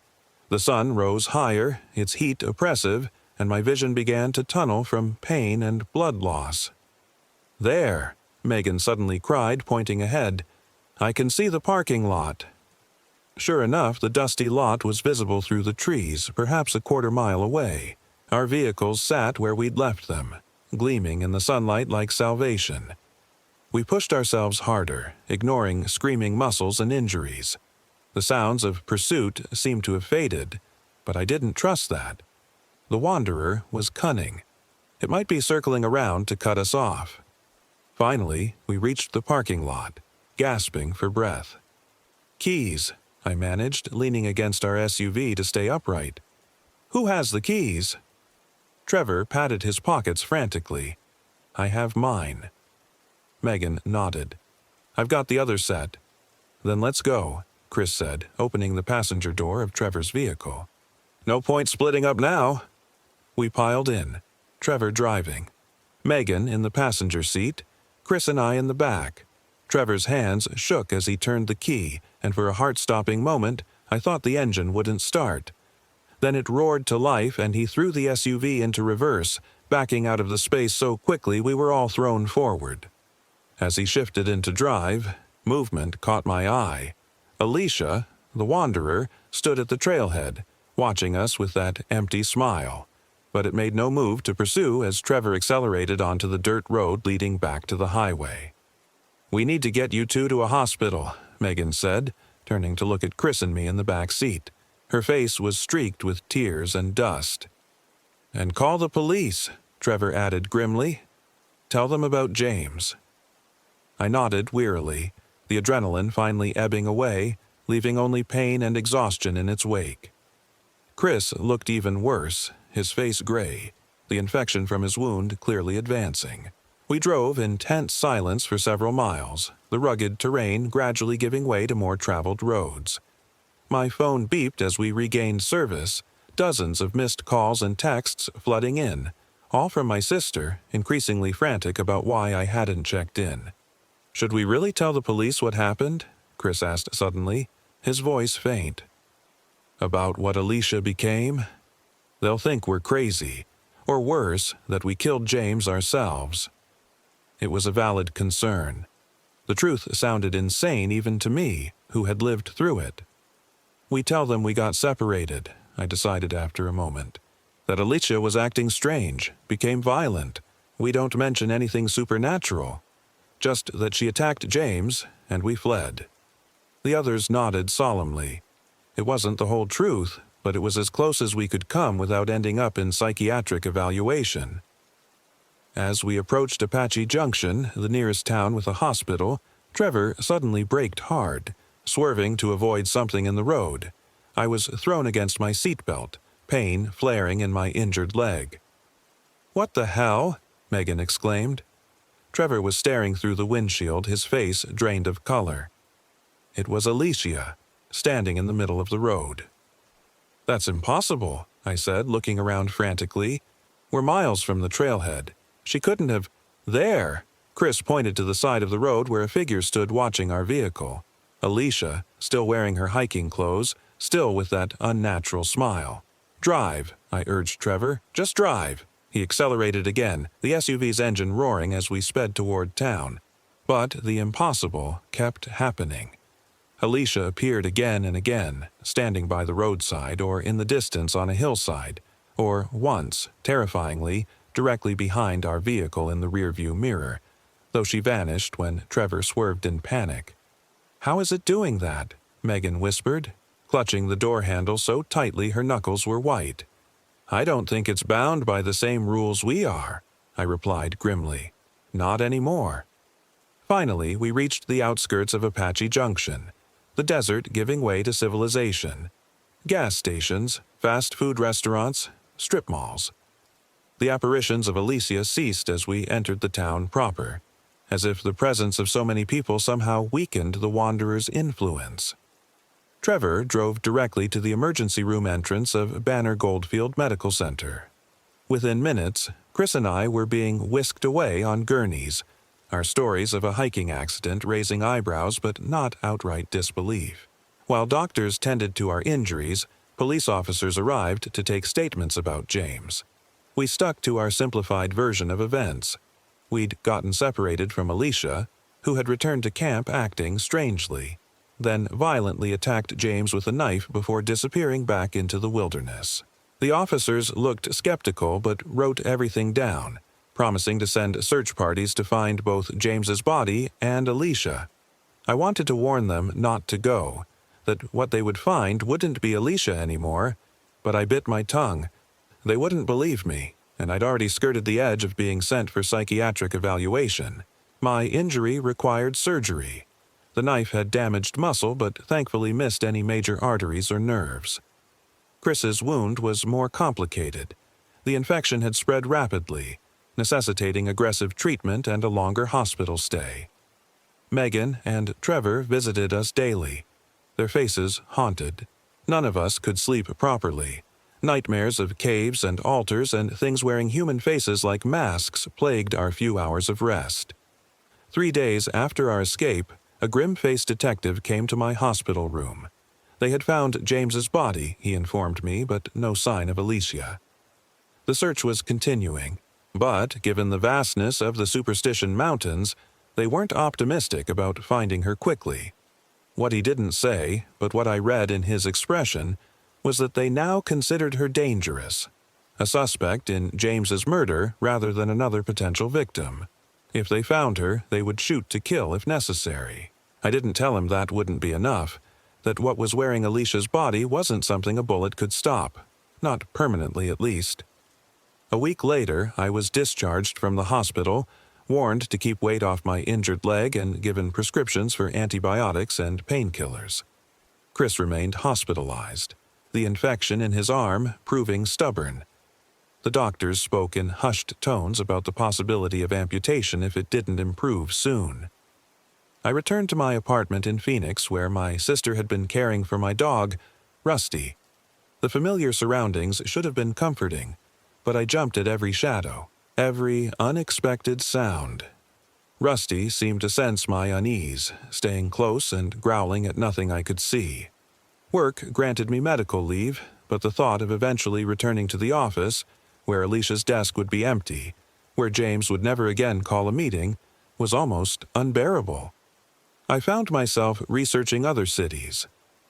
S1: The sun rose higher, its heat oppressive, and my vision began to tunnel from pain and blood loss. "There," Megan suddenly cried, pointing ahead. "I can see the parking lot." Sure enough, the dusty lot was visible through the trees, perhaps a quarter-mile away. Our vehicles sat where we'd left them, gleaming in the sunlight like salvation. We pushed ourselves harder, ignoring screaming muscles and injuries. The sounds of pursuit seemed to have faded, but I didn't trust that. The Wanderer was cunning. It might be circling around to cut us off. Finally, we reached the parking lot, gasping for breath. "Keys," I managed, leaning against our SUV to stay upright. "Who has the keys?" Trevor patted his pockets frantically. "I have mine." Megan nodded. "I've got the other set." "Then let's go," Chris said, opening the passenger door of Trevor's vehicle. "No point splitting up now." We piled in, Trevor driving, Megan in the passenger seat, Chris and I in the back. Trevor's hands shook as he turned the key, and for a heart-stopping moment, I thought the engine wouldn't start. Then it roared to life and he threw the SUV into reverse, backing out of the space so quickly we were all thrown forward. As he shifted into drive, movement caught my eye. Alicia, the Wanderer, stood at the trailhead, watching us with that empty smile. But it made no move to pursue as Trevor accelerated onto the dirt road leading back to the highway. "We need to get you two to a hospital," Megan said, turning to look at Chris and me in the back seat. Her face was streaked with tears and dust. "And call the police," Trevor added grimly. "Tell them about James." I nodded wearily, the adrenaline finally ebbing away, leaving only pain and exhaustion in its wake. Chris looked even worse, his face gray, the infection from his wound clearly advancing. We drove in tense silence for several miles, the rugged terrain gradually giving way to more traveled roads. My phone beeped as we regained service, dozens of missed calls and texts flooding in, all from my sister, increasingly frantic about why I hadn't checked in. "Should we really tell the police what happened?" Chris asked suddenly, his voice faint. "About what Alicia became? They'll think we're crazy, or worse, that we killed James ourselves." It was a valid concern. The truth sounded insane even to me, who had lived through it. "We tell them we got separated," I decided after a moment. "That Alicia was acting strange, became violent. We don't mention anything supernatural. Just that she attacked James, and we fled." The others nodded solemnly. It wasn't the whole truth, but it was as close as we could come without ending up in psychiatric evaluation. As we approached Apache Junction, the nearest town with a hospital, Trevor suddenly braked hard, swerving to avoid something in the road. I was thrown against my seatbelt, pain flaring in my injured leg. "What the hell?" Megan exclaimed. Trevor was staring through the windshield, his face drained of color. It was Alicia, standing in the middle of the road. "That's impossible," I said, looking around frantically. "We're miles from the trailhead. She couldn't have—" "There!" Chris pointed to the side of the road where a figure stood watching our vehicle. Alicia, still wearing her hiking clothes, still with that unnatural smile. "Drive," I urged Trevor. "Just drive." He accelerated again, the SUV's engine roaring as we sped toward town. But the impossible kept happening. Alicia appeared again and again, standing by the roadside or in the distance on a hillside, or once, terrifyingly, directly behind our vehicle in the rearview mirror, though she vanished when Trevor swerved in panic. "How is it doing that?" Megan whispered, clutching the door handle so tightly her knuckles were white. "I don't think it's bound by the same rules we are," I replied grimly. "Not anymore." Finally, we reached the outskirts of Apache Junction, the desert giving way to civilization. Gas stations, fast food restaurants, strip malls. The apparitions of Alicia ceased as we entered the town proper, as if the presence of so many people somehow weakened the wanderer's influence. Trevor drove directly to the emergency room entrance of Banner Goldfield Medical Center. Within minutes, Chris and I were being whisked away on gurneys, our stories of a hiking accident raising eyebrows but not outright disbelief. While doctors tended to our injuries, police officers arrived to take statements about James. We stuck to our simplified version of events. We'd gotten separated from Alicia, who had returned to camp acting strangely, then violently attacked James with a knife before disappearing back into the wilderness. The officers looked skeptical but wrote everything down, promising to send search parties to find both James's body and Alicia. I wanted to warn them not to go, that what they would find wouldn't be Alicia anymore, but I bit my tongue. They wouldn't believe me, and I'd already skirted the edge of being sent for psychiatric evaluation. My injury required surgery. The knife had damaged muscle but thankfully missed any major arteries or nerves. Chris's wound was more complicated. The infection had spread rapidly, necessitating aggressive treatment and a longer hospital stay. Megan and Trevor visited us daily, their faces haunted. None of us could sleep properly. Nightmares of caves and altars and things wearing human faces like masks plagued our few hours of rest. 3 days after our escape, a grim-faced detective came to my hospital room. They had found James's body, he informed me, but no sign of Alicia. The search was continuing, but given the vastness of the Superstition Mountains, they weren't optimistic about finding her quickly. What he didn't say, but what I read in his expression, was that they now considered her dangerous, a suspect in James's murder rather than another potential victim. If they found her, they would shoot to kill if necessary. I didn't tell him that wouldn't be enough, that what was wearing Alicia's body wasn't something a bullet could stop, not permanently at least. A week later, I was discharged from the hospital, warned to keep weight off my injured leg and given prescriptions for antibiotics and painkillers. Chris remained hospitalized, the infection in his arm proving stubborn. The doctors spoke in hushed tones about the possibility of amputation if it didn't improve soon. I returned to my apartment in Phoenix where my sister had been caring for my dog, Rusty. The familiar surroundings should have been comforting, but I jumped at every shadow, every unexpected sound. Rusty seemed to sense my unease, staying close and growling at nothing I could see. Work granted me medical leave, but the thought of eventually returning to the office, where Alicia's desk would be empty, where James would never again call a meeting, was almost unbearable. I found myself researching other cities,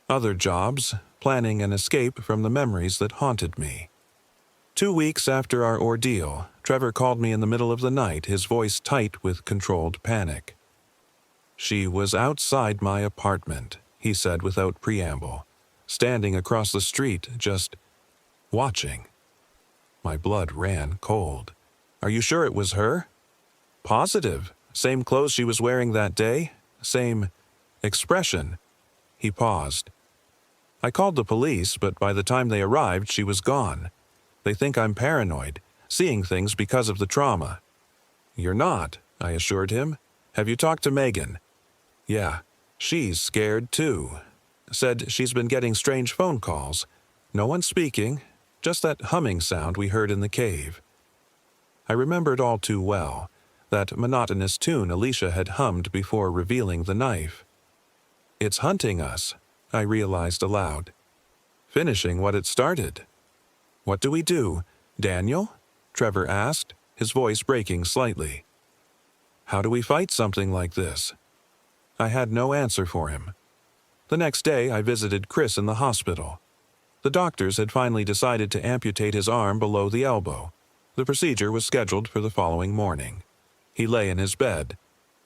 S1: other jobs, planning an escape from the memories that haunted me. 2 weeks after our ordeal, Trevor called me in the middle of the night, his voice tight with controlled panic. "She was outside my apartment," he said without preamble, standing across the street, just watching. My blood ran cold. "Are you sure it was her?" "Positive. Same clothes she was wearing that day. Same expression." He paused. "I called the police, but by the time they arrived, she was gone. They think I'm paranoid, seeing things because of the trauma." "You're not," I assured him. "Have you talked to Megan?" "Yeah, she's scared too. Said she's been getting strange phone calls. No one speaking, just that humming sound we heard in the cave." I remembered all too well that monotonous tune Alicia had hummed before revealing the knife. "It's hunting us," I realized aloud. "Finishing what it started." "What do we do, Daniel?" Trevor asked, his voice breaking slightly. "How do we fight something like this?" I had no answer for him. The next day, I visited Chris in the hospital. The doctors had finally decided to amputate his arm below the elbow. The procedure was scheduled for the following morning. He lay in his bed,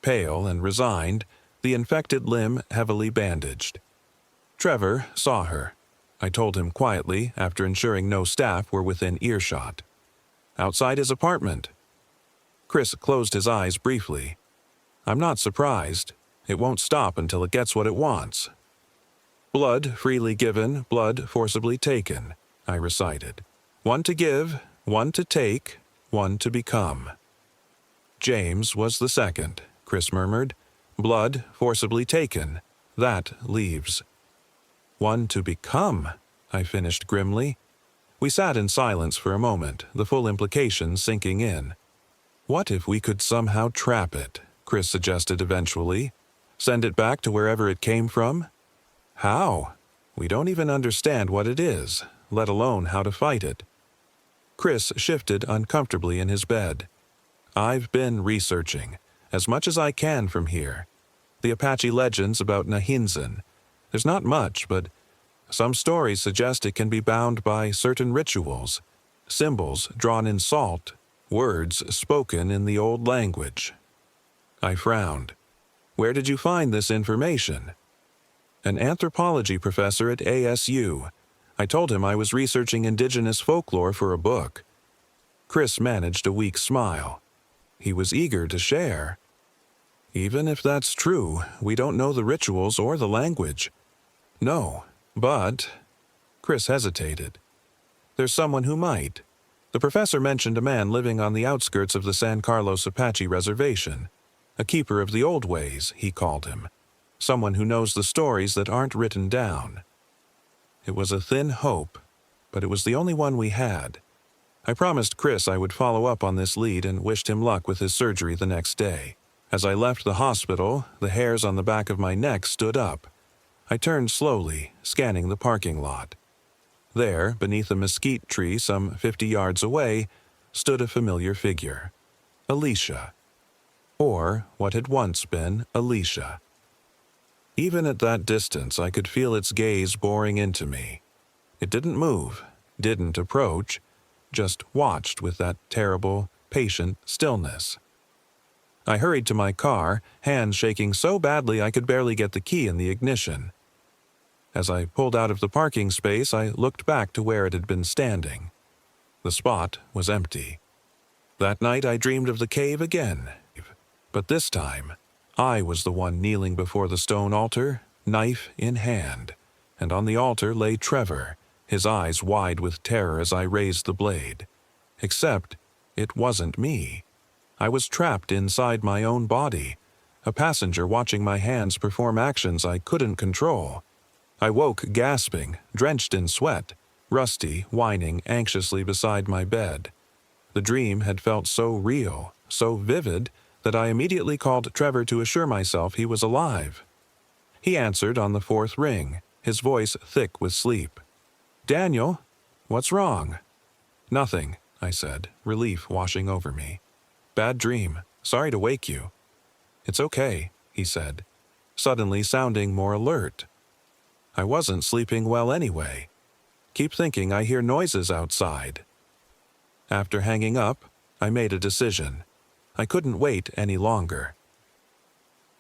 S1: pale and resigned, the infected limb heavily bandaged. Trevor saw her. I told him quietly, after ensuring no staff were within earshot. "Outside his apartment." Chris closed his eyes briefly. "I'm not surprised. It won't stop until it gets what it wants." "Blood freely given, blood forcibly taken," I recited. "One to give, one to take, one to become." "James was the second," Chris murmured. "Blood forcibly taken. That leaves." "One to become," I finished grimly. We sat in silence for a moment, the full implications sinking in. "What if we could somehow trap it?" Chris suggested eventually. "Send it back to wherever it came from?" "How? We don't even understand what it is, let alone how to fight it." Chris shifted uncomfortably in his bed. "I've been researching, as much as I can from here. The Apache legends about Nahinzan. There's not much, but some stories suggest it can be bound by certain rituals, symbols drawn in salt, words spoken in the old language." I frowned. "Where did you find this information?" "An anthropology professor at ASU. I told him I was researching indigenous folklore for a book." Chris managed a weak smile. He was eager to share. "Even if that's true, we don't know the rituals or the language." "No, but—" Chris hesitated. "There's someone who might. The professor mentioned a man living on the outskirts of the San Carlos Apache Reservation. A keeper of the old ways, he called him. Someone who knows the stories that aren't written down." It was a thin hope, but it was the only one we had. I promised Chris I would follow up on this lead and wished him luck with his surgery the next day. As I left the hospital, the hairs on the back of my neck stood up. I turned slowly, scanning the parking lot. There, beneath a mesquite tree some 50 yards away, stood a familiar figure. Alicia. Or what had once been Alicia. Even at that distance, I could feel its gaze boring into me. It didn't move, didn't approach, just watched with that terrible, patient stillness. I hurried to my car, hands shaking so badly I could barely get the key in the ignition. As I pulled out of the parking space, I looked back to where it had been standing. The spot was empty. That night I dreamed of the cave again, but this time I was the one kneeling before the stone altar, knife in hand, and on the altar lay Trevor, his eyes wide with terror as I raised the blade. Except it wasn't me. I was trapped inside my own body, a passenger watching my hands perform actions I couldn't control. I woke gasping, drenched in sweat, Rusty whining anxiously beside my bed. The dream had felt so real, so vivid, that I immediately called Trevor to assure myself he was alive. He answered on the fourth ring, his voice thick with sleep. "Daniel, what's wrong?" "Nothing," I said, relief washing over me. "Bad dream. Sorry to wake you." "It's okay," he said, suddenly sounding more alert. I wasn't sleeping well anyway. "Keep thinking I hear noises outside." After hanging up, I made a decision. I couldn't wait any longer.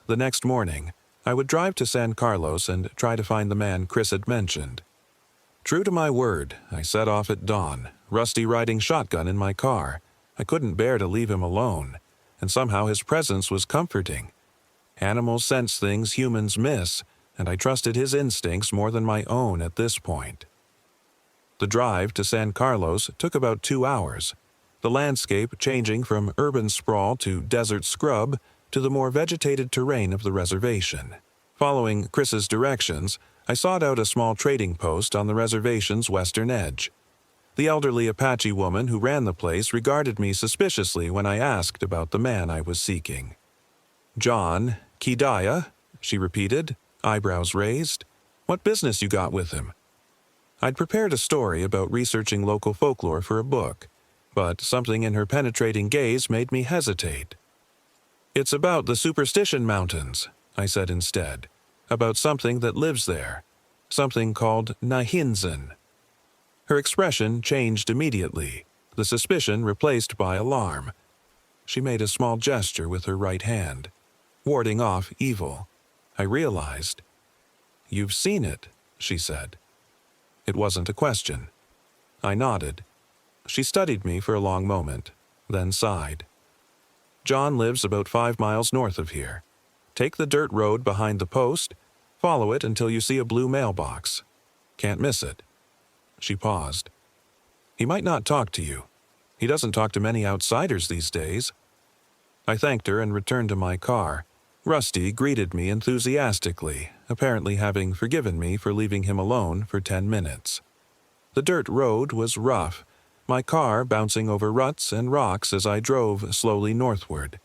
S1: The next morning, I would drive to San Carlos and try to find the man Chris had mentioned. True to my word, I set off at dawn, Rusty riding shotgun in my car. I couldn't bear to leave him alone, and somehow his presence was comforting. Animals sense things humans miss, and I trusted his instincts more than my own at this point. The drive to San Carlos took about 2 hours, the landscape changing from urban sprawl to desert scrub to the more vegetated terrain of the reservation. Following Chris's directions, I sought out a small trading post on the reservation's western edge. The elderly Apache woman who ran the place regarded me suspiciously when I asked about the man I was seeking. "John Kedaya?" she repeated, eyebrows raised. "What business you got with him?" I'd prepared a story about researching local folklore for a book, but something in her penetrating gaze made me hesitate. "It's about the Superstition Mountains," I said instead, "about something that lives there, something called Nahinzen." Her expression changed immediately, the suspicion replaced by alarm. She made a small gesture with her right hand, warding off evil. I realized. "You've seen it," she said. It wasn't a question. I nodded. She studied me for a long moment, then sighed. "John lives about 5 miles north of here. Take the dirt road behind the post, follow it until you see a blue mailbox. Can't miss it." She paused. "He might not talk to you. He doesn't talk to many outsiders these days." I thanked her and returned to my car. Rusty greeted me enthusiastically, apparently having forgiven me for leaving him alone for 10 minutes. The dirt road was rough, my car bouncing over ruts and rocks as I drove slowly northward.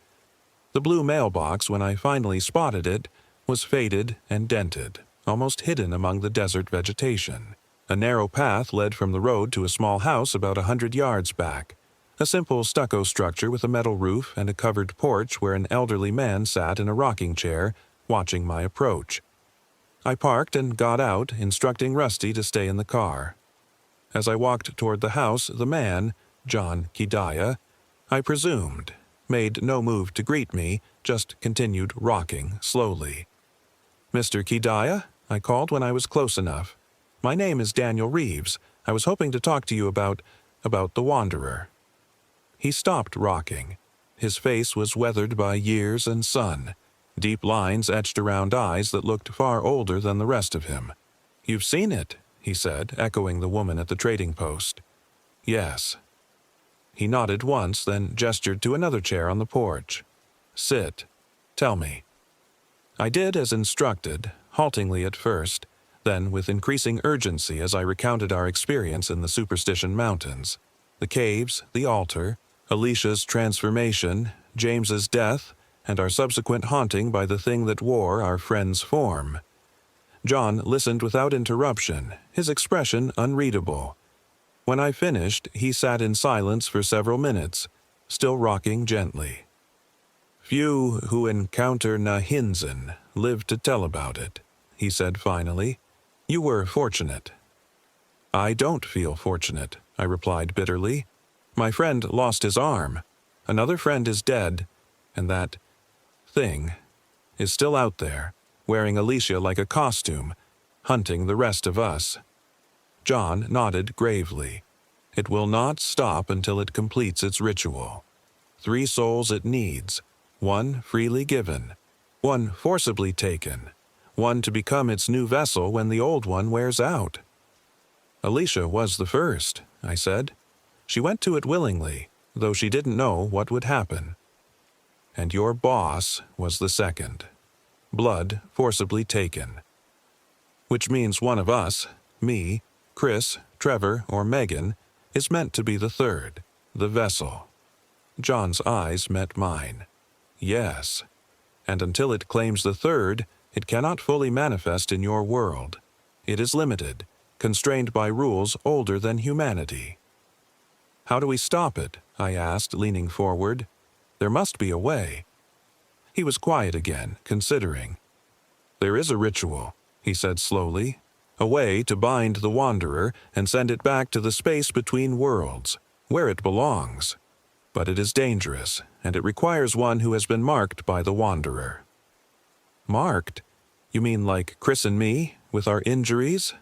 S1: The blue mailbox, when I finally spotted it, was faded and dented, almost hidden among the desert vegetation. A narrow path led from the road to a small house about 100 yards back. A simple stucco structure with a metal roof and a covered porch where an elderly man sat in a rocking chair, watching my approach. I parked and got out, instructing Rusty to stay in the car. As I walked toward the house, the man, John Kedaya, I presumed, made no move to greet me, just continued rocking slowly. "Mr. Kedaya?" I called when I was close enough. "My name is Daniel Reeves. I was hoping to talk to you about the Wanderer." He stopped rocking. His face was weathered by years and sun, deep lines etched around eyes that looked far older than the rest of him. "You've seen it," he said, echoing the woman at the trading post. "Yes." He nodded once, then gestured to another chair on the porch. "Sit. Tell me." I did as instructed, haltingly at first, then with increasing urgency as I recounted our experience in the Superstition Mountains. The caves, the altar, Alicia's transformation, James's death, and our subsequent haunting by the thing that wore our friend's form. John listened without interruption, his expression unreadable. When I finished, he sat in silence for several minutes, still rocking gently. "Few who encounter Nahinzen live to tell about it," he said finally. "You were fortunate." "I don't feel fortunate," I replied bitterly. "My friend lost his arm. Another friend is dead, and that thing is still out there, wearing Alicia like a costume, hunting the rest of us." John nodded gravely. "It will not stop until it completes its ritual. 3 souls it needs, 1 freely given, 1 forcibly taken, 1 to become its new vessel when the old one wears out." "Alicia was the first," I said. She went to it willingly, though she didn't know what would happen. And your boss was the second. Blood forcibly taken. Which means one of us, me, Chris, Trevor, or Megan, is meant to be the third, the vessel. John's eyes met mine. Yes. And until it claims the third, it cannot fully manifest in your world. It is limited, constrained by rules older than humanity. How do we stop it? I asked, leaning forward. There must be a way. He was quiet again, considering. There is a ritual, he said slowly, a way to bind the Wanderer and send it back to the space between worlds, where it belongs. But it is dangerous, and it requires one who has been marked by the Wanderer. Marked? You mean like Chris and me, with our injuries?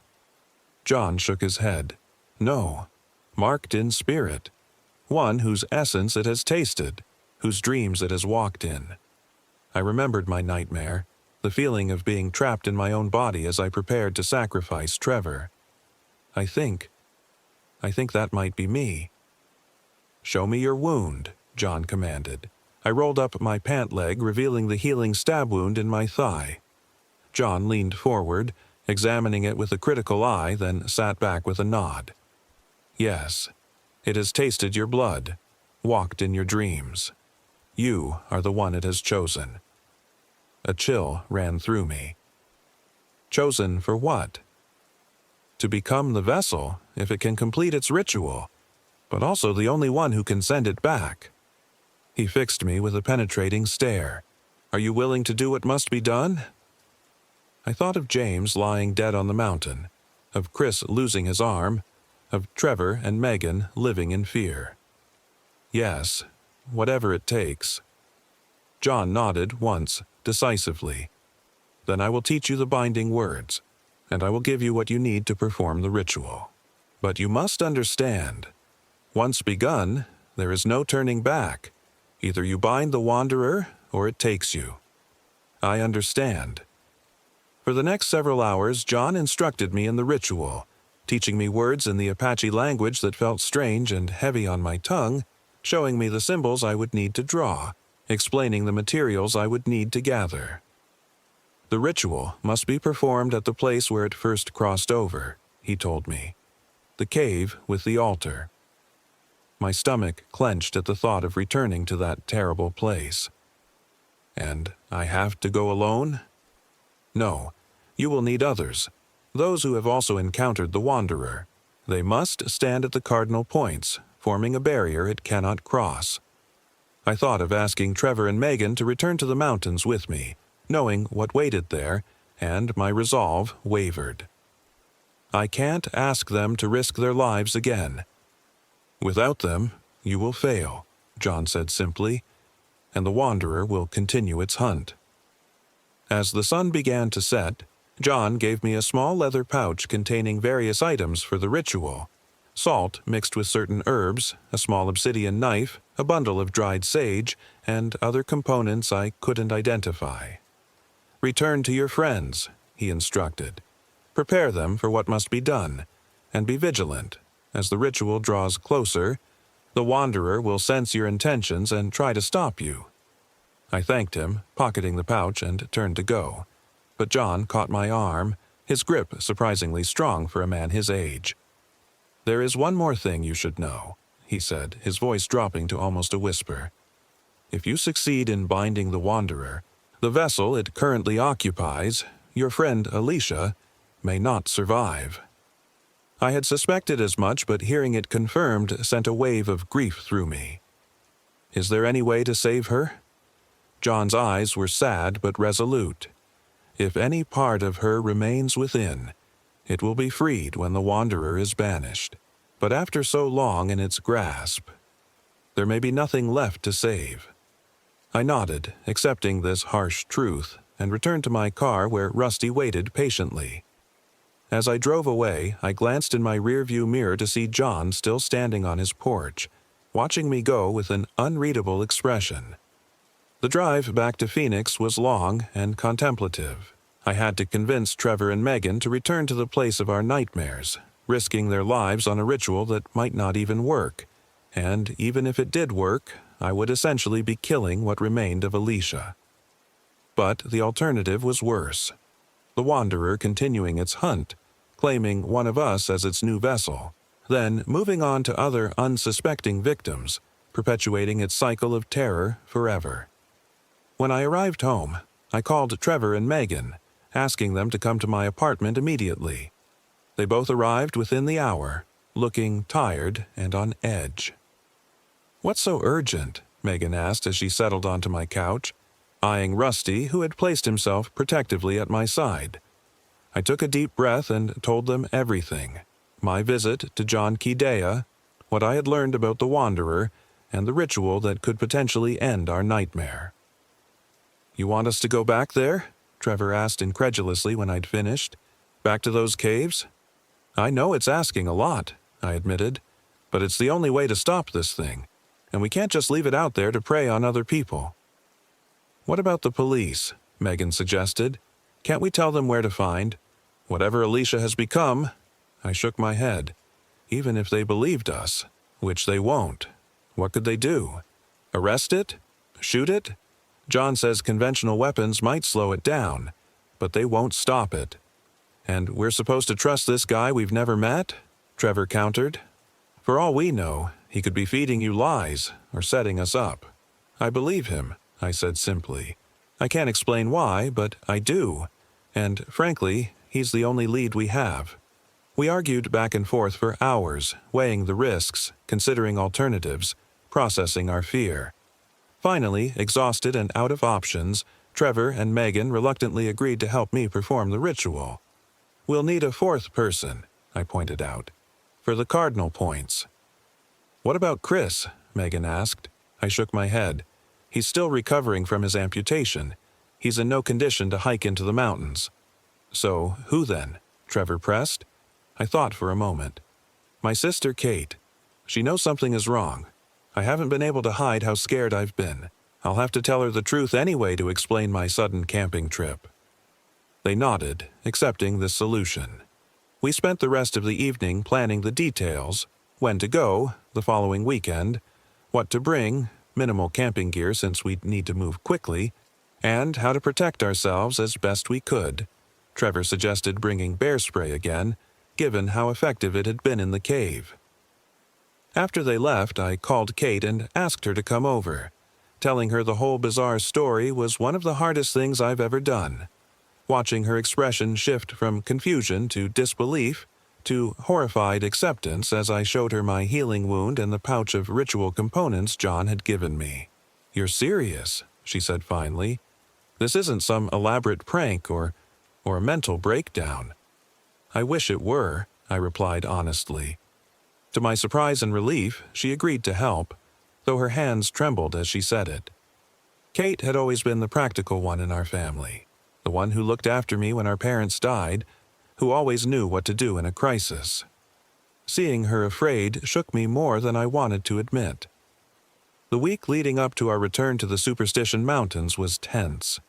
S1: John shook his head. No, marked in spirit. One whose essence it has tasted, whose dreams it has walked in. I remembered my nightmare, the feeling of being trapped in my own body as I prepared to sacrifice Trevor. I think that might be me. Show me your wound, John commanded. I rolled up my pant leg, revealing the healing stab wound in my thigh. John leaned forward, examining it with a critical eye, then sat back with a nod. Yes, it has tasted your blood, walked in your dreams. You are the one it has chosen. A chill ran through me. Chosen for what? To become the vessel, if it can complete its ritual, but also the only one who can send it back. He fixed me with a penetrating stare. Are you willing to do what must be done? I thought of James lying dead on the mountain, of Chris losing his arm, of Trevor and Megan living in fear. Yes, whatever it takes. John nodded once, decisively. Then I will teach you the binding words, and I will give you what you need to perform the ritual. But you must understand, once begun, there is no turning back. Either you bind the Wanderer, or it takes you. I understand. For the next several hours, John instructed me in the ritual, teaching me words in the Apache language that felt strange and heavy on my tongue, showing me the symbols I would need to draw, explaining the materials I would need to gather. The ritual must be performed at the place where it first crossed over, he told me. The cave with the altar. My stomach clenched at the thought of returning to that terrible place. And I have to go alone? No, you will need others, those who have also encountered the Wanderer. They must stand at the cardinal points, forming a barrier it cannot cross. I thought of asking Trevor and Megan to return to the mountains with me, knowing what waited there, and my resolve wavered. I can't ask them to risk their lives again. Without them, you will fail, John said simply, and the Wanderer will continue its hunt. As the sun began to set, John gave me a small leather pouch containing various items for the ritual. Salt mixed with certain herbs, a small obsidian knife, a bundle of dried sage, and other components I couldn't identify. Return to your friends, he instructed. Prepare them for what must be done, and be vigilant. As the ritual draws closer, the Wanderer will sense your intentions and try to stop you. I thanked him, pocketing the pouch, and turned to go. But John caught my arm, his grip surprisingly strong for a man his age. There is one more thing you should know, he said, his voice dropping to almost a whisper. If you succeed in binding the Wanderer, the vessel it currently occupies, your friend Alicia, may not survive. I had suspected as much, but hearing it confirmed sent a wave of grief through me. Is there any way to save her? John's eyes were sad but resolute. If any part of her remains within, it will be freed when the Wanderer is banished. But after so long in its grasp, there may be nothing left to save. I nodded, accepting this harsh truth, and returned to my car where Rusty waited patiently. As I drove away, I glanced in my rearview mirror to see John still standing on his porch, watching me go with an unreadable expression. The drive back to Phoenix was long and contemplative. I had to convince Trevor and Megan to return to the place of our nightmares, risking their lives on a ritual that might not even work, and even if it did work, I would essentially be killing what remained of Alicia. But the alternative was worse. The Wanderer continuing its hunt, claiming one of us as its new vessel, then moving on to other unsuspecting victims, perpetuating its cycle of terror forever. When I arrived home, I called Trevor and Megan, asking them to come to my apartment immediately. They both arrived within the hour, looking tired and on edge. "What's so urgent?" Megan asked as she settled onto my couch, eyeing Rusty, who had placed himself protectively at my side. I took a deep breath and told them everything: my visit to John Kidea, what I had learned about the Wanderer, and the ritual that could potentially end our nightmare. "You want us to go back there?" Trevor asked incredulously when I'd finished. "Back to those caves?" "I know it's asking a lot," I admitted, "but it's the only way to stop this thing, and we can't just leave it out there to prey on other people." "What about the police?" Megan suggested. "Can't we tell them where to find whatever Alicia has become?" I shook my head. Even if they believed us, which they won't, what could they do? Arrest it? Shoot it? John says conventional weapons might slow it down, but they won't stop it. "And we're supposed to trust this guy we've never met?" Trevor countered. "For all we know, he could be feeding you lies or setting us up." "I believe him," I said simply. "I can't explain why, but I do. And, frankly, he's the only lead we have." We argued back and forth for hours, weighing the risks, considering alternatives, processing our fear. Finally, exhausted and out of options, Trevor and Megan reluctantly agreed to help me perform the ritual. "We'll need a fourth person," I pointed out, "for the cardinal points." "What about Chris?" Megan asked. I shook my head. "He's still recovering from his amputation. He's in no condition to hike into the mountains." "So, who then?" Trevor pressed. I thought for a moment. "My sister Kate. She knows something is wrong. I haven't been able to hide how scared I've been. I'll have to tell her the truth anyway to explain my sudden camping trip." They nodded, accepting this solution. We spent the rest of the evening planning the details: when to go, the following weekend, what to bring, minimal camping gear since we'd need to move quickly, and how to protect ourselves as best we could. Trevor suggested bringing bear spray again, given how effective it had been in the cave. After they left, I called Kate and asked her to come over. Telling her the whole bizarre story was one of the hardest things I've ever done. Watching her expression shift from confusion to disbelief to horrified acceptance as I showed her my healing wound and the pouch of ritual components John had given me. "You're serious," she said finally. "This isn't some elaborate prank or a mental breakdown." "I wish it were," I replied honestly. To my surprise and relief, she agreed to help, though her hands trembled as she said it. Kate had always been the practical one in our family, the one who looked after me when our parents died, who always knew what to do in a crisis. Seeing her afraid shook me more than I wanted to admit. The week leading up to our return to the Superstition Mountains was tense.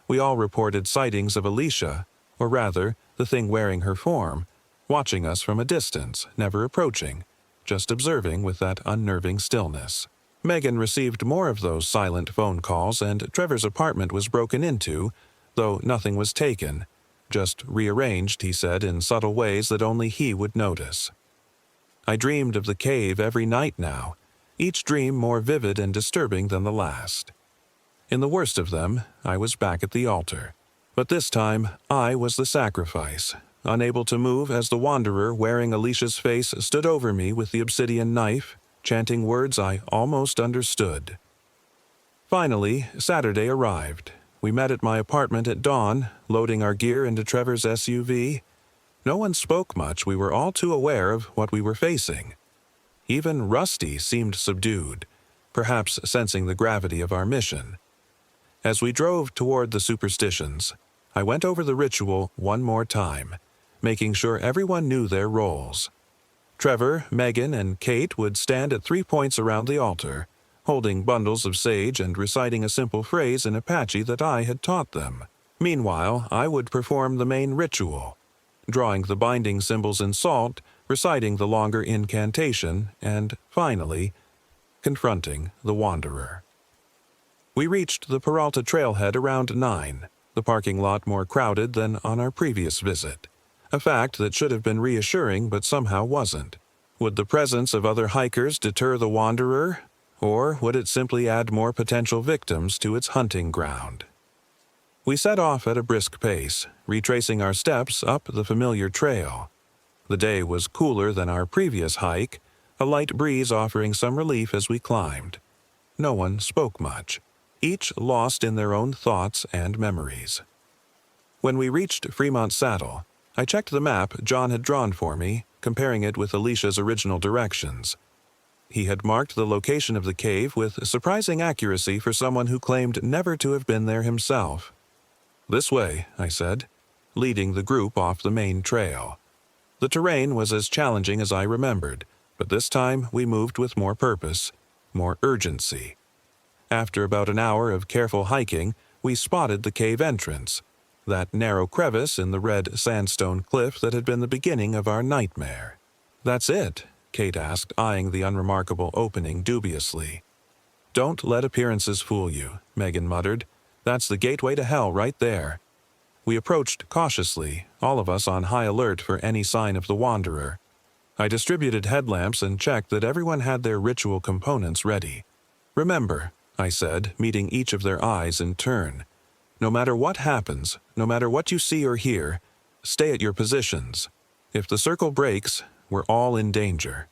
S1: We all reported sightings of Alicia, or rather, the thing wearing her form, watching us from a distance, never approaching, just observing with that unnerving stillness. Megan received more of those silent phone calls, and Trevor's apartment was broken into, though nothing was taken, just rearranged, he said, in subtle ways that only he would notice. I dreamed of the cave every night now, each dream more vivid and disturbing than the last. In the worst of them, I was back at the altar. But this time, I was the sacrifice, unable to move as the Wanderer wearing Alicia's face stood over me with the obsidian knife, chanting words I almost understood. Finally, Saturday arrived. We met at my apartment at dawn, loading our gear into Trevor's SUV. No one spoke much. We were all too aware of what we were facing. Even Rusty seemed subdued, perhaps sensing the gravity of our mission. As we drove toward the Superstitions, I went over the ritual one more time, making sure everyone knew their roles. Trevor, Megan, and Kate would stand at 3 points around the altar, holding bundles of sage and reciting a simple phrase in Apache that I had taught them. Meanwhile, I would perform the main ritual, drawing the binding symbols in salt, reciting the longer incantation, and, finally, confronting the Wanderer. We reached the Peralta trailhead around 9, the parking lot more crowded than on our previous visit, a fact that should have been reassuring but somehow wasn't. Would the presence of other hikers deter the Wanderer, or would it simply add more potential victims to its hunting ground? We set off at a brisk pace, retracing our steps up the familiar trail. The day was cooler than our previous hike, a light breeze offering some relief as we climbed. No one spoke much, each lost in their own thoughts and memories. When we reached Fremont Saddle, I checked the map John had drawn for me, comparing it with Alicia's original directions. He had marked the location of the cave with surprising accuracy for someone who claimed never to have been there himself. "This way," I said, leading the group off the main trail. The terrain was as challenging as I remembered, but this time we moved with more purpose, more urgency. After about an hour of careful hiking, we spotted the cave entrance, that narrow crevice in the red sandstone cliff that had been the beginning of our nightmare. "That's it?" Kate asked, eyeing the unremarkable opening dubiously. "Don't let appearances fool you," Megan muttered. "That's the gateway to hell right there." We approached cautiously, all of us on high alert for any sign of the Wanderer. I distributed headlamps and checked that everyone had their ritual components ready. "Remember," I said, meeting each of their eyes in turn, "no matter what happens, no matter what you see or hear, stay at your positions. If the circle breaks, we're all in danger."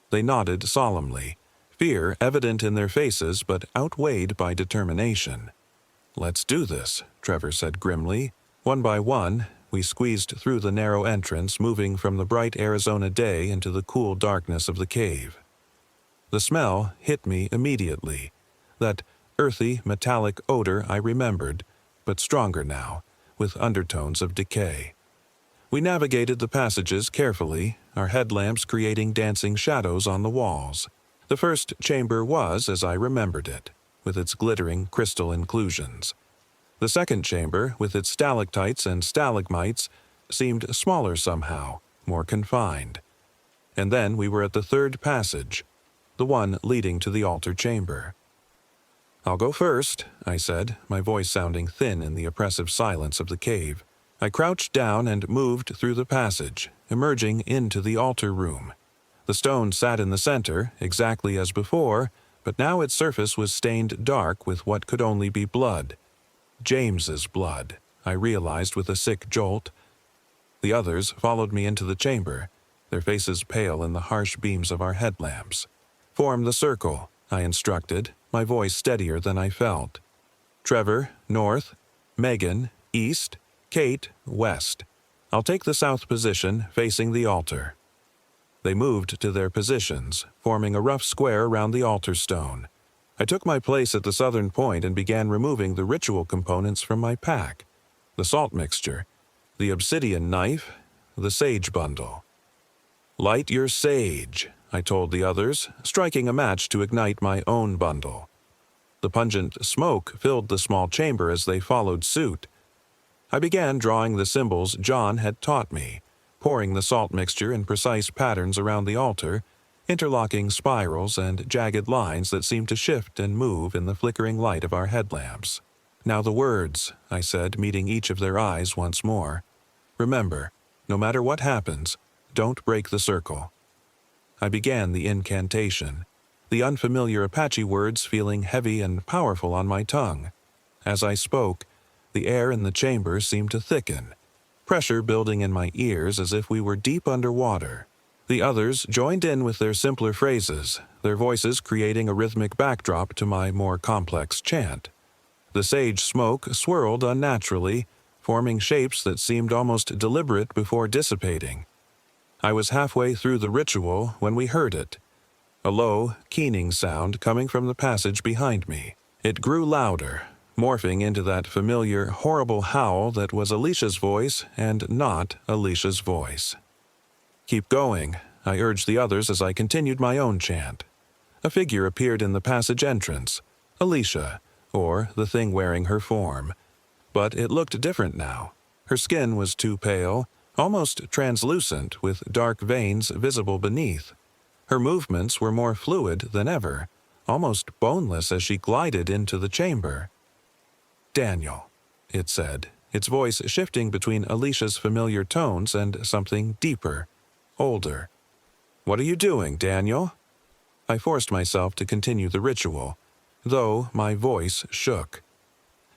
S1: They nodded solemnly, fear evident in their faces but outweighed by determination. "Let's do this," Trevor said grimly. One by one, we squeezed through the narrow entrance, moving from the bright Arizona day into the cool darkness of the cave. The smell hit me immediately, that earthy, metallic odor I remembered, but stronger now, with undertones of decay. We navigated the passages carefully, our headlamps creating dancing shadows on the walls. The first chamber was as I remembered it, with its glittering crystal inclusions. The second chamber, with its stalactites and stalagmites, seemed smaller somehow, more confined. And then we were at the third passage, the one leading to the altar chamber. "I'll go first," I said, my voice sounding thin in the oppressive silence of the cave. I crouched down and moved through the passage, emerging into the altar room. The stone sat in the center, exactly as before, but now its surface was stained dark with what could only be blood. James's blood, I realized with a sick jolt. The others followed me into the chamber, their faces pale in the harsh beams of our headlamps. "Form the circle," I instructed, my voice steadier than I felt. "Trevor, north. Megan, east. Kate, west. I'll take the south position, facing the altar." They moved to their positions, forming a rough square around the altar stone. I took my place at the southern point and began removing the ritual components from my pack. The salt mixture, the obsidian knife, the sage bundle. "Light your sage," I told the others, striking a match to ignite my own bundle. The pungent smoke filled the small chamber as they followed suit. I began drawing the symbols John had taught me, pouring the salt mixture in precise patterns around the altar, interlocking spirals and jagged lines that seemed to shift and move in the flickering light of our headlamps. "Now the words," I said, meeting each of their eyes once more. "Remember, no matter what happens, don't break the circle." I began the incantation, the unfamiliar Apache words feeling heavy and powerful on my tongue. As I spoke, the air in the chamber seemed to thicken, pressure building in my ears as if we were deep underwater. The others joined in with their simpler phrases, their voices creating a rhythmic backdrop to my more complex chant. The sage smoke swirled unnaturally, forming shapes that seemed almost deliberate before dissipating. I was halfway through the ritual when we heard it, a low, keening sound coming from the passage behind me. It grew louder, morphing into that familiar, horrible howl that was Alicia's voice and not Alicia's voice. "Keep going," I urged the others as I continued my own chant. A figure appeared in the passage entrance, Alicia, or the thing wearing her form. But it looked different now. Her skin was too pale, almost translucent, with dark veins visible beneath. Her movements were more fluid than ever, almost boneless as she glided into the chamber. "Daniel," it said, its voice shifting between Alicia's familiar tones and something deeper, older. "What are you doing, Daniel?" I forced myself to continue the ritual, though my voice shook.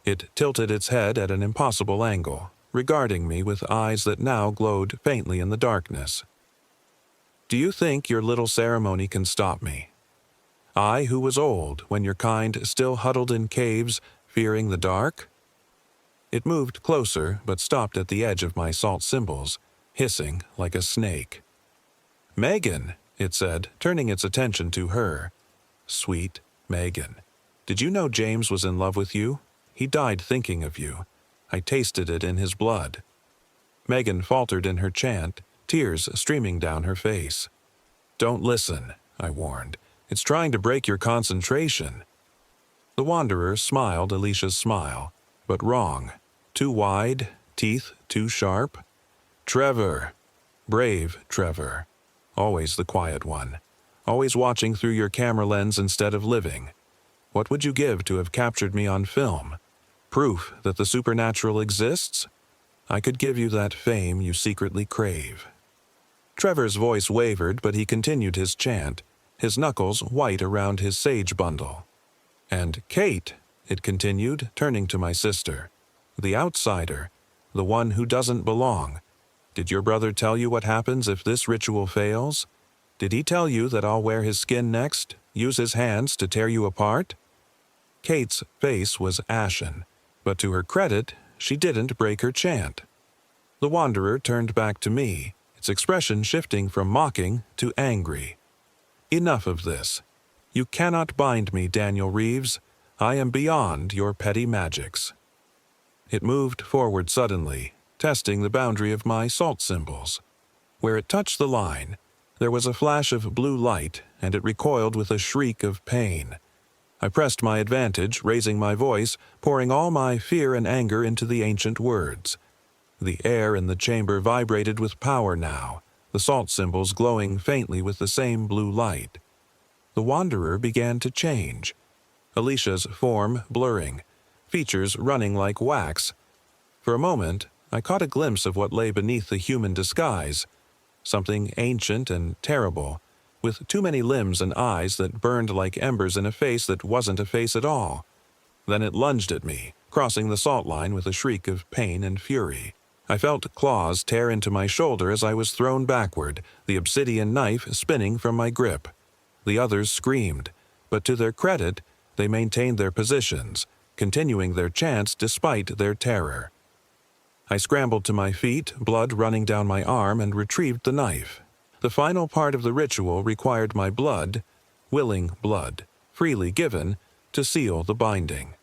S1: It tilted its head at an impossible angle, regarding me with eyes that now glowed faintly in the darkness. "Do you think your little ceremony can stop me? I who was old when your kind still huddled in caves, fearing the dark?" It moved closer, but stopped at the edge of my salt symbols, hissing like a snake. "Megan," it said, turning its attention to her. "Sweet Megan, did you know James was in love with you? He died thinking of you. I tasted it in his blood." Megan faltered in her chant, tears streaming down her face. "Don't listen," I warned. "It's trying to break your concentration." The Wanderer smiled Alicia's smile, but wrong. Too wide, teeth too sharp. "Trevor. Brave Trevor. Always the quiet one. Always watching through your camera lens instead of living. What would you give to have captured me on film? Proof that the supernatural exists? I could give you that fame you secretly crave." Trevor's voice wavered, but he continued his chant, his knuckles white around his sage bundle. "And Kate," it continued, turning to my sister, "the outsider, the one who doesn't belong. Did your brother tell you what happens if this ritual fails? Did he tell you that I'll wear his skin next, use his hands to tear you apart?" Kate's face was ashen, but to her credit, she didn't break her chant. The Wanderer turned back to me, its expression shifting from mocking to angry. "Enough of this. You cannot bind me, Daniel Reeves. I am beyond your petty magics." It moved forward suddenly, testing the boundary of my salt symbols. Where it touched the line, there was a flash of blue light, and it recoiled with a shriek of pain. I pressed my advantage, raising my voice, pouring all my fear and anger into the ancient words. The air in the chamber vibrated with power now, the salt symbols glowing faintly with the same blue light. The Wanderer began to change, Alicia's form blurring, features running like wax. For a moment, I caught a glimpse of what lay beneath the human disguise, something ancient and terrible, with too many limbs and eyes that burned like embers in a face that wasn't a face at all. Then it lunged at me, crossing the salt line with a shriek of pain and fury. I felt claws tear into my shoulder as I was thrown backward, the obsidian knife spinning from my grip. The others screamed, but to their credit, they maintained their positions, continuing their chants despite their terror. I scrambled to my feet, blood running down my arm, and retrieved the knife. The final part of the ritual required my blood, willing blood, freely given, to seal the binding.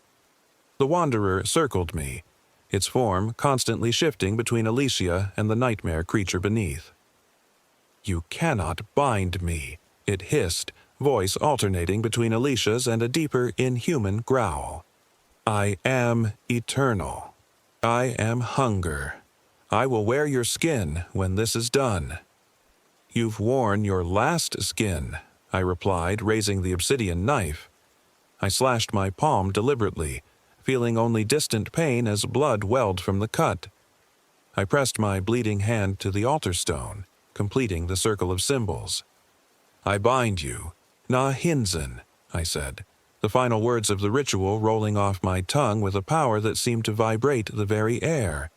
S1: The Wanderer circled me, its form constantly shifting between Alicia and the nightmare creature beneath. "You cannot bind me," it hissed, voice alternating between Alicia's and a deeper, inhuman growl. "I am eternal. I am hunger. I will wear your skin when this is done." "You've worn your last skin," I replied, raising the obsidian knife. I slashed my palm deliberately, feeling only distant pain as blood welled from the cut. I pressed my bleeding hand to the altar stone, completing the circle of symbols. "I bind you, Na Hinzen," I said, the final words of the ritual rolling off my tongue with a power that seemed to vibrate the very air.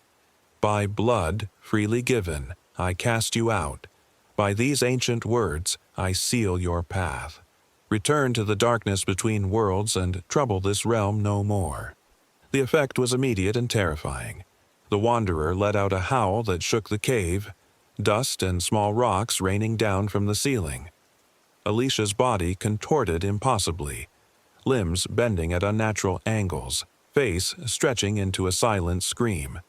S1: "By blood freely given, I cast you out. By these ancient words, I seal your path. Return to the darkness between worlds and trouble this realm no more." The effect was immediate and terrifying. The Wanderer let out a howl that shook the cave, dust and small rocks raining down from the ceiling. Alicia's body contorted impossibly, limbs bending at unnatural angles, face stretching into a silent scream.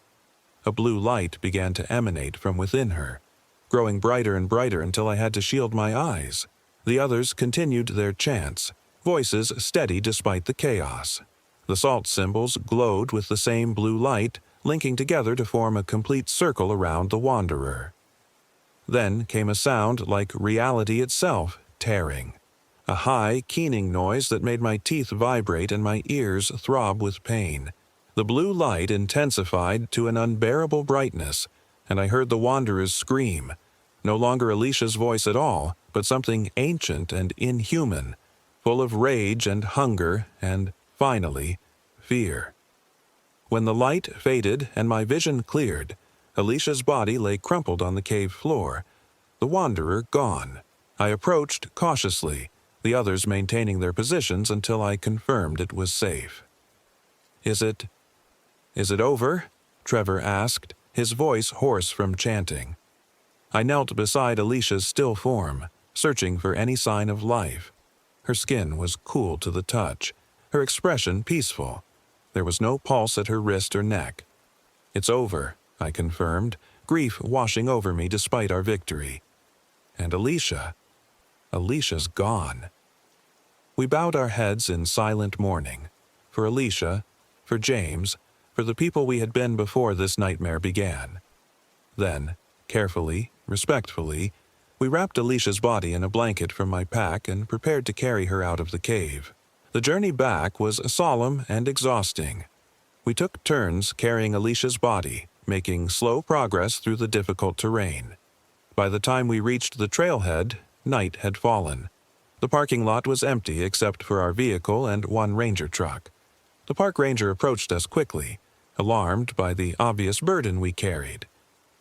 S1: A blue light began to emanate from within her, growing brighter and brighter until I had to shield my eyes. The others continued their chants, voices steady despite the chaos. The salt symbols glowed with the same blue light, linking together to form a complete circle around the Wanderer. Then came a sound like reality itself, tearing. A high, keening noise that made my teeth vibrate and my ears throb with pain. The blue light intensified to an unbearable brightness, and I heard the wanderers scream. No longer Alicia's voice at all, but something ancient and inhuman, full of rage and hunger and, finally, fear. When the light faded and my vision cleared, Alicia's body lay crumpled on the cave floor, the wanderer gone. I approached cautiously, the others maintaining their positions until I confirmed it was safe. Is it over?" Trevor asked, his voice hoarse from chanting. I knelt beside Alicia's still form, searching for any sign of life. Her skin was cool to the touch, her expression peaceful. There was no pulse at her wrist or neck. "It's over," I confirmed, grief washing over me despite our victory. And Alicia's gone. We bowed our heads in silent mourning, for Alicia, for James, for the people we had been before this nightmare began. Then, carefully, respectfully, we wrapped Alicia's body in a blanket from my pack and prepared to carry her out of the cave. The journey back was solemn and exhausting. We took turns carrying Alicia's body, making slow progress through the difficult terrain. By the time we reached the trailhead, night had fallen. The parking lot was empty except for our vehicle and one ranger truck. The park ranger approached us quickly, alarmed by the obvious burden we carried.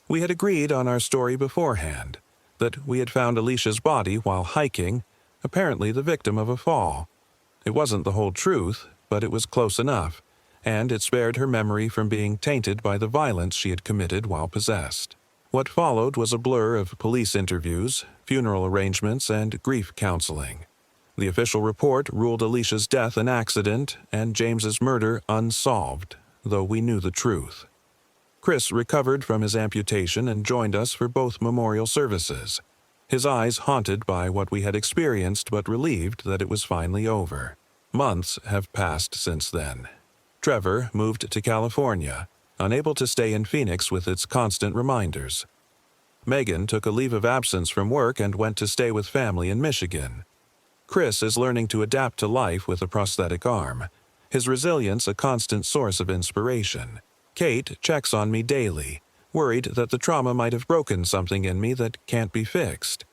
S1: We had agreed on our story beforehand, that we had found Alicia's body while hiking, apparently the victim of a fall. It wasn't the whole truth, but it was close enough, and it spared her memory from being tainted by the violence she had committed while possessed. What followed was a blur of police interviews, funeral arrangements, and grief counseling. The official report ruled Alicia's death an accident and James's murder unsolved, though we knew the truth. Chris recovered from his amputation and joined us for both memorial services, his eyes haunted by what we had experienced but relieved that it was finally over. Months have passed since then. Trevor moved to California, unable to stay in Phoenix with its constant reminders. Megan took a leave of absence from work and went to stay with family in Michigan. Chris is learning to adapt to life with a prosthetic arm, his resilience a constant source of inspiration. Kate checks on me daily, worried that the trauma might have broken something in me that can't be fixed.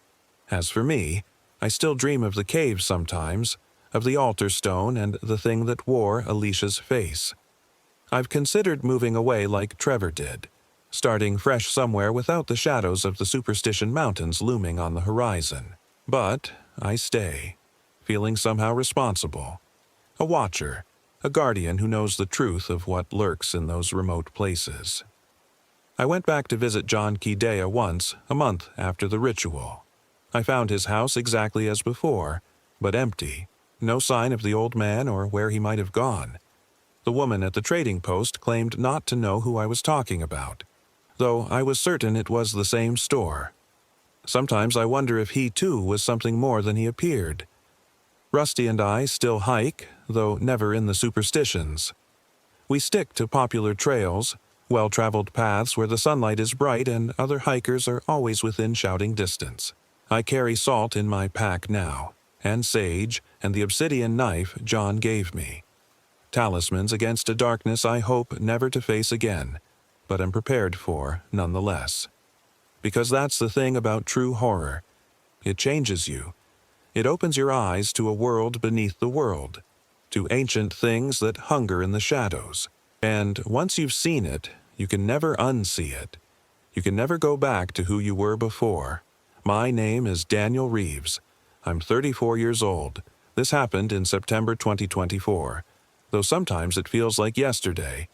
S1: As for me, I still dream of the cave sometimes, of the altar stone and the thing that wore Alicia's face. I've considered moving away like Trevor did, starting fresh somewhere without the shadows of the Superstition Mountains looming on the horizon. But I stay, feeling somehow responsible. A watcher, a guardian who knows the truth of what lurks in those remote places. I went back to visit John Kidea once, a month after the ritual. I found his house exactly as before, but empty. No sign of the old man or where he might have gone. The woman at the trading post claimed not to know who I was talking about, though I was certain it was the same store. Sometimes I wonder if he too was something more than he appeared. Rusty and I still hike, though never in the superstitions. We stick to popular trails, well-traveled paths where the sunlight is bright and other hikers are always within shouting distance. I carry salt in my pack now, and sage, and the obsidian knife John gave me. Talismans against a darkness I hope never to face again, but am prepared for nonetheless. Because that's the thing about true horror. It changes you. It opens your eyes to a world beneath the world, to ancient things that hunger in the shadows. And once you've seen it, you can never unsee it. You can never go back to who you were before. My name is Daniel Reeves. I'm 34 years old. This happened in September 2024, though sometimes it feels like yesterday,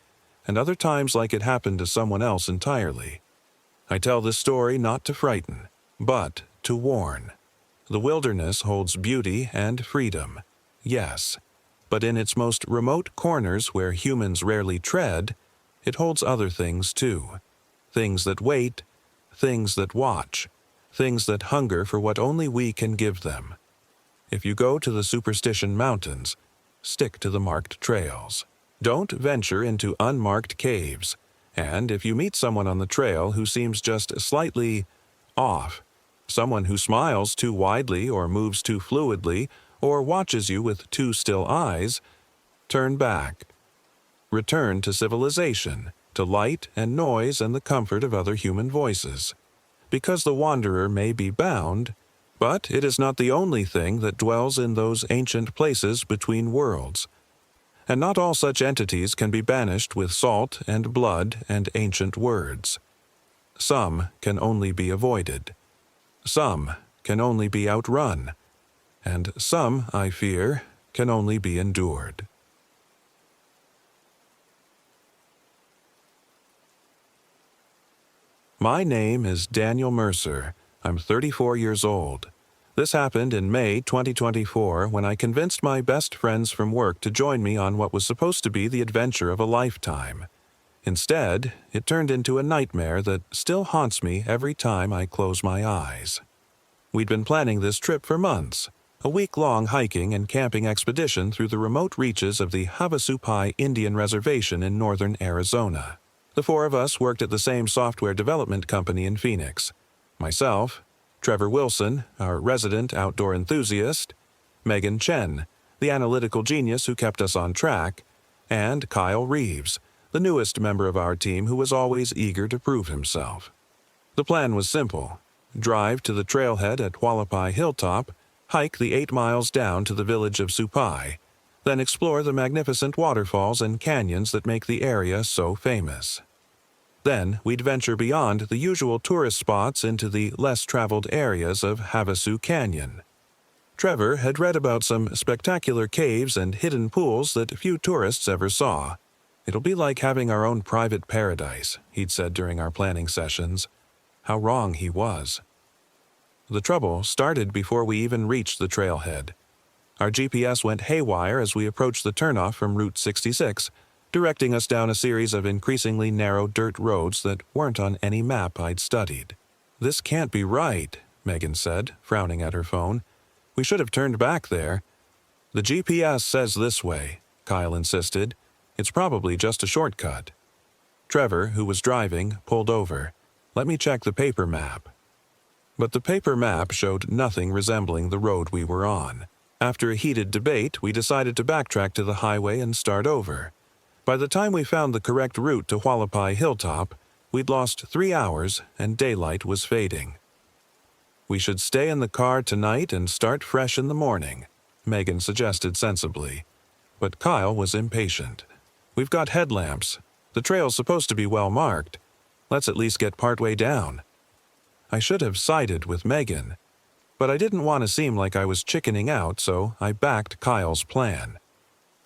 S1: and other times like it happened to someone else entirely. I tell this story not to frighten, but to warn. The wilderness holds beauty and freedom, yes, but in its most remote corners where humans rarely tread, it holds other things too. Things that wait, things that watch, things that hunger for what only we can give them. If you go to the Superstition Mountains, stick to the marked trails. Don't venture into unmarked caves, and if you meet someone on the trail who seems just slightly off, Someone who smiles too widely or moves too fluidly or watches you with too still eyes, turn back. Return to civilization, to light and noise and the comfort of other human voices. Because the wanderer may be bound, but it is not the only thing that dwells in those ancient places between worlds. And not all such entities can be banished with salt and blood and ancient words. Some can only be avoided. Some can only be outrun. And some, I fear, can only be endured. My name is Daniel Mercer. I'm 34 years old. This happened in May 2024 when I convinced my best friends from work to join me on what was supposed to be the adventure of a lifetime. Instead, it turned into a nightmare that still haunts me every time I close my eyes. We'd been planning this trip for months, a week-long hiking and camping expedition through the remote reaches of the Havasupai Indian Reservation in northern Arizona. The four of us worked at the same software development company in Phoenix. Myself, Trevor Wilson, our resident outdoor enthusiast, Megan Chen, the analytical genius who kept us on track, and Kyle Reeves, the newest member of our team who was always eager to prove himself. The plan was simple. Drive to the trailhead at Hualapai Hilltop, hike the 8 miles down to the village of Supai, then explore the magnificent waterfalls and canyons that make the area so famous. Then we'd venture beyond the usual tourist spots into the less-traveled areas of Havasu Canyon. Trevor had read about some spectacular caves and hidden pools that few tourists ever saw. It'll be like having our own private paradise, he'd said during our planning sessions. How wrong he was. The trouble started before we even reached the trailhead. Our GPS went haywire as we approached the turnoff from Route 66, directing us down a series of increasingly narrow dirt roads that weren't on any map I'd studied. "This can't be right," Megan said, frowning at her phone. "We should have turned back there." "The GPS says this way," Kyle insisted. "It's probably just a shortcut." Trevor, who was driving, pulled over. "Let me check the paper map." But the paper map showed nothing resembling the road we were on. After a heated debate, we decided to backtrack to the highway and start over. By the time we found the correct route to Hualapai Hilltop, we'd lost 3 hours and daylight was fading. "We should stay in the car tonight and start fresh in the morning," Megan suggested sensibly. But Kyle was impatient. "We've got headlamps. The trail's supposed to be well marked. Let's at least get partway down." I should have sided with Megan, but I didn't want to seem like I was chickening out, so I backed Kyle's plan.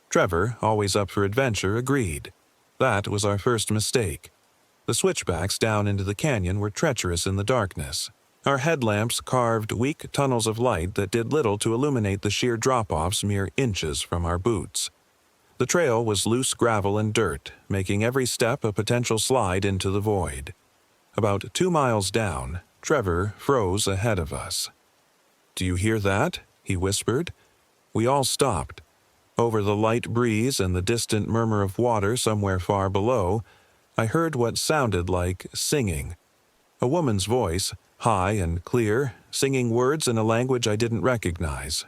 S1: Trevor, always up for adventure, agreed. That was our first mistake. The switchbacks down into the canyon were treacherous in the darkness. Our headlamps carved weak tunnels of light that did little to illuminate the sheer drop-offs mere inches from our boots. The trail was loose gravel and dirt, making every step a potential slide into the void. About 2 miles down, Trevor froze ahead of us. "Do you hear that?" he whispered. We all stopped. Over the light breeze and the distant murmur of water somewhere far below, I heard what sounded like singing. A woman's voice, high and clear, singing words in a language I didn't recognize.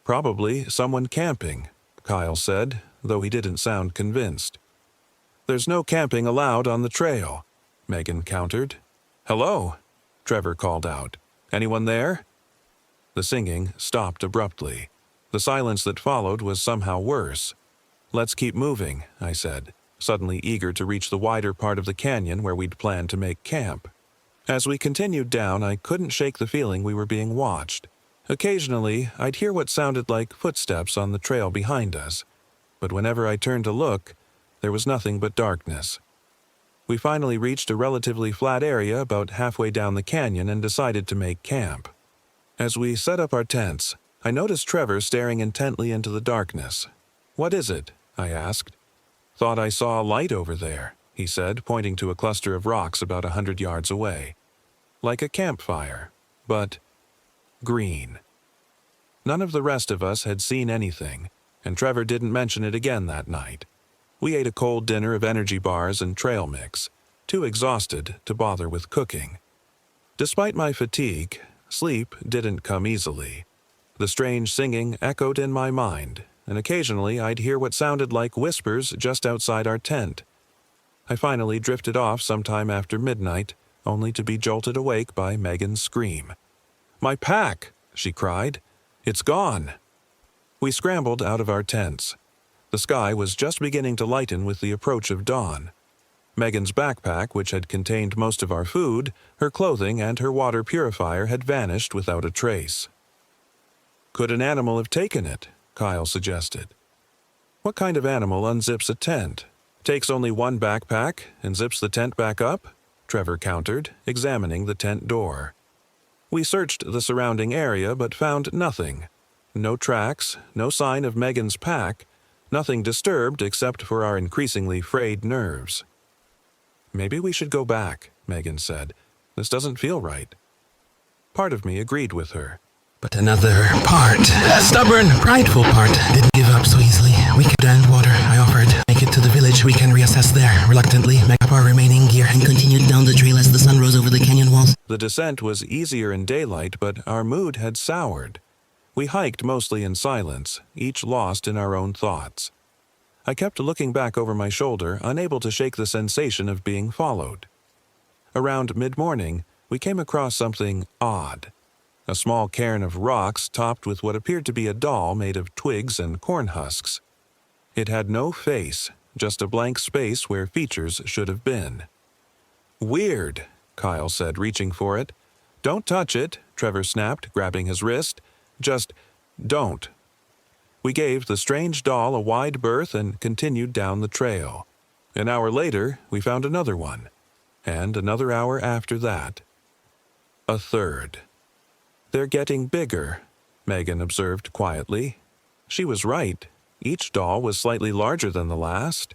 S1: "Probably someone camping," Kyle said, though he didn't sound convinced. "There's no camping allowed on the trail," Megan countered. "Hello," Trevor called out. "Anyone there?" The singing stopped abruptly. The silence that followed was somehow worse. "Let's keep moving," I said, suddenly eager to reach the wider part of the canyon where we'd planned to make camp. As we continued down, I couldn't shake the feeling we were being watched. Occasionally, I'd hear what sounded like footsteps on the trail behind us, but whenever I turned to look, there was nothing but darkness. We finally reached a relatively flat area about halfway down the canyon and decided to make camp. As we set up our tents, I noticed Trevor staring intently into the darkness. "What is it?" I asked. "Thought I saw a light over there," he said, pointing to a cluster of rocks about 100 yards away. "Like a campfire, but green." None of the rest of us had seen anything, and Trevor didn't mention it again that night. We ate a cold dinner of energy bars and trail mix, too exhausted to bother with cooking. Despite my fatigue, sleep didn't come easily. The strange singing echoed in my mind, and occasionally I'd hear what sounded like whispers just outside our tent. I finally drifted off sometime after midnight, only to be jolted awake by Megan's scream. "My pack!" she cried. "It's gone!" We scrambled out of our tents. The sky was just beginning to lighten with the approach of dawn. Megan's backpack, which had contained most of our food, her clothing, and her water purifier had vanished without a trace. "Could an animal have taken it?" Kyle suggested. "What kind of animal unzips a tent? Takes only one backpack and zips the tent back up?" Trevor countered, examining the tent door. We searched the surrounding area but found nothing. No tracks, no sign of Megan's pack, nothing disturbed except for our increasingly frayed nerves. "Maybe we should go back," Megan said. "This doesn't feel right." Part of me agreed with her.
S3: But another part, a stubborn, prideful part, didn't give up so easily. We could and water, I offered. Make it to the village, we can reassess there. Reluctantly, make up our remaining gear and continued down the trail as the sun rose over the canyon walls.
S1: The descent was easier in daylight, but our mood had soured. We hiked mostly in silence, each lost in our own thoughts. I kept looking back over my shoulder, unable to shake the sensation of being followed. Around mid-morning, we came across something odd. A small cairn of rocks topped with what appeared to be a doll made of twigs and corn husks. It had no face, just a blank space where features should have been. "Weird," Kyle said, reaching for it. "Don't touch it," Trevor snapped, grabbing his wrist. "Just don't." We gave the strange doll a wide berth and continued down the trail. An hour later, we found another one. And another hour after that. A third. "They're getting bigger," Megan observed quietly. She was right. Each doll was slightly larger than the last.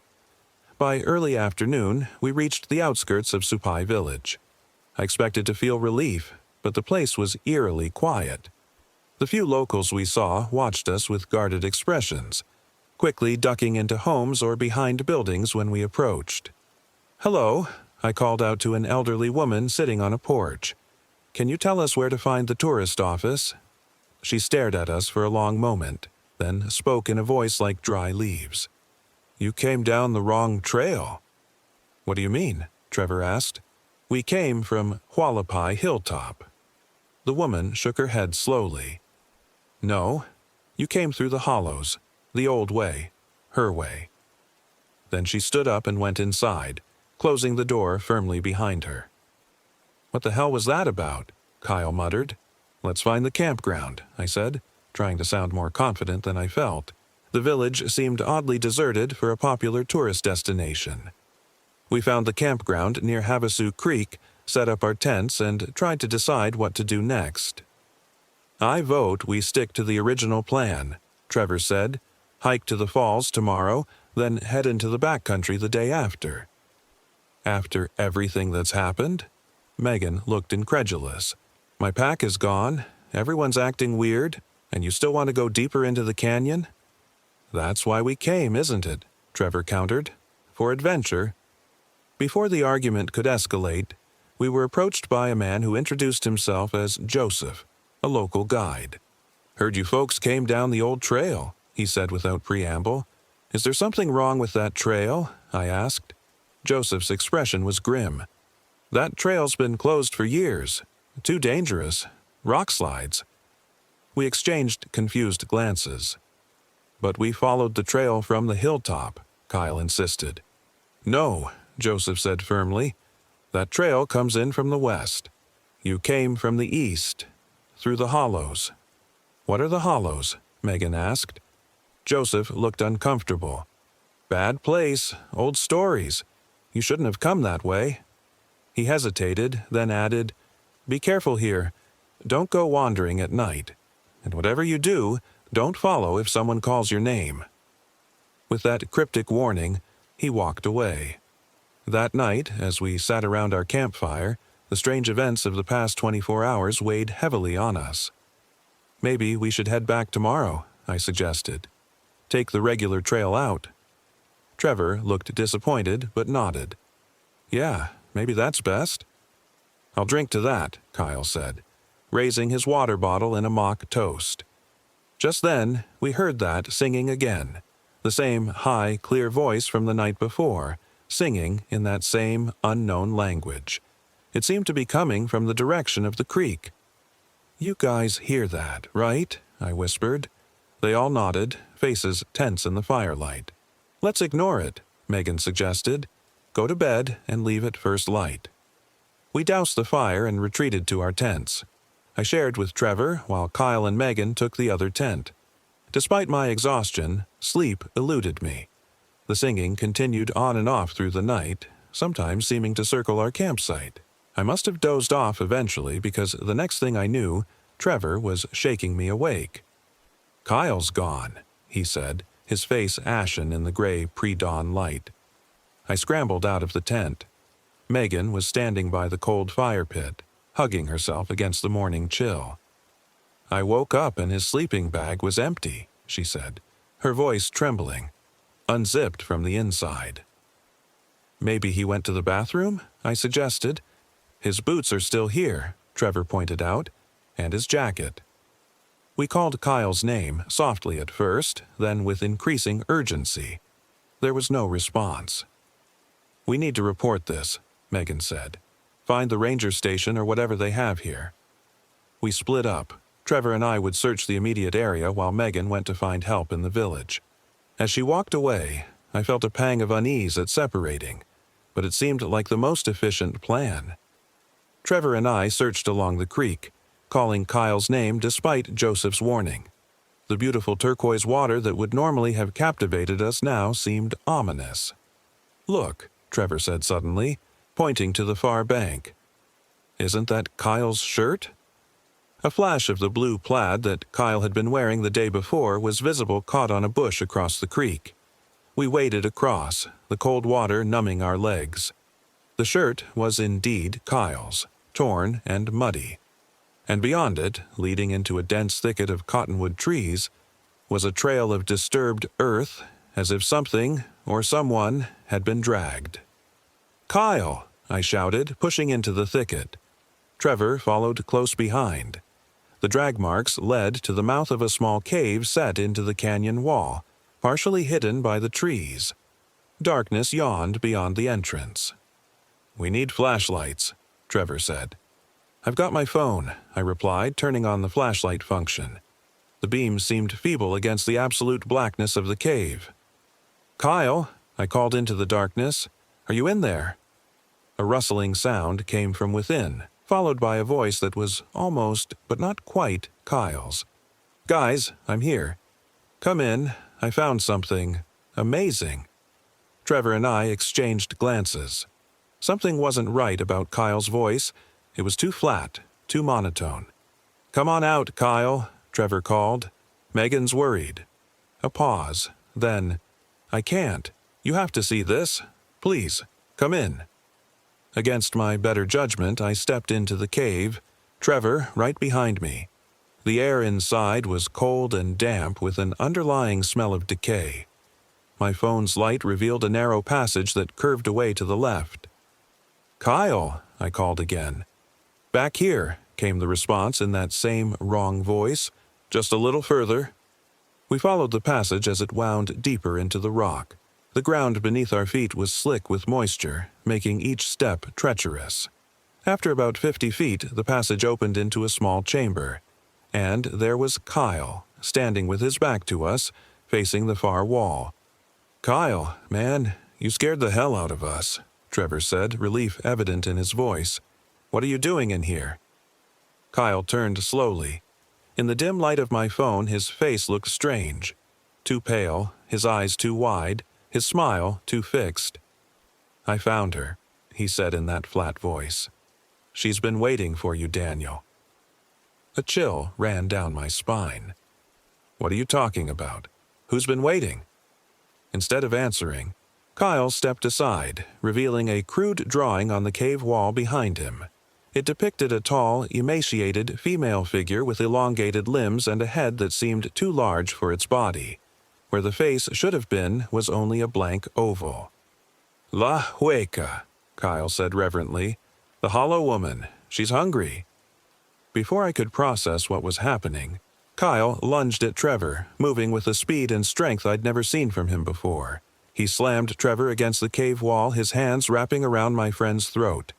S1: By early afternoon, we reached the outskirts of Supai village. I expected to feel relief, but the place was eerily quiet. The few locals we saw watched us with guarded expressions, quickly ducking into homes or behind buildings when we approached. "Hello," I called out to an elderly woman sitting on a porch. "Can you tell us where to find the tourist office?" She stared at us for a long moment, then spoke in a voice like dry leaves. "You came down the wrong trail." "What do you mean?" Trevor asked. "We came from Hualapai Hilltop." The woman shook her head slowly. "No, you came through the hollows, the old way, her way." Then she stood up and went inside, closing the door firmly behind her. "What the hell was that about?" Kyle muttered. "Let's find the campground," I said, trying to sound more confident than I felt. The village seemed oddly deserted for a popular tourist destination. We found the campground near Havasu Creek, set up our tents, and tried to decide what to do next. "I vote we stick to the original plan," Trevor said. "Hike to the falls tomorrow, then head into the backcountry the day after." "After everything that's happened?" Megan looked incredulous. "My pack is gone, everyone's acting weird, and you still want to go deeper into the canyon?" "That's why we came, isn't it?" Trevor countered. "For adventure." Before the argument could escalate, we were approached by a man who introduced himself as Joseph, a local guide. "Heard you folks came down the old trail," he said without preamble. "Is there something wrong with that trail?" I asked. Joseph's expression was grim. "That trail's been closed for years. Too dangerous. Rock slides." We exchanged confused glances. "But we followed the trail from the hilltop," Kyle insisted. "No," Joseph said firmly. "That trail comes in from the west. You came from the east, through the hollows." "What are the hollows?" Megan asked. Joseph looked uncomfortable. "Bad place, old stories. You shouldn't have come that way." He hesitated, then added, "Be careful here. Don't go wandering at night. And whatever you do, don't follow if someone calls your name." With that cryptic warning, he walked away. That night, as we sat around our campfire, the strange events of the past 24 hours weighed heavily on us. "Maybe we should head back tomorrow," I suggested. "Take the regular trail out." Trevor looked disappointed but nodded. "Yeah, maybe that's best." I'll drink to that, Kyle said, raising his water bottle in a mock toast. Just then, we heard that singing again, the same high, clear voice from the night before, singing in that same unknown language. It seemed to be coming from the direction of the creek. "You guys hear that, right?" I whispered. They all nodded, faces tense in the firelight. "Let's ignore it," Megan suggested. "Go to bed and leave at first light." We doused the fire and retreated to our tents. I shared with Trevor while Kyle and Megan took the other tent. Despite my exhaustion, sleep eluded me. The singing continued on and off through the night, sometimes seeming to circle our campsite. I must have dozed off eventually because the next thing I knew, Trevor was shaking me awake. "Kyle's gone," he said, his face ashen in the gray pre-dawn light. I scrambled out of the tent. Megan was standing by the cold fire pit, hugging herself against the morning chill. "I woke up and his sleeping bag was empty," she said, her voice trembling, unzipped from the inside. "Maybe he went to the bathroom?" I suggested. "His boots are still here," Trevor pointed out, "and his jacket." We called Kyle's name softly at first, then with increasing urgency. There was no response. "We need to report this," Megan said. "Find the ranger station or whatever they have here." We split up. Trevor and I would search the immediate area while Megan went to find help in the village. As she walked away, I felt a pang of unease at separating, but it seemed like the most efficient plan. Trevor and I searched along the creek, calling Kyle's name despite Joseph's warning. The beautiful turquoise water that would normally have captivated us now seemed ominous. "Look," Trevor said suddenly, pointing to the far bank. "Isn't that Kyle's shirt?" A flash of the blue plaid that Kyle had been wearing the day before was visible caught on a bush across the creek. We waded across, the cold water numbing our legs. The shirt was indeed Kyle's, torn and muddy. And beyond it, leading into a dense thicket of cottonwood trees, was a trail of disturbed earth, as if something or someone had been dragged. "Kyle!" I shouted, pushing into the thicket. Trevor followed close behind. The drag marks led to the mouth of a small cave set into the canyon wall, partially hidden by the trees. Darkness yawned beyond the entrance. "We need flashlights," Trevor said. "I've got my phone," I replied, turning on the flashlight function. The beam seemed feeble against the absolute blackness of the cave. "Kyle," I called into the darkness, "are you in there?" A rustling sound came from within, followed by a voice that was almost, but not quite, Kyle's. "Guys, I'm here. Come in, I found something amazing." Trevor and I exchanged glances. Something wasn't right about Kyle's voice. It was too flat, too monotone. "Come on out, Kyle," Trevor called. "Megan's worried." A pause, then, "I can't. You have to see this. Please, come in." Against my better judgment, I stepped into the cave, Trevor right behind me. The air inside was cold and damp with an underlying smell of decay. My phone's light revealed a narrow passage that curved away to the left. "Kyle," I called again. "Back here," came the response in that same wrong voice. "Just a little further." We followed the passage as it wound deeper into the rock. The ground beneath our feet was slick with moisture, making each step treacherous. After about 50 feet, the passage opened into a small chamber, and there was Kyle, standing with his back to us, facing the far wall. "Kyle, man, you scared the hell out of us," Trevor said, relief evident in his voice. "What are you doing in here?" Kyle turned slowly. In the dim light of my phone, his face looked strange. Too pale, his eyes too wide, his smile too fixed. "I found her," he said in that flat voice. "She's been waiting for you, Daniel." A chill ran down my spine. "What are you talking about? Who's been waiting?" Instead of answering, Kyle stepped aside, revealing a crude drawing on the cave wall behind him. It depicted a tall, emaciated female figure with elongated limbs and a head that seemed too large for its body. Where the face should have been was only a blank oval. "La Hueca," Kyle said reverently. "The Hollow Woman. She's hungry." Before I could process what was happening, Kyle lunged at Trevor, moving with a speed and strength I'd never seen from him before. He slammed Trevor against the cave wall, his hands wrapping around my friend's throat.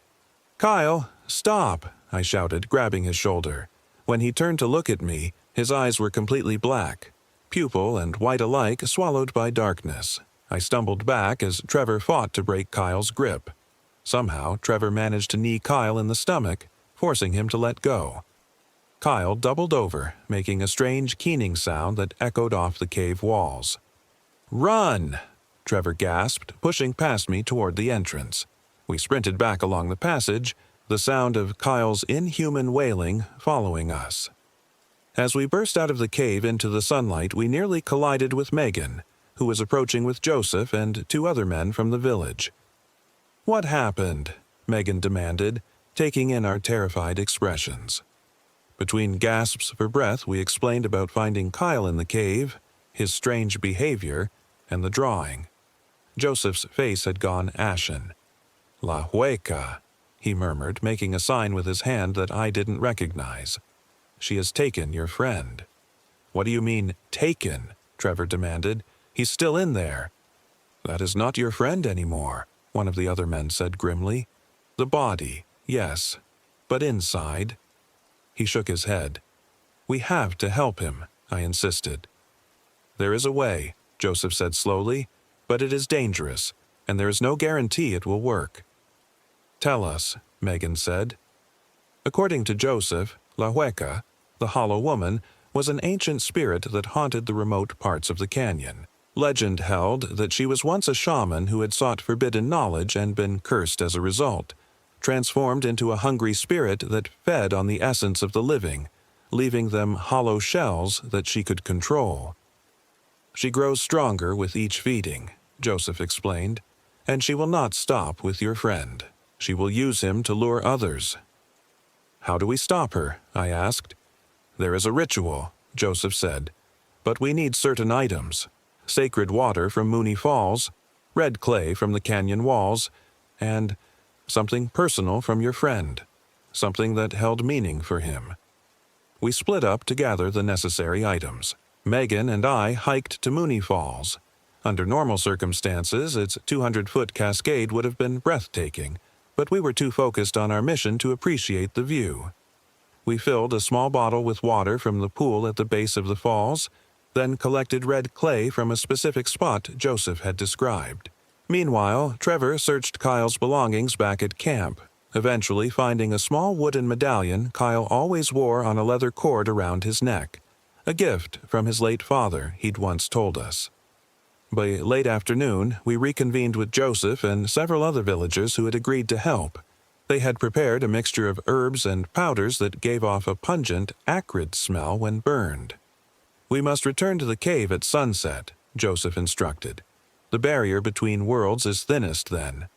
S1: "Kyle, stop!" I shouted, grabbing his shoulder. When he turned to look at me, his eyes were completely black, pupil and white alike swallowed by darkness. I stumbled back as Trevor fought to break Kyle's grip. Somehow, Trevor managed to knee Kyle in the stomach, forcing him to let go. Kyle doubled over, making a strange keening sound that echoed off the cave walls. "Run!" Trevor gasped, pushing past me toward the entrance. We sprinted back along the passage, the sound of Kyle's inhuman wailing following us. As we burst out of the cave into the sunlight, we nearly collided with Megan, who was approaching with Joseph and 2 other men from the village. "What happened?" Megan demanded, taking in our terrified expressions. Between gasps for breath, we explained about finding Kyle in the cave, his strange behavior, and the drawing. Joseph's face had gone ashen. "La Hueca," he murmured, making a sign with his hand that I didn't recognize. "She has taken your friend." "What do you mean, taken?" Trevor demanded. "He's still in there." "That is not your friend anymore," one of the other men said grimly. "The body, yes, but inside." He shook his head. "We have to help him," I insisted. "There is a way," Joseph said slowly, "but it is dangerous, and there is no guarantee it will work." "Tell us," Megan said. According to Joseph, La Hueca, the Hollow Woman, was an ancient spirit that haunted the remote parts of the canyon. Legend held that she was once a shaman who had sought forbidden knowledge and been cursed as a result, transformed into a hungry spirit that fed on the essence of the living, leaving them hollow shells that she could control. "She grows stronger with each feeding," Joseph explained, "and she will not stop with your friend. She will use him to lure others." "How do we stop her?" I asked. "There is a ritual," Joseph said, "but we need certain items: sacred water from Mooney Falls, red clay from the canyon walls, and something personal from your friend, something that held meaning for him." We split up to gather the necessary items. Megan and I hiked to Mooney Falls. Under normal circumstances, its 200-foot cascade would have been breathtaking, but we were too focused on our mission to appreciate the view. We filled a small bottle with water from the pool at the base of the falls, then collected red clay from a specific spot Joseph had described. Meanwhile, Trevor searched Kyle's belongings back at camp, eventually finding a small wooden medallion Kyle always wore on a leather cord around his neck, a gift from his late father, he'd once told us. By late afternoon, we reconvened with Joseph and several other villagers who had agreed to help. They had prepared a mixture of herbs and powders that gave off a pungent, acrid smell when burned. "We must return to the cave at sunset," Joseph instructed. "The barrier between worlds is thinnest then."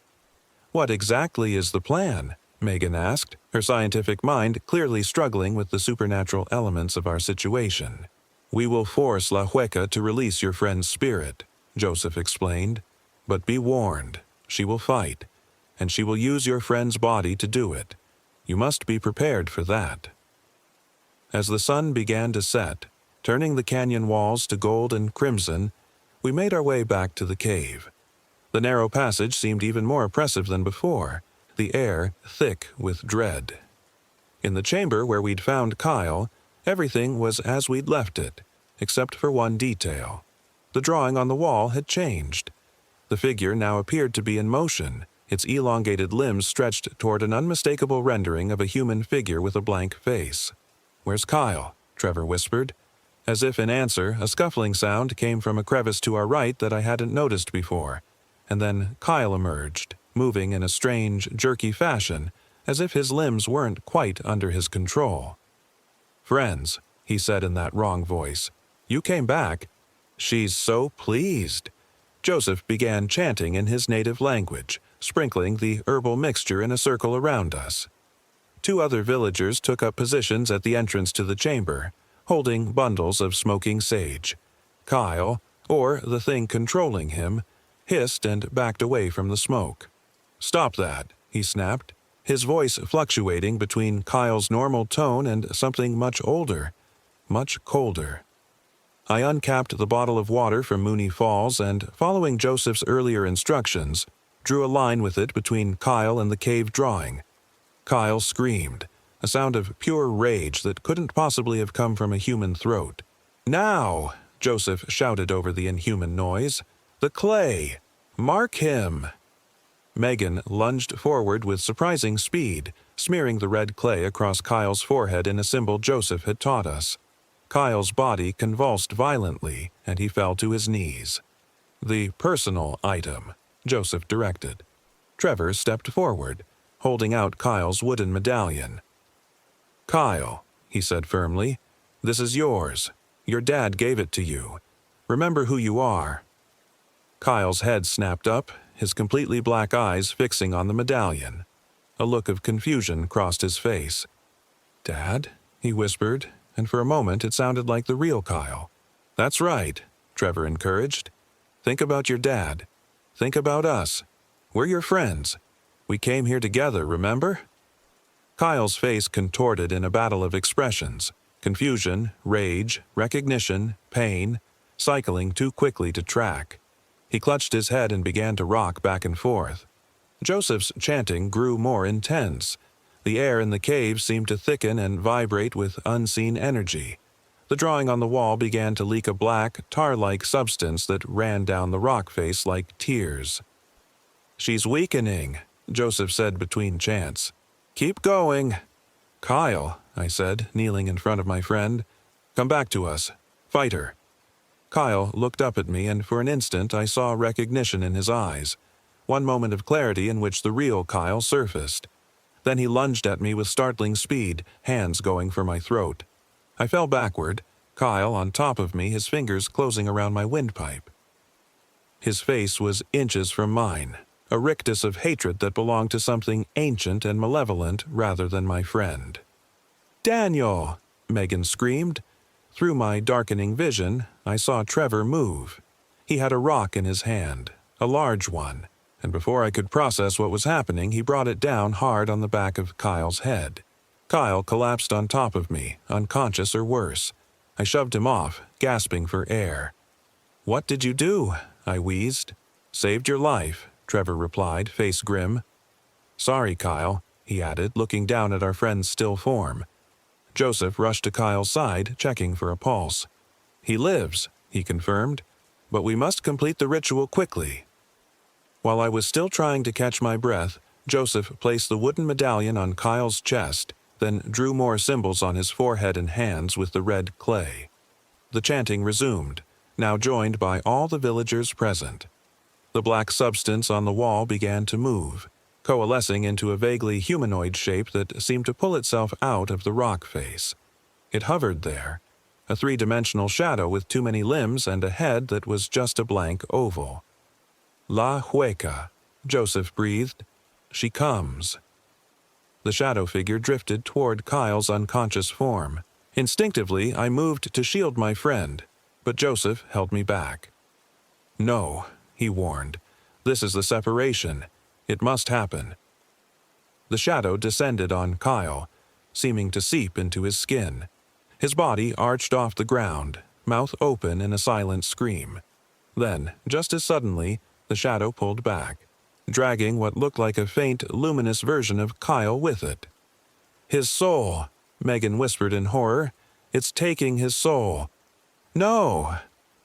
S1: "What exactly is the plan?" Megan asked, her scientific mind clearly struggling with the supernatural elements of our situation. "We will force La Hueca to release your friend's spirit," Joseph explained. "But be warned, she will fight, and she will use your friend's body to do it. You must be prepared for that." As the sun began to set, turning the canyon walls to gold and crimson, we made our way back to the cave. The narrow passage seemed even more oppressive than before, the air thick with dread. In the chamber where we'd found Kyle, everything was as we'd left it, except for one detail. The drawing on the wall had changed. The figure now appeared to be in motion, its elongated limbs stretched toward an unmistakable rendering of a human figure with a blank face. "Where's Kyle?" Trevor whispered. As if in answer, a scuffling sound came from a crevice to our right that I hadn't noticed before, and then Kyle emerged, moving in a strange, jerky fashion, as if his limbs weren't quite under his control. "Friends," he said in that wrong voice, "you came back. She's so pleased." Joseph began chanting in his native language, sprinkling the herbal mixture in a circle around us. 2 other villagers took up positions at the entrance to the chamber, holding bundles of smoking sage. Kyle, or the thing controlling him, hissed and backed away from the smoke. "Stop that," he snapped, his voice fluctuating between Kyle's normal tone and something much older, much colder. I uncapped the bottle of water from Mooney Falls and, following Joseph's earlier instructions, drew a line with it between Kyle and the cave drawing. Kyle screamed, a sound of pure rage that couldn't possibly have come from a human throat. "Now!" Joseph shouted over the inhuman noise. "The clay! Mark him!" Megan lunged forward with surprising speed, smearing the red clay across Kyle's forehead in a symbol Joseph had taught us. Kyle's body convulsed violently, and he fell to his knees. "The personal item," Joseph directed. Trevor stepped forward, holding out Kyle's wooden medallion. "Kyle," he said firmly, "this is yours. Your dad gave it to you. Remember who you are." Kyle's head snapped up, his completely black eyes fixing on the medallion. A look of confusion crossed his face. "Dad?" he whispered, and for a moment it sounded like the real Kyle. "That's right," Trevor encouraged. "Think about your dad. Think about us. We're your friends. We came here together, remember?" Kyle's face contorted in a battle of expressions: confusion, rage, recognition, pain, cycling too quickly to track. He clutched his head and began to rock back and forth. Joseph's chanting grew more intense. The air in the cave seemed to thicken and vibrate with unseen energy. The drawing on the wall began to leak a black, tar-like substance that ran down the rock face like tears. "She's weakening," Joseph said between chants. "Keep going." "Kyle," I said, kneeling in front of my friend. "Come back to us. Fight her." Kyle looked up at me, and for an instant I saw recognition in his eyes. One moment of clarity in which the real Kyle surfaced. Then he lunged at me with startling speed, hands going for my throat. I fell backward, Kyle on top of me, his fingers closing around my windpipe. His face was inches from mine, a rictus of hatred that belonged to something ancient and malevolent rather than my friend. "Daniel!" Megan screamed. Through my darkening vision, I saw Trevor move. He had a rock in his hand, a large one, and before I could process what was happening, he brought it down hard on the back of Kyle's head. Kyle collapsed on top of me, unconscious or worse. I shoved him off, gasping for air. "What did you do?" I wheezed. "Saved your life," Trevor replied, face grim. "Sorry, Kyle," he added, looking down at our friend's still form. Joseph rushed to Kyle's side, checking for a pulse. "He lives," he confirmed, "but we must complete the ritual quickly." While I was still trying to catch my breath, Joseph placed the wooden medallion on Kyle's chest, then drew more symbols on his forehead and hands with the red clay. The chanting resumed, now joined by all the villagers present. The black substance on the wall began to move, coalescing into a vaguely humanoid shape that seemed to pull itself out of the rock face. It hovered there, a three-dimensional shadow with too many limbs and a head that was just a blank oval. "La Hueca," Joseph breathed. "She comes." The shadow figure drifted toward Kyle's unconscious form. Instinctively, I moved to shield my friend, but Joseph held me back. "No," he warned. "This is the separation. It must happen." The shadow descended on Kyle, seeming to seep into his skin. His body arched off the ground, mouth open in a silent scream. Then, just as suddenly, the shadow pulled back, dragging what looked like a faint, luminous version of Kyle with it. "His soul," Megan whispered in horror. "It's taking his soul." "No!"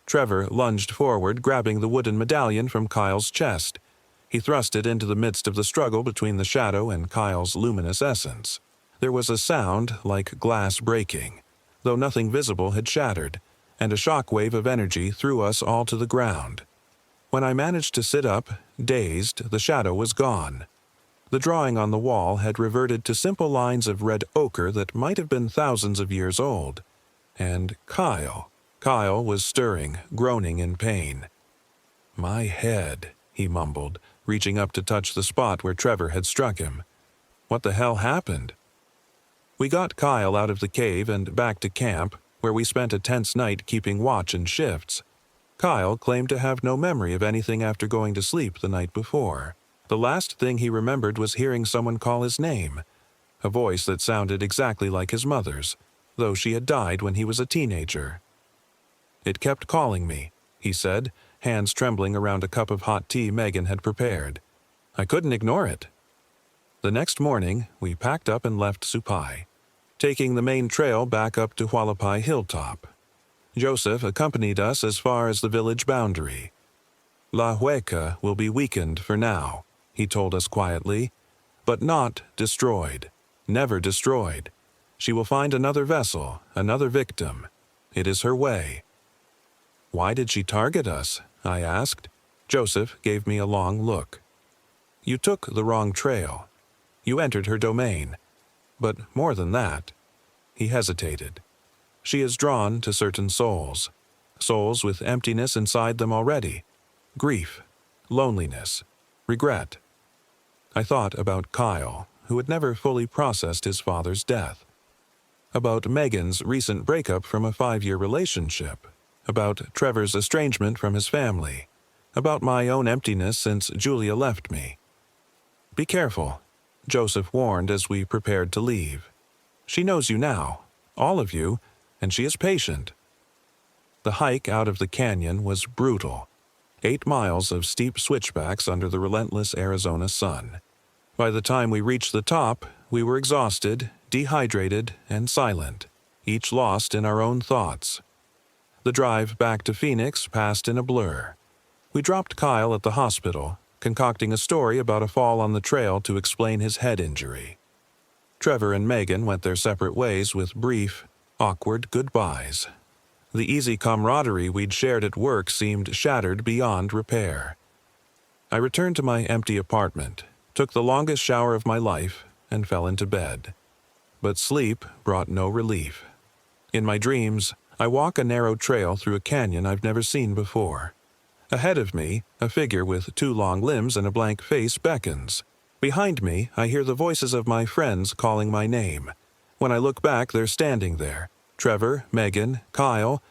S1: Trevor lunged forward, grabbing the wooden medallion from Kyle's chest. He thrust it into the midst of the struggle between the shadow and Kyle's luminous essence. There was a sound like glass breaking, though nothing visible had shattered, and a shock wave of energy threw us all to the ground. When I managed to sit up, dazed, the shadow was gone. The drawing on the wall had reverted to simple lines of red ochre that might have been thousands of years old. And Kyle was stirring, groaning in pain. "My head," he mumbled, reaching up to touch the spot where Trevor had struck him. "What the hell happened?" We got Kyle out of the cave and back to camp, where we spent a tense night keeping watch in shifts. Kyle claimed to have no memory of anything after going to sleep the night before. The last thing he remembered was hearing someone call his name, a voice that sounded exactly like his mother's, though she had died when he was a teenager. "It kept calling me," he said, hands trembling around a cup of hot tea Megan had prepared. "I couldn't ignore it." The next morning, we packed up and left Supai, taking the main trail back up to Hualapai Hilltop. Joseph accompanied us as far as the village boundary. La Hueca will be weakened for now, he told us quietly, but not destroyed, never destroyed. She will find another vessel, another victim. It is her way. "Why did she target us?" I asked. Joseph gave me a long look. "You took the wrong trail. You entered her domain. But more than that." He hesitated. "She is drawn to certain souls, souls with emptiness inside them already, grief, loneliness, regret." I thought about Kyle, who had never fully processed his father's death, about Megan's recent breakup from a 5-year relationship, about Trevor's estrangement from his family, about my own emptiness since Julia left me. "Be careful," Joseph warned as we prepared to leave. "She knows you now, all of you, and she is patient." The hike out of the canyon was brutal. 8 miles of steep switchbacks under the relentless Arizona sun. By the time we reached the top, we were exhausted, dehydrated, and silent, each lost in our own thoughts. The drive back to Phoenix passed in a blur. We dropped Kyle at the hospital, concocting a story about a fall on the trail to explain his head injury. Trevor and Megan went their separate ways with brief, awkward goodbyes. The easy camaraderie we'd shared at work seemed shattered beyond repair. I returned to my empty apartment, took the longest shower of my life, and fell into bed. But sleep brought no relief. In my dreams, I walk a narrow trail through a canyon I've never seen before. Ahead of me, a figure with 2 long limbs and a blank face beckons. Behind me, I hear the voices of my friends calling my name. When I look back, they're standing there. Trevor, Megan, Kyle,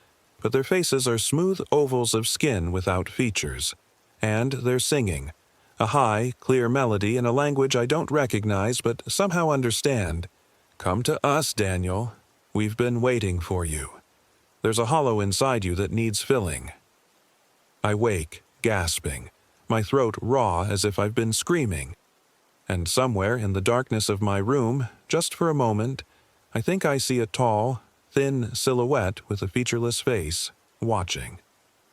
S1: but their faces are smooth ovals of skin without features. And they're singing. A high, clear melody in a language I don't recognize but somehow understand. "Come to us, Daniel. We've been waiting for you. There's a hollow inside you that needs filling." I wake, gasping, my throat raw as if I've been screaming. And somewhere in the darkness of my room, just for a moment, I think I see a tall, thin silhouette with a featureless face, watching.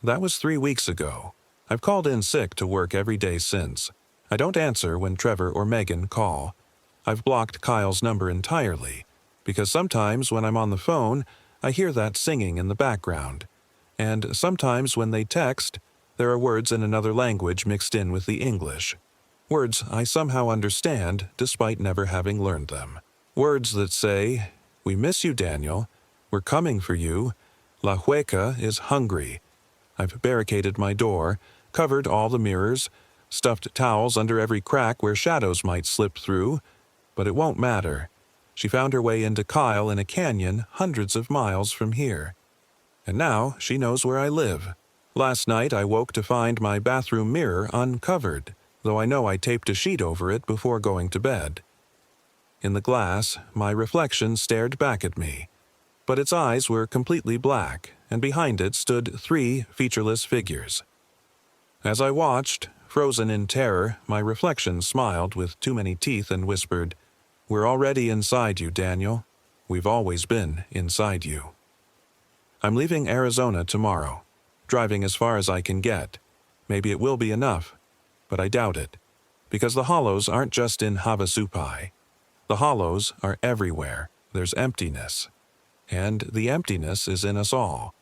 S1: That was 3 weeks ago. I've called in sick to work every day since. I don't answer when Trevor or Megan call. I've blocked Kyle's number entirely, because sometimes when I'm on the phone, I hear that singing in the background. And sometimes when they text, there are words in another language mixed in with the English. Words I somehow understand despite never having learned them. Words that say, "We miss you, Daniel. We're coming for you. La Hueca is hungry." I've barricaded my door, covered all the mirrors, stuffed towels under every crack where shadows might slip through, but it won't matter. She found her way into Kyle in a canyon hundreds of miles from here. And now she knows where I live. Last night I woke to find my bathroom mirror uncovered, though I know I taped a sheet over it before going to bed. In the glass, my reflection stared back at me, but its eyes were completely black, and behind it stood 3 featureless figures. As I watched, frozen in terror, my reflection smiled with too many teeth and whispered, "We're already inside you, Daniel. We've always been inside you." I'm leaving Arizona tomorrow, driving as far as I can get. Maybe it will be enough, but I doubt it, because the hollows aren't just in Havasupai. The hollows are everywhere. There's emptiness. And the emptiness is in us all.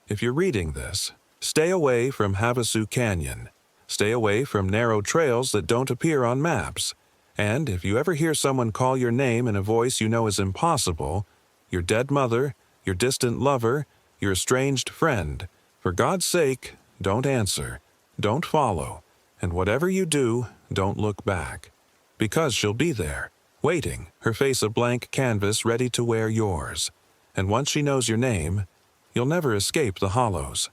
S1: If you're reading this, stay away from Havasu Canyon. Stay away from narrow trails that don't appear on maps. And if you ever hear someone call your name in a voice you know is impossible, your dead mother, your distant lover, your estranged friend, for God's sake, don't answer, don't follow, and whatever you do, don't look back. Because she'll be there, waiting, her face a blank canvas ready to wear yours. And once she knows your name, you'll never escape the hollows.